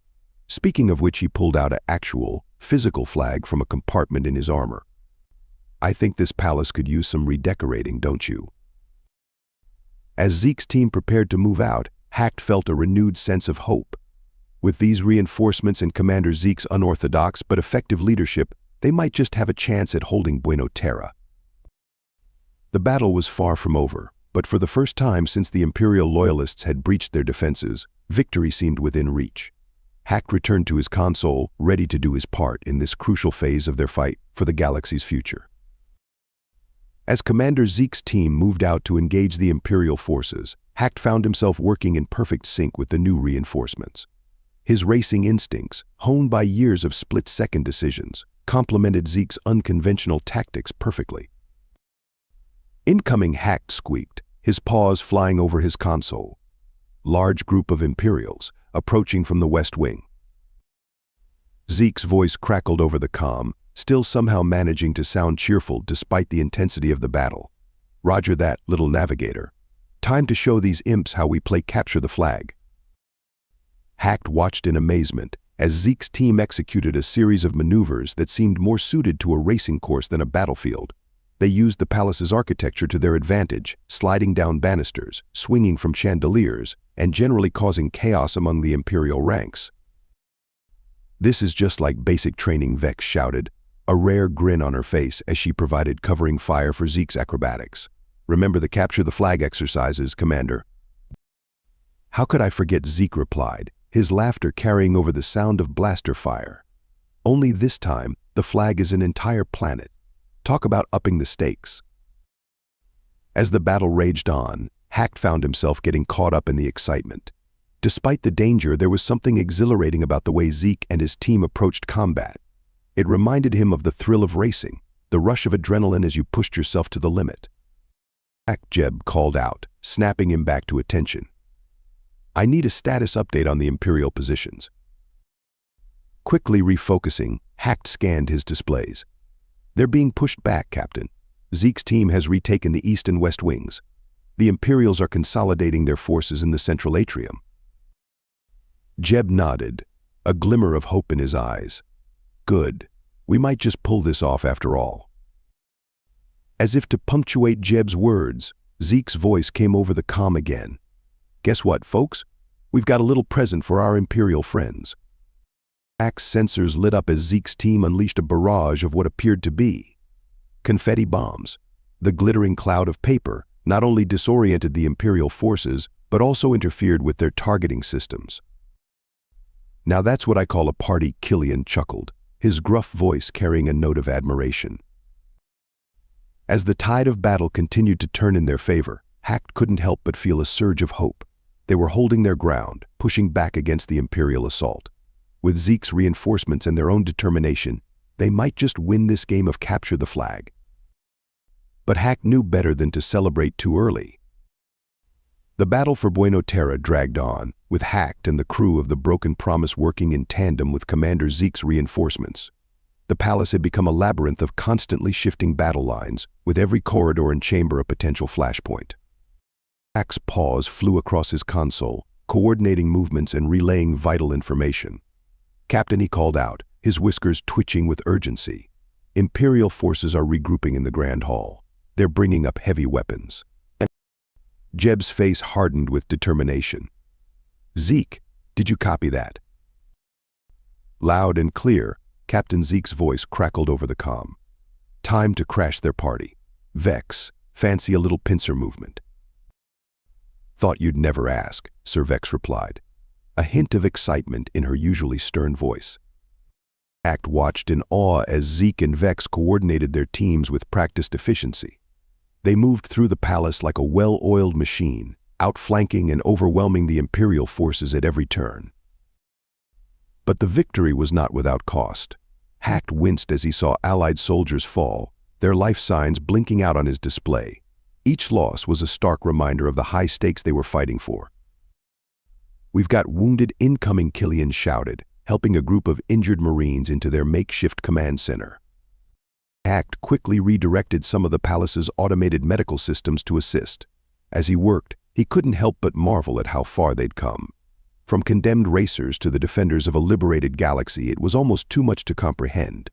[SPEAKER 1] Speaking of which, he pulled out an actual, physical flag from a compartment in his armor. "I think this palace could use some redecorating, don't you?" As Zeke's team prepared to move out, Hacked felt a renewed sense of hope. With these reinforcements and Commander Zeke's unorthodox but effective leadership, they might just have a chance at holding Buena Terra. The battle was far from over, but for the first time since the Imperial loyalists had breached their defenses, victory seemed within reach. Hacked returned to his console, ready to do his part in this crucial phase of their fight for the galaxy's future. As Commander Zeke's team moved out to engage the Imperial forces, Hacked found himself working in perfect sync with the new reinforcements. His racing instincts, honed by years of split-second decisions, complemented Zeke's unconventional tactics perfectly. "Incoming," Hacked squeaked, his paws flying over his console. Large group of Imperials, approaching from the west wing. Zeke's voice crackled over the comm, still somehow managing to sound cheerful despite the intensity of the battle. "Roger that, little navigator. Time to show these imps how we play capture the flag." Hacked watched in amazement as Zeke's team executed a series of maneuvers that seemed more suited to a racing course than a battlefield. They used the palace's architecture to their advantage, sliding down banisters, swinging from chandeliers, and generally causing chaos among the Imperial ranks. "This is just like basic training," Vex shouted, a rare grin on her face as she provided covering fire for Zeke's acrobatics. "Remember the capture the flag exercises, Commander." "How could I forget?" Zeke replied, his laughter carrying over the sound of blaster fire. "Only this time, the flag is an entire planet. Talk about upping the stakes." As the battle raged on, Hacked found himself getting caught up in the excitement. Despite the danger, there was something exhilarating about the way Zeke and his team approached combat. It reminded him of the thrill of racing, the rush of adrenaline as you pushed yourself to the limit. Jeb called out, snapping him back to attention. "I need a status update on the Imperial positions." Quickly refocusing, Hacked scanned his displays. "They're being pushed back, Captain. Zeke's team has retaken the east and west wings. The Imperials are consolidating their forces in the central atrium. Jeb nodded, a glimmer of hope in his eyes. Good. We might just pull this off after all. As if to punctuate Jeb's words, Zeke's voice came over the comm again. Guess what, folks? We've got a little present for our Imperial friends. Hack's sensors lit up as Zeke's team unleashed a barrage of what appeared to be confetti bombs. The glittering cloud of paper not only disoriented the Imperial forces, but also interfered with their targeting systems. Now that's what I call a party, Killian chuckled, his gruff voice carrying a note of admiration. As the tide of battle continued to turn in their favor, Hack couldn't help but feel a surge of hope. They were holding their ground, pushing back against the Imperial assault. With Zeke's reinforcements and their own determination, they might just win this game of capture the flag. But Hack knew better than to celebrate too early. The battle for Buena Terra dragged on, with Hack and the crew of the Broken Promise working in tandem with Commander Zeke's reinforcements. The palace had become a labyrinth of constantly shifting battle lines, with every corridor and chamber a potential flashpoint. Hack's paws flew across his console, coordinating movements and relaying vital information. "Captain," he called out, his whiskers twitching with urgency. "Imperial forces are regrouping in the Grand Hall. They're bringing up heavy weapons." Jeb's face hardened with determination. "Zeke, did you copy that?" Loud and clear, Captain Zeke's voice crackled over the comm. "Time to crash their party. Vex, fancy a little pincer movement." "Thought you'd never ask," Sir Vex replied, a hint of excitement in her usually stern voice. Hack watched in awe as Zeke and Vex coordinated their teams with practiced efficiency. They moved through the palace like a well-oiled machine, outflanking and overwhelming the Imperial forces at every turn. But the victory was not without cost. Hack winced as he saw Allied soldiers fall, their life signs blinking out on his display. Each loss was a stark reminder of the high stakes they were fighting for. "We've got wounded incoming," Killian shouted, helping a group of injured Marines into their makeshift command center. Hack quickly redirected some of the palace's automated medical systems to assist. As he worked, he couldn't help but marvel at how far they'd come. From condemned racers to the defenders of a liberated galaxy, it was almost too much to comprehend.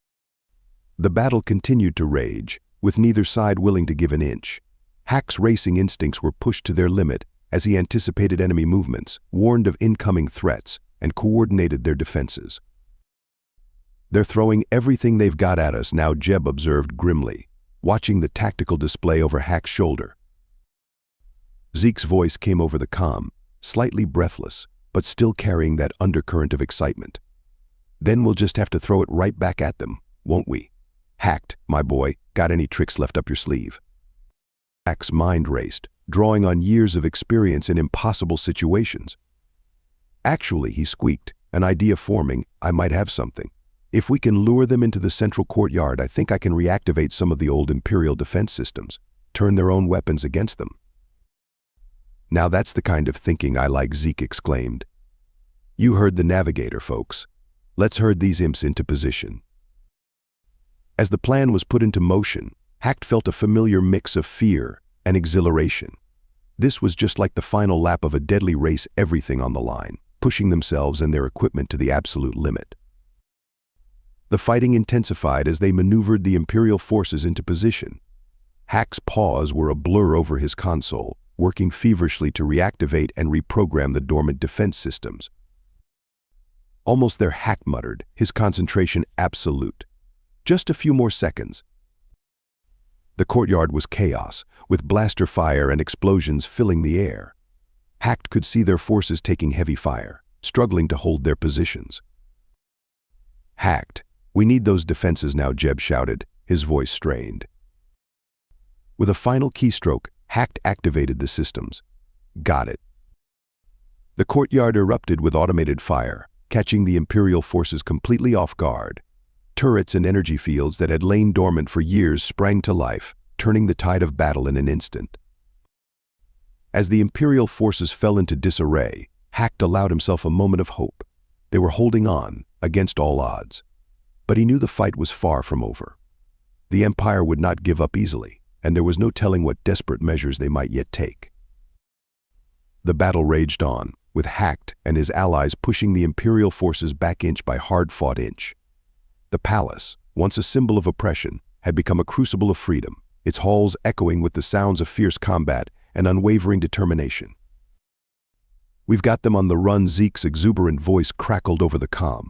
[SPEAKER 1] The battle continued to rage, with neither side willing to give an inch. Hack's racing instincts were pushed to their limit as he anticipated enemy movements, warned of incoming threats, and coordinated their defenses. "They're throwing everything they've got at us now," Jeb observed grimly, watching the tactical display over Hack's shoulder. Zeke's voice came over the comm, slightly breathless, but still carrying that undercurrent of excitement. "Then we'll just have to throw it right back at them, won't we? Hacked, my boy, got any tricks left up your sleeve?" Hack's mind raced, drawing on years of experience in impossible situations. "Actually," he squeaked, an idea forming, "I might have something. If we can lure them into the central courtyard, I think I can reactivate some of the old Imperial defense systems, turn their own weapons against them." "Now that's the kind of thinking I like," Zeke exclaimed. "You heard the navigator, folks. Let's herd these imps into position." As the plan was put into motion, Hack felt a familiar mix of fear and exhilaration. This was just like the final lap of a deadly race, everything on the line, pushing themselves and their equipment to the absolute limit. The fighting intensified as they maneuvered the Imperial forces into position. Hack's paws were a blur over his console, working feverishly to reactivate and reprogram the dormant defense systems. "Almost there," Hack muttered, his concentration absolute. "Just a few more seconds." The courtyard was chaos, with blaster fire and explosions filling the air. Hack could see their forces taking heavy fire, struggling to hold their positions. "Hacked, we need those defenses now," Jeb shouted, his voice strained. With a final keystroke, Hacked activated the systems. "Got it." The courtyard erupted with automated fire, catching the Imperial forces completely off guard. Turrets and energy fields that had lain dormant for years sprang to life, turning the tide of battle in an instant. As the Imperial forces fell into disarray, Hack allowed himself a moment of hope. They were holding on, against all odds. But he knew the fight was far from over. The Empire would not give up easily, and there was no telling what desperate measures they might yet take. The battle raged on, with Hacked and his allies pushing the Imperial forces back inch by hard-fought inch. The palace, once a symbol of oppression, had become a crucible of freedom, its halls echoing with the sounds of fierce combat and unwavering determination. "We've got them on the run," Zeke's exuberant voice crackled over the comm.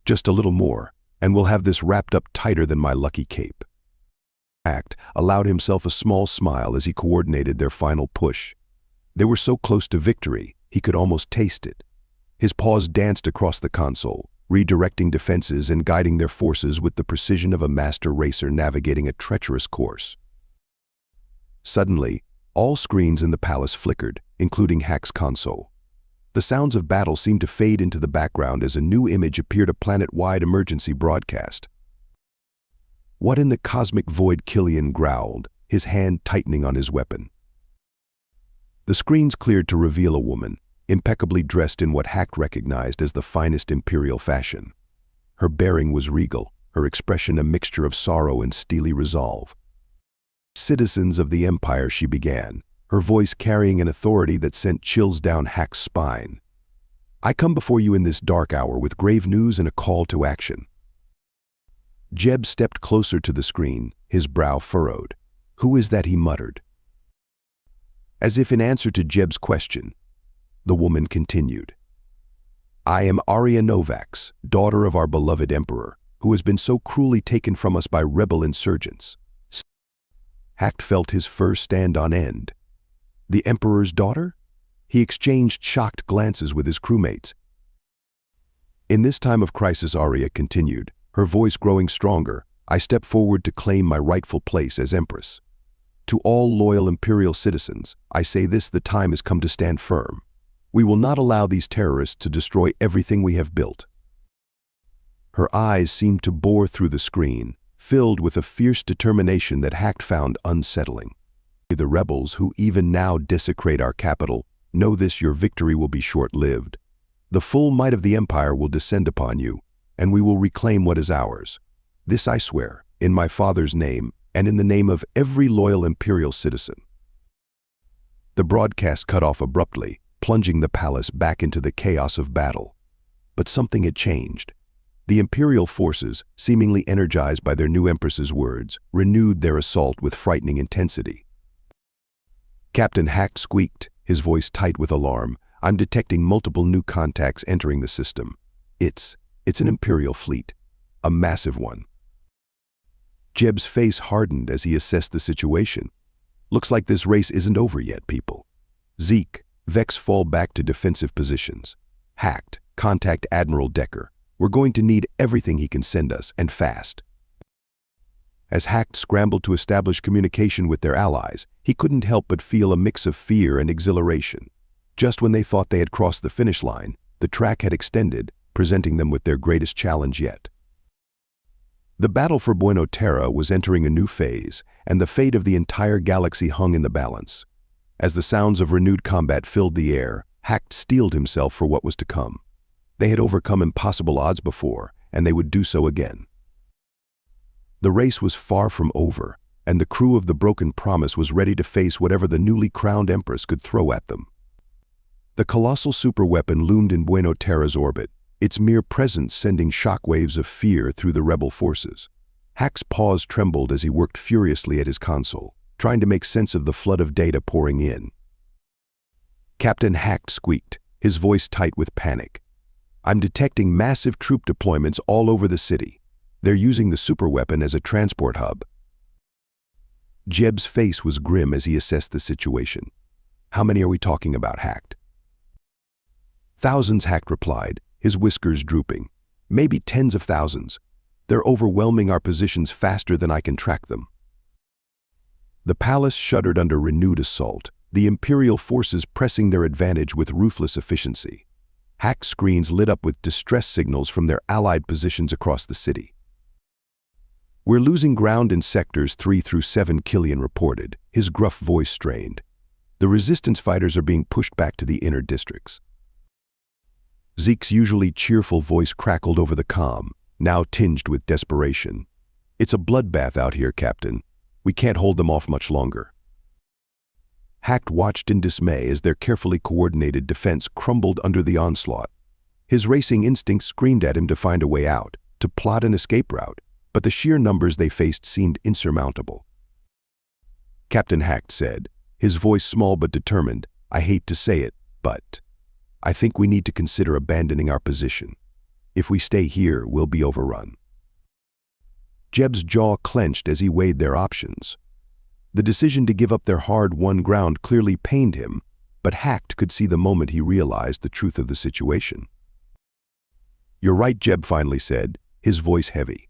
[SPEAKER 1] "Just a little more, and we'll have this wrapped up tighter than my lucky cape." Hacked allowed himself a small smile as he coordinated their final push. They were so close to victory, he could almost taste it. His paws danced across the console, redirecting defenses and guiding their forces with the precision of a master racer navigating a treacherous course. Suddenly, all screens in the palace flickered, including Hack's console. The sounds of battle seemed to fade into the background as a new image appeared, a planet-wide emergency broadcast. "What in the cosmic void?" Killian growled, his hand tightening on his weapon. The screens cleared to reveal a woman, impeccably dressed in what Hacked recognized as the finest Imperial fashion. Her bearing was regal, her expression a mixture of sorrow and steely resolve. "Citizens of the Empire," she began, her voice carrying an authority that sent chills down Hack's spine. "I come before you in this dark hour with grave news and a call to action." Jeb stepped closer to the screen, his brow furrowed. "Who is that?" he muttered. As if in answer to Jeb's question, the woman continued. "I am Arya Novax, daughter of our beloved Emperor, who has been so cruelly taken from us by rebel insurgents." Hacked felt his fur stand on end. The Emperor's daughter? He exchanged shocked glances with his crewmates. "In this time of crisis," Arya continued, her voice growing stronger, "I step forward to claim my rightful place as Empress. To all loyal Imperial citizens, I say this: the time has come to stand firm. We will not allow these terrorists to destroy everything we have built." Her eyes seemed to bore through the screen, filled with a fierce determination that Hacked found unsettling. "The rebels who even now desecrate our capital, know this: your victory will be short-lived. The full might of the Empire will descend upon you, and we will reclaim what is ours. This I swear, in my father's name, and in the name of every loyal Imperial citizen." The broadcast cut off abruptly, plunging the palace back into the chaos of battle. But something had changed. The Imperial forces, seemingly energized by their new Empress's words, renewed their assault with frightening intensity. Captain Hacked squeaked, his voice tight with alarm. "I'm detecting multiple new contacts entering the system. It's an Imperial fleet. A massive one." Jeb's face hardened as he assessed the situation. "Looks like this race isn't over yet, people." Zeke, Vex, fall back to defensive positions. Hacked, contact Admiral Decker. We're going to need everything he can send us, and fast. As Hacked scrambled to establish communication with their allies, he couldn't help but feel a mix of fear and exhilaration. Just when they thought they had crossed the finish line, the track had extended, presenting them with their greatest challenge yet. The battle for Buena Terra was entering a new phase, and the fate of the entire galaxy hung in the balance. As the sounds of renewed combat filled the air, Hacked steeled himself for what was to come. They had overcome impossible odds before, and they would do so again. The race was far from over, and the crew of the Broken Promise was ready to face whatever the newly crowned Empress could throw at them. The colossal superweapon loomed in Buena Terra's orbit, its mere presence sending shockwaves of fear through the rebel forces. Hack's paws trembled as he worked furiously at his console, trying to make sense of the flood of data pouring in. Captain Hacked squeaked, his voice tight with panic. "I'm detecting massive troop deployments all over the city. They're using the superweapon as a transport hub." Jeb's face was grim as he assessed the situation. "How many are we talking about?" Hacked. "Thousands," Hacked replied, his whiskers drooping. "Maybe tens of thousands. They're overwhelming our positions faster than I can track them." The palace shuddered under renewed assault, the Imperial forces pressing their advantage with ruthless efficiency. Hacked screens lit up with distress signals from their allied positions across the city. "We're losing ground in sectors 3 through 7, Killian reported, his gruff voice strained. "The resistance fighters are being pushed back to the inner districts." Zeke's usually cheerful voice crackled over the comm, now tinged with desperation. "It's a bloodbath out here, Captain. We can't hold them off much longer." Hacked watched in dismay as their carefully coordinated defense crumbled under the onslaught. His racing instincts screamed at him to find a way out, to plot an escape route, but the sheer numbers they faced seemed insurmountable. Captain Hacked said, his voice small but determined, "I hate to say it, but I think we need to consider abandoning our position. If we stay here, we'll be overrun." Jeb's jaw clenched as he weighed their options. The decision to give up their hard-won ground clearly pained him, but Hacked could see the moment he realized the truth of the situation. "You're right," Jeb finally said, his voice heavy.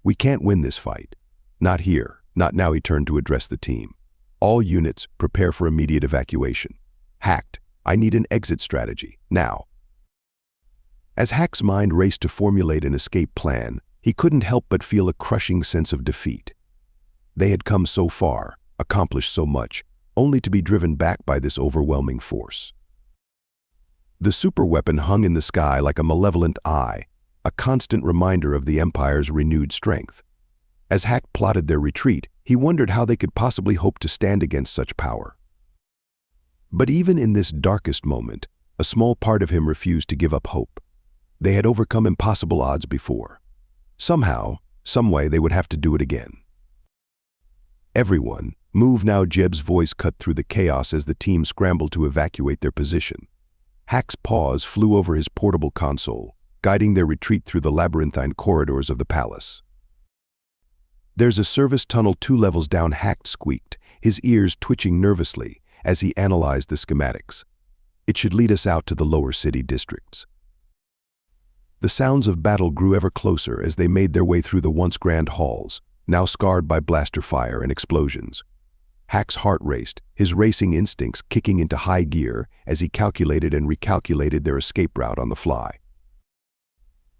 [SPEAKER 1] "We can't win this fight. Not here, not now." He turned to address the team. "All units, prepare for immediate evacuation. Hacked, I need an exit strategy, now." As Hack's mind raced to formulate an escape plan, he couldn't help but feel a crushing sense of defeat. They had come so far, accomplished so much, only to be driven back by this overwhelming force. The superweapon hung in the sky like a malevolent eye, a constant reminder of the Empire's renewed strength. As Hack plotted their retreat, he wondered how they could possibly hope to stand against such power. But even in this darkest moment, a small part of him refused to give up hope. They had overcome impossible odds before. Somehow, someway, they would have to do it again. "Everyone, move now." Jeb's voice cut through the chaos as the team scrambled to evacuate their position. Hack's paws flew over his portable console, guiding their retreat through the labyrinthine corridors of the palace. "There's a service tunnel 2 levels down," Hacked squeaked, his ears twitching nervously as he analyzed the schematics. "It should lead us out to the lower city districts." The sounds of battle grew ever closer as they made their way through the once grand halls, now scarred by blaster fire and explosions. Hack's heart raced, his racing instincts kicking into high gear as he calculated and recalculated their escape route on the fly.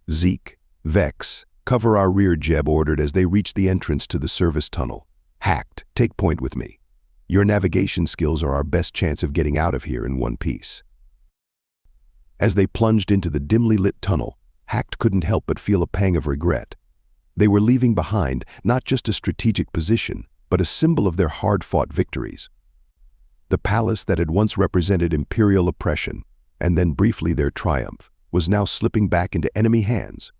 [SPEAKER 1] "Zeke, Vex, cover our rear," Jeb ordered as they reached the entrance to the service tunnel. "Hacked, take point with me. Your navigation skills are our best chance of getting out of here in one piece." As they plunged into the dimly lit tunnel, Hacked couldn't help but feel a pang of regret. They were leaving behind not just a strategic position, but a symbol of their hard-fought victories. The palace that had once represented imperial oppression, and then briefly their triumph, was now slipping back into enemy hands.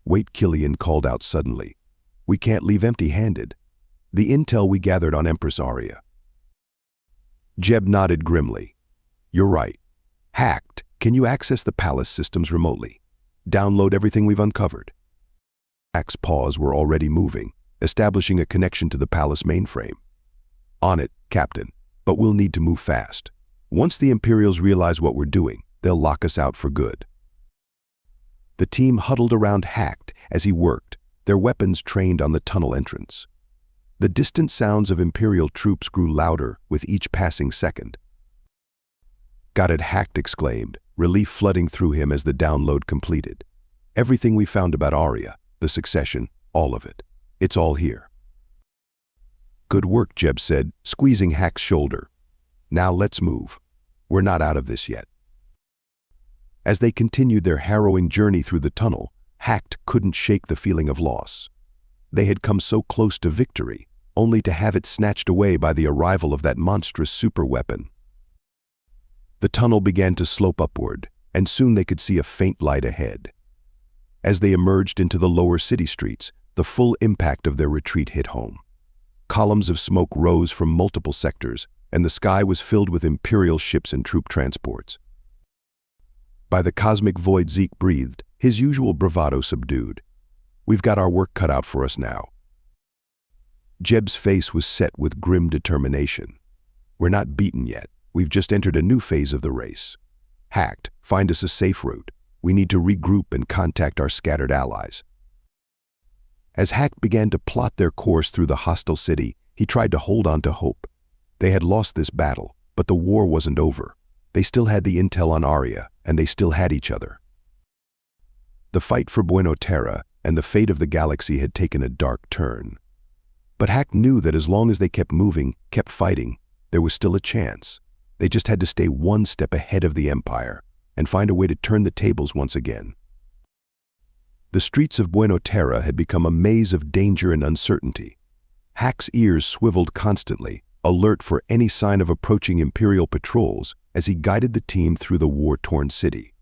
[SPEAKER 1] "Wait," Killian called out suddenly. "We can't leave empty-handed. The intel we gathered on Empress Aria." Jeb nodded grimly. "You're right. Hacked, can you access the palace systems remotely? Download everything we've uncovered." Hack's paws were already moving, establishing a connection to the palace mainframe. "On it, Captain, but we'll need to move fast. Once the Imperials realize what we're doing, they'll lock us out for good." The team huddled around Hacked as he worked, their weapons trained on the tunnel entrance. The distant sounds of Imperial troops grew louder with each passing second. "Got it," Hacked exclaimed, relief flooding through him as the download completed. "Everything we found about Aria, the succession, all of it. It's all here." "Good work," Jeb said, squeezing Hack's shoulder. "Now let's move. We're not out of this yet." As they continued their harrowing journey through the tunnel, Hacked couldn't shake the feeling of loss. They had come so close to victory, only to have it snatched away by the arrival of that monstrous superweapon. The tunnel began to slope upward, and soon they could see a faint light ahead. As they emerged into the lower city streets, the full impact of their retreat hit home. Columns of smoke rose from multiple sectors, and the sky was filled with Imperial ships and troop transports. By the cosmic void, Zeke breathed, his usual bravado subdued. "We've got our work cut out for us now." Jeb's face was set with grim determination. "We're not beaten yet. We've just entered a new phase of the race. Hacked, find us a safe route. We need to regroup and contact our scattered allies." As Hacked began to plot their course through the hostile city, he tried to hold on to hope. They had lost this battle, but the war wasn't over. They still had the intel on Aria, and they still had each other. The fight for Buena Terra and the fate of the galaxy had taken a dark turn. But Hacked knew that as long as they kept moving, kept fighting, there was still a chance. They just had to stay one step ahead of the Empire and find a way to turn the tables once again. The streets of Buena Terra had become a maze of danger and uncertainty. Hack's ears swiveled constantly, alert for any sign of approaching Imperial patrols as he guided the team through the war-torn city.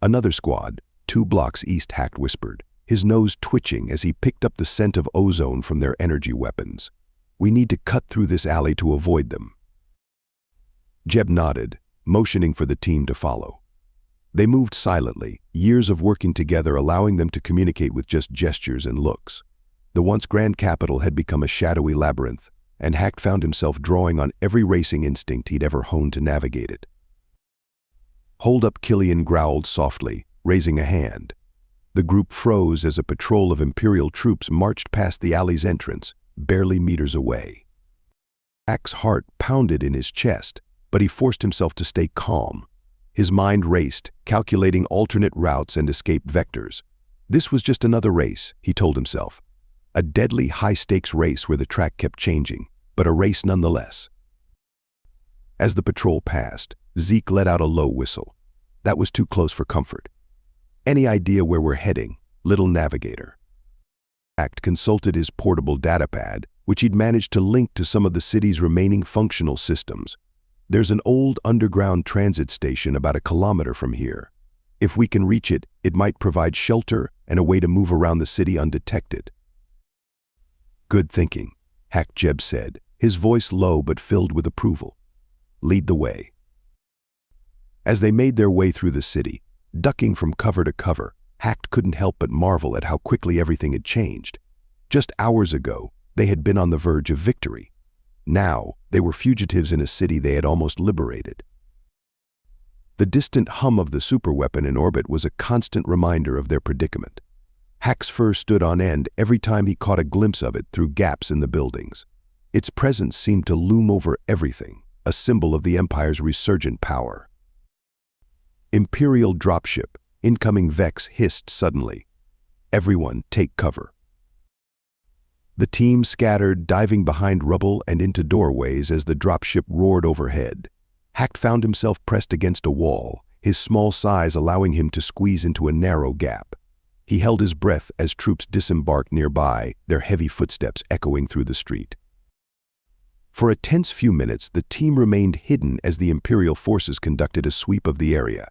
[SPEAKER 1] Another squad, 2 blocks east, Hack whispered, his nose twitching as he picked up the scent of ozone from their energy weapons. We need to cut through this alley to avoid them. Jeb nodded, motioning for the team to follow. They moved silently, years of working together allowing them to communicate with just gestures and looks. The once grand capital had become a shadowy labyrinth, and Hack found himself drawing on every racing instinct he'd ever honed to navigate it. "Hold up," Killian growled softly, raising a hand. The group froze as a patrol of Imperial troops marched past the alley's entrance, barely meters away. Hack's heart pounded in his chest, but he forced himself to stay calm. His mind raced, calculating alternate routes and escape vectors. This was just another race, he told himself. A deadly, high-stakes race where the track kept changing, but a race nonetheless. As the patrol passed, Zeke let out a low whistle. That was too close for comfort. "Any idea where we're heading, little navigator?" Hack consulted his portable datapad, which he'd managed to link to some of the city's remaining functional systems. "There's an old underground transit station about 1 kilometer from here. If we can reach it, it might provide shelter and a way to move around the city undetected." "Good thinking," Hack Jeb said, his voice low but filled with approval. "Lead the way." As they made their way through the city, ducking from cover to cover, Hack couldn't help but marvel at how quickly everything had changed. Just hours ago, they had been on the verge of victory. Now, they were fugitives in a city they had almost liberated. The distant hum of the superweapon in orbit was a constant reminder of their predicament. Hack's fur stood on end every time he caught a glimpse of it through gaps in the buildings. Its presence seemed to loom over everything, a symbol of the Empire's resurgent power. "Imperial dropship, incoming," Vex hissed suddenly. "Everyone, take cover." The team scattered, diving behind rubble and into doorways as the dropship roared overhead. Hack found himself pressed against a wall, his small size allowing him to squeeze into a narrow gap. He held his breath as troops disembarked nearby, their heavy footsteps echoing through the street. For a tense few minutes, the team remained hidden as the Imperial forces conducted a sweep of the area.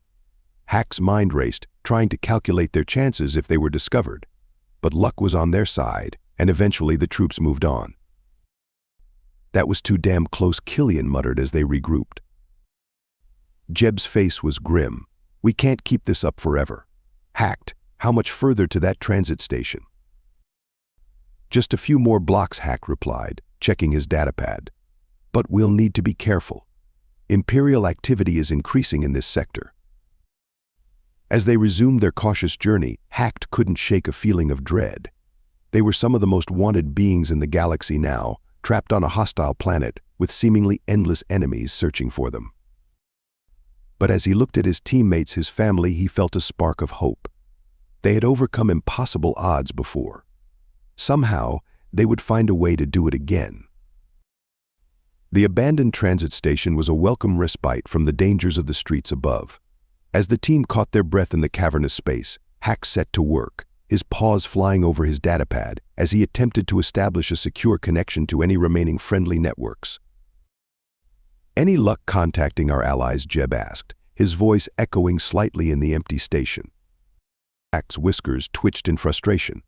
[SPEAKER 1] Hack's mind raced, trying to calculate their chances if they were discovered. But luck was on their side, and eventually the troops moved on. "That was too damn close," Killian muttered as they regrouped. Jeb's face was grim. "We can't keep this up forever." "Hacked, how much further to that transit station?" "Just a few more blocks," Hack replied, checking his datapad. "But we'll need to be careful. Imperial activity is increasing in this sector." As they resumed their cautious journey, Hack couldn't shake a feeling of dread. They were some of the most wanted beings in the galaxy now, trapped on a hostile planet with seemingly endless enemies searching for them. But as he looked at his teammates, his family, he felt a spark of hope. They had overcome impossible odds before. Somehow, they would find a way to do it again. The abandoned transit station was a welcome respite from the dangers of the streets above. As the team caught their breath in the cavernous space, Hack set to work, his paws flying over his datapad as he attempted to establish a secure connection to any remaining friendly networks. "Any luck contacting our allies?" Jeb asked, his voice echoing slightly in the empty station. Hack's whiskers twitched in frustration.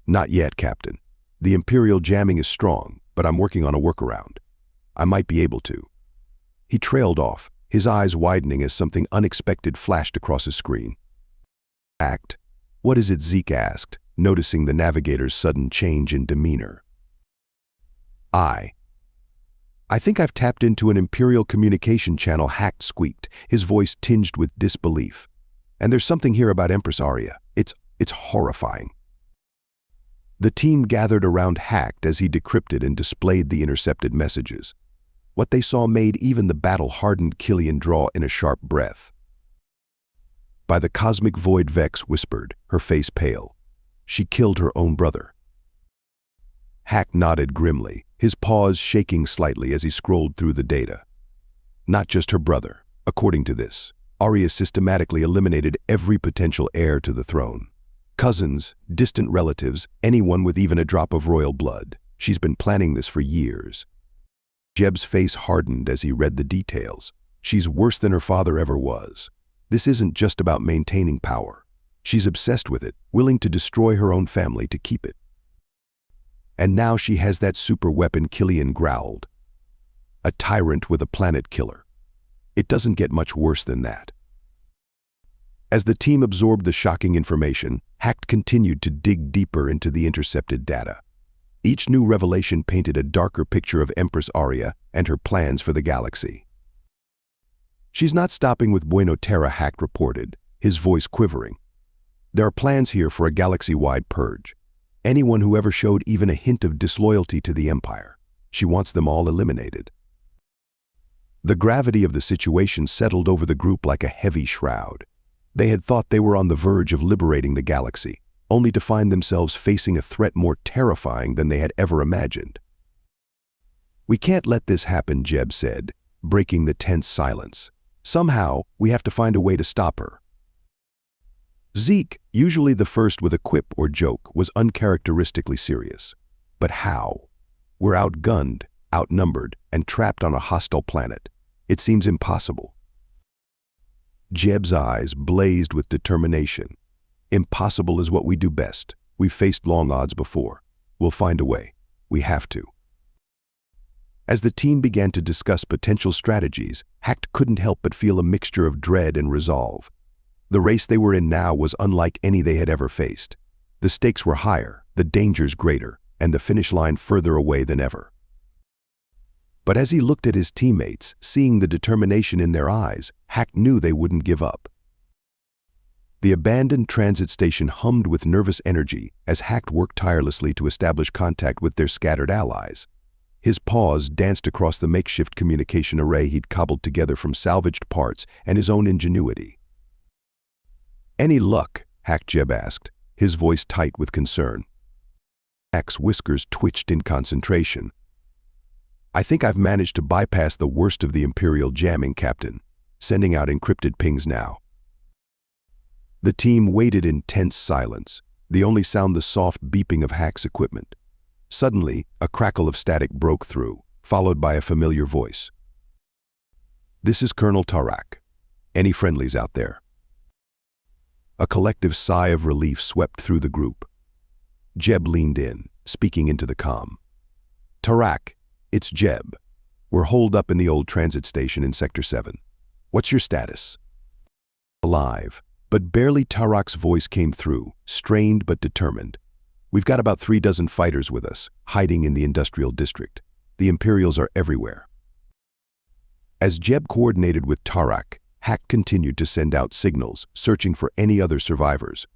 [SPEAKER 1] "Not yet, Captain. The Imperial jamming is strong, but I'm working on a workaround. I might be able to." He trailed off, his eyes widening as something unexpected flashed across his screen. "Act. What is it?" Zeke asked, noticing the navigator's sudden change in demeanor. I think I've tapped into an Imperial communication channel," Hack squeaked, his voice tinged with disbelief. "And there's something here about Empress Aria. It's horrifying." The team gathered around Hack as he decrypted and displayed the intercepted messages. What they saw made even the battle-hardened Killian draw in a sharp breath. "By the cosmic void," Vex whispered, her face pale. "She killed her own brother." Hack nodded grimly, his paws shaking slightly as he scrolled through the data. Not just her brother. According to this, Aria systematically eliminated every potential heir to the throne. Cousins, distant relatives, anyone with even a drop of royal blood. She's been planning this for years. Jeb's face hardened as he read the details. She's worse than her father ever was. This isn't just about maintaining power. She's obsessed with it, willing to destroy her own family to keep it. And now she has that super weapon, Killian growled. A tyrant with a planet killer. It doesn't get much worse than that. As the team absorbed the shocking information, Hacked continued to dig deeper into the intercepted data. Each new revelation painted a darker picture of Empress Aria and her plans for the galaxy. She's not stopping with Buena Terra, Hacked reported, his voice quivering. There are plans here for a galaxy-wide purge. Anyone who ever showed even a hint of disloyalty to the Empire. She wants them all eliminated. The gravity of the situation settled over the group like a heavy shroud. They had thought they were on the verge of liberating the galaxy, only to find themselves facing a threat more terrifying than they had ever imagined. We can't let this happen, Jeb said, breaking the tense silence. Somehow, we have to find a way to stop her. Zeke, usually the first with a quip or joke, was uncharacteristically serious. But how? We're outgunned, outnumbered, and trapped on a hostile planet. It seems impossible. Jeb's eyes blazed with determination. Impossible is what we do best. We've faced long odds before. We'll find a way. We have to. As the team began to discuss potential strategies, Hacked couldn't help but feel a mixture of dread and resolve. The race they were in now was unlike any they had ever faced. The stakes were higher, the dangers greater, and the finish line further away than ever. But as he looked at his teammates, seeing the determination in their eyes, Hacked knew they wouldn't give up. The abandoned transit station hummed with nervous energy as Hacked worked tirelessly to establish contact with their scattered allies. His paws danced across the makeshift communication array he'd cobbled together from salvaged parts and his own ingenuity. "Any luck?" Jeb asked, his voice tight with concern. Hack's whiskers twitched in concentration. "I think I've managed to bypass the worst of the Imperial jamming, Captain. Sending out encrypted pings now." The team waited in tense silence, the only sound the soft beeping of Hack's equipment. Suddenly, a crackle of static broke through, followed by a familiar voice. "This is Colonel Tarak. Any friendlies out there?" A collective sigh of relief swept through the group. Jeb leaned in, speaking into the comm. "Tarak, it's Jeb. We're holed up in the old transit station in Sector 7. What's your status?" Alive, but barely Tarak's voice came through, strained but determined. "We've got about 36 fighters with us, hiding in the industrial district. The Imperials are everywhere." As Jeb coordinated with Tarak, Hack continued to send out signals, searching for any other survivors.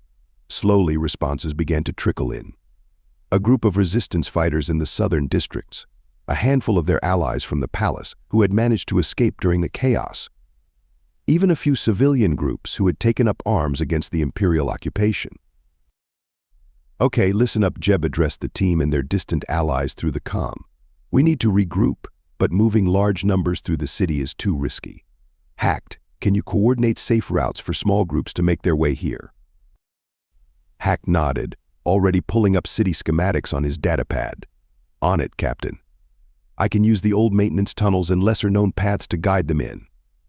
[SPEAKER 1] Slowly, responses began to trickle in. A group of resistance fighters in the southern districts, a handful of their allies from the palace who had managed to escape during the chaos, even a few civilian groups who had taken up arms against the Imperial occupation. "Okay, listen up," Jeb addressed the team and their distant allies through the comm. "We need to regroup, but moving large numbers through the city is too risky. Hacked, can you coordinate safe routes for small groups to make their way here?" Hack nodded, already pulling up city schematics on his datapad. "On it, Captain. I can use the old maintenance tunnels and lesser-known paths to guide them in.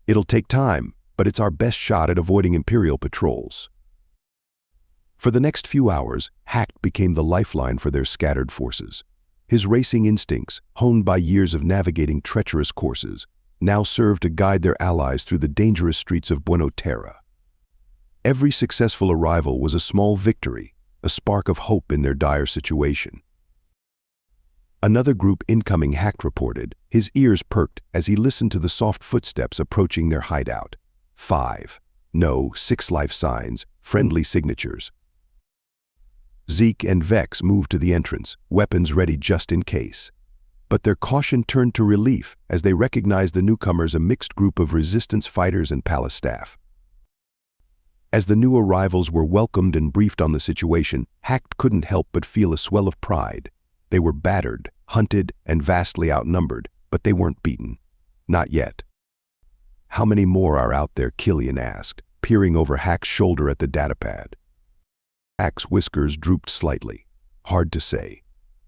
[SPEAKER 1] It'll take time, but it's our best shot at avoiding Imperial patrols." For the next few hours, Hacked became the lifeline for their scattered forces. His racing instincts, honed by years of navigating treacherous courses, now served to guide their allies through the dangerous streets of Buena Terra. Every successful arrival was a small victory, a spark of hope in their dire situation. Another group incoming, Hacked reported, his ears perked as he listened to the soft footsteps approaching their hideout. 5. No, 6 life signs, friendly signatures. Zeke and Vex moved to the entrance, weapons ready just in case. But their caution turned to relief as they recognized the newcomers, a mixed group of resistance fighters and palace staff. As the new arrivals were welcomed and briefed on the situation, Hacked couldn't help but feel a swell of pride. They were battered, hunted, and vastly outnumbered, but they weren't beaten. Not yet. "How many more are out there?" Killian asked, peering over Hack's shoulder at the datapad. Hack's whiskers drooped slightly. "Hard to say.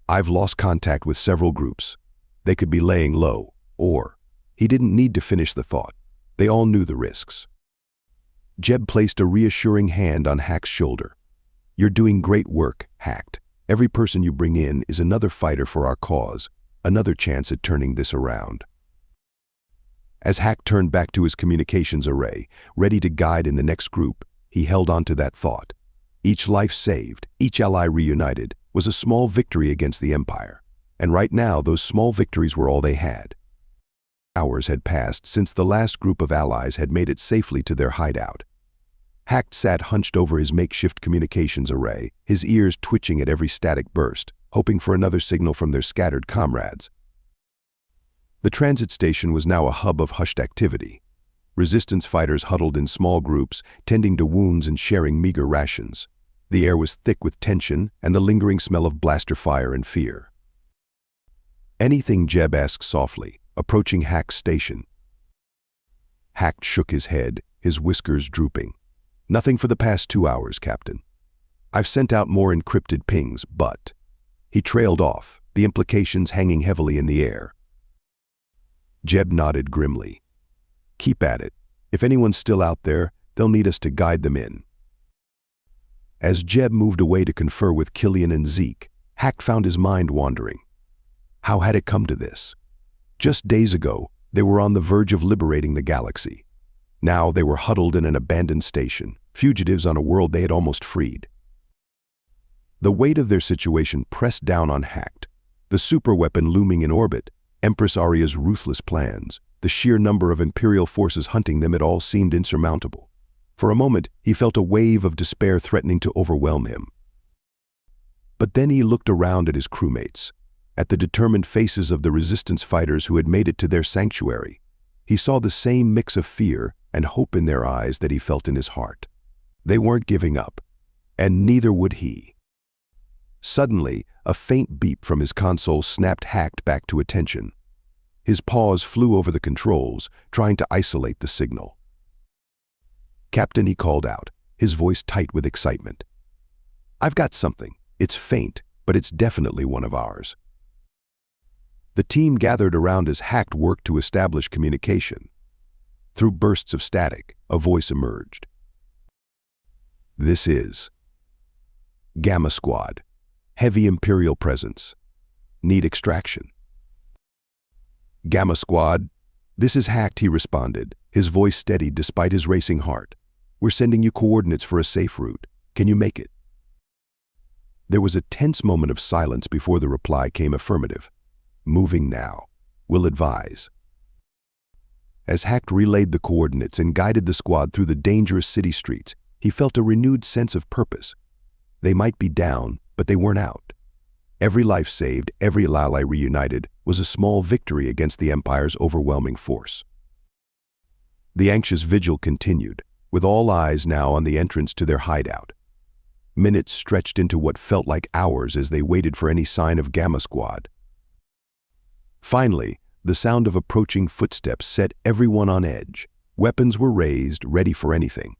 [SPEAKER 1] I've lost contact with several groups. They could be laying low, or he didn't need to finish the thought. They all knew the risks. Jeb placed a reassuring hand on Hack's shoulder. You're doing great work, Hacked. Every person you bring in is another fighter for our cause, another chance at turning this around. As Hack turned back to his communications array, ready to guide in the next group, he held on to that thought. Each life saved, each ally reunited, was a small victory against the Empire. And right now, those small victories were all they had. Hours had passed since the last group of allies had made it safely to their hideout. Hack sat hunched over his makeshift communications array, his ears twitching at every static burst, hoping for another signal from their scattered comrades. The transit station was now a hub of hushed activity. Resistance fighters huddled in small groups, tending to wounds and sharing meager rations. The air was thick with tension and the lingering smell of blaster fire and fear. Anything, Jeb asked softly, approaching Hack's station. Hack shook his head, his whiskers drooping. Nothing for the past 2 hours, Captain. I've sent out more encrypted pings, but... He trailed off, the implications hanging heavily in the air. Jeb nodded grimly. Keep at it. If anyone's still out there, they'll need us to guide them in. As Jeb moved away to confer with Killian and Zeke, Hack found his mind wandering. How had it come to this? Just days ago, they were on the verge of liberating the galaxy. Now they were huddled in an abandoned station, fugitives on a world they had almost freed. The weight of their situation pressed down on Hack. The superweapon looming in orbit, Empress Aria's ruthless plans, the sheer number of Imperial forces hunting them, it all seemed insurmountable. For a moment, he felt a wave of despair threatening to overwhelm him. But then he looked around at his crewmates, at the determined faces of the resistance fighters who had made it to their sanctuary. He saw the same mix of fear and hope in their eyes that he felt in his heart. They weren't giving up, and neither would he. Suddenly, a faint beep from his console snapped Hack back to attention. His paws flew over the controls, trying to isolate the signal. Captain, he called out, his voice tight with excitement. I've got something. It's faint, but it's definitely one of ours. The team gathered around as Hack worked to establish communication. Through bursts of static, a voice emerged. This is Gamma Squad. Heavy Imperial presence. Need extraction. Gamma Squad. This is Hack, he responded, his voice steady despite his racing heart. We're sending you coordinates for a safe route. Can you make it? There was a tense moment of silence before the reply came affirmative. Moving now. Will advise. As Hack relayed the coordinates and guided the squad through the dangerous city streets, he felt a renewed sense of purpose. They might be down, but they weren't out. Every life saved, every ally reunited, was a small victory against the Empire's overwhelming force. The anxious vigil continued, with all eyes now on the entrance to their hideout. Minutes stretched into what felt like hours as they waited for any sign of Gamma Squad. Finally, the sound of approaching footsteps set everyone on edge. Weapons were raised, ready for anything.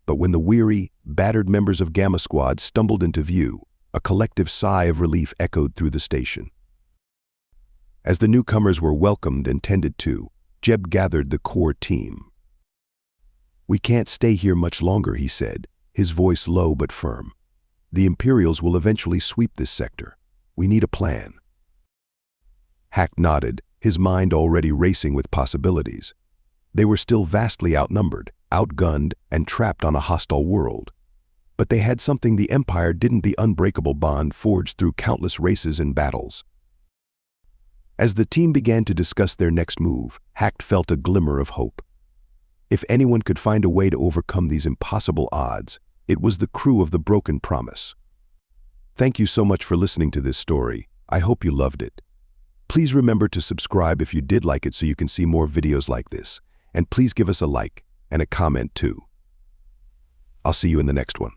[SPEAKER 1] But when the weary, battered members of Gamma Squad stumbled into view, a collective sigh of relief echoed through the station. As the newcomers were welcomed and tended to, Jeb gathered the core team. We can't stay here much longer, he said, his voice low but firm. The Imperials will eventually sweep this sector. We need a plan. Hack nodded, his mind already racing with possibilities. They were still vastly outnumbered, outgunned, and trapped on a hostile world. But they had something the Empire didn't: the unbreakable bond forged through countless races and battles. As the team began to discuss their next move, Hack felt a glimmer of hope. If anyone could find a way to overcome these impossible odds, it was the crew of the Broken Promise. Thank you so much for listening to this story. I hope you loved it. Please remember to subscribe if you did like it so you can see more videos like this. And please give us a like and a comment too. I'll see you in the next one.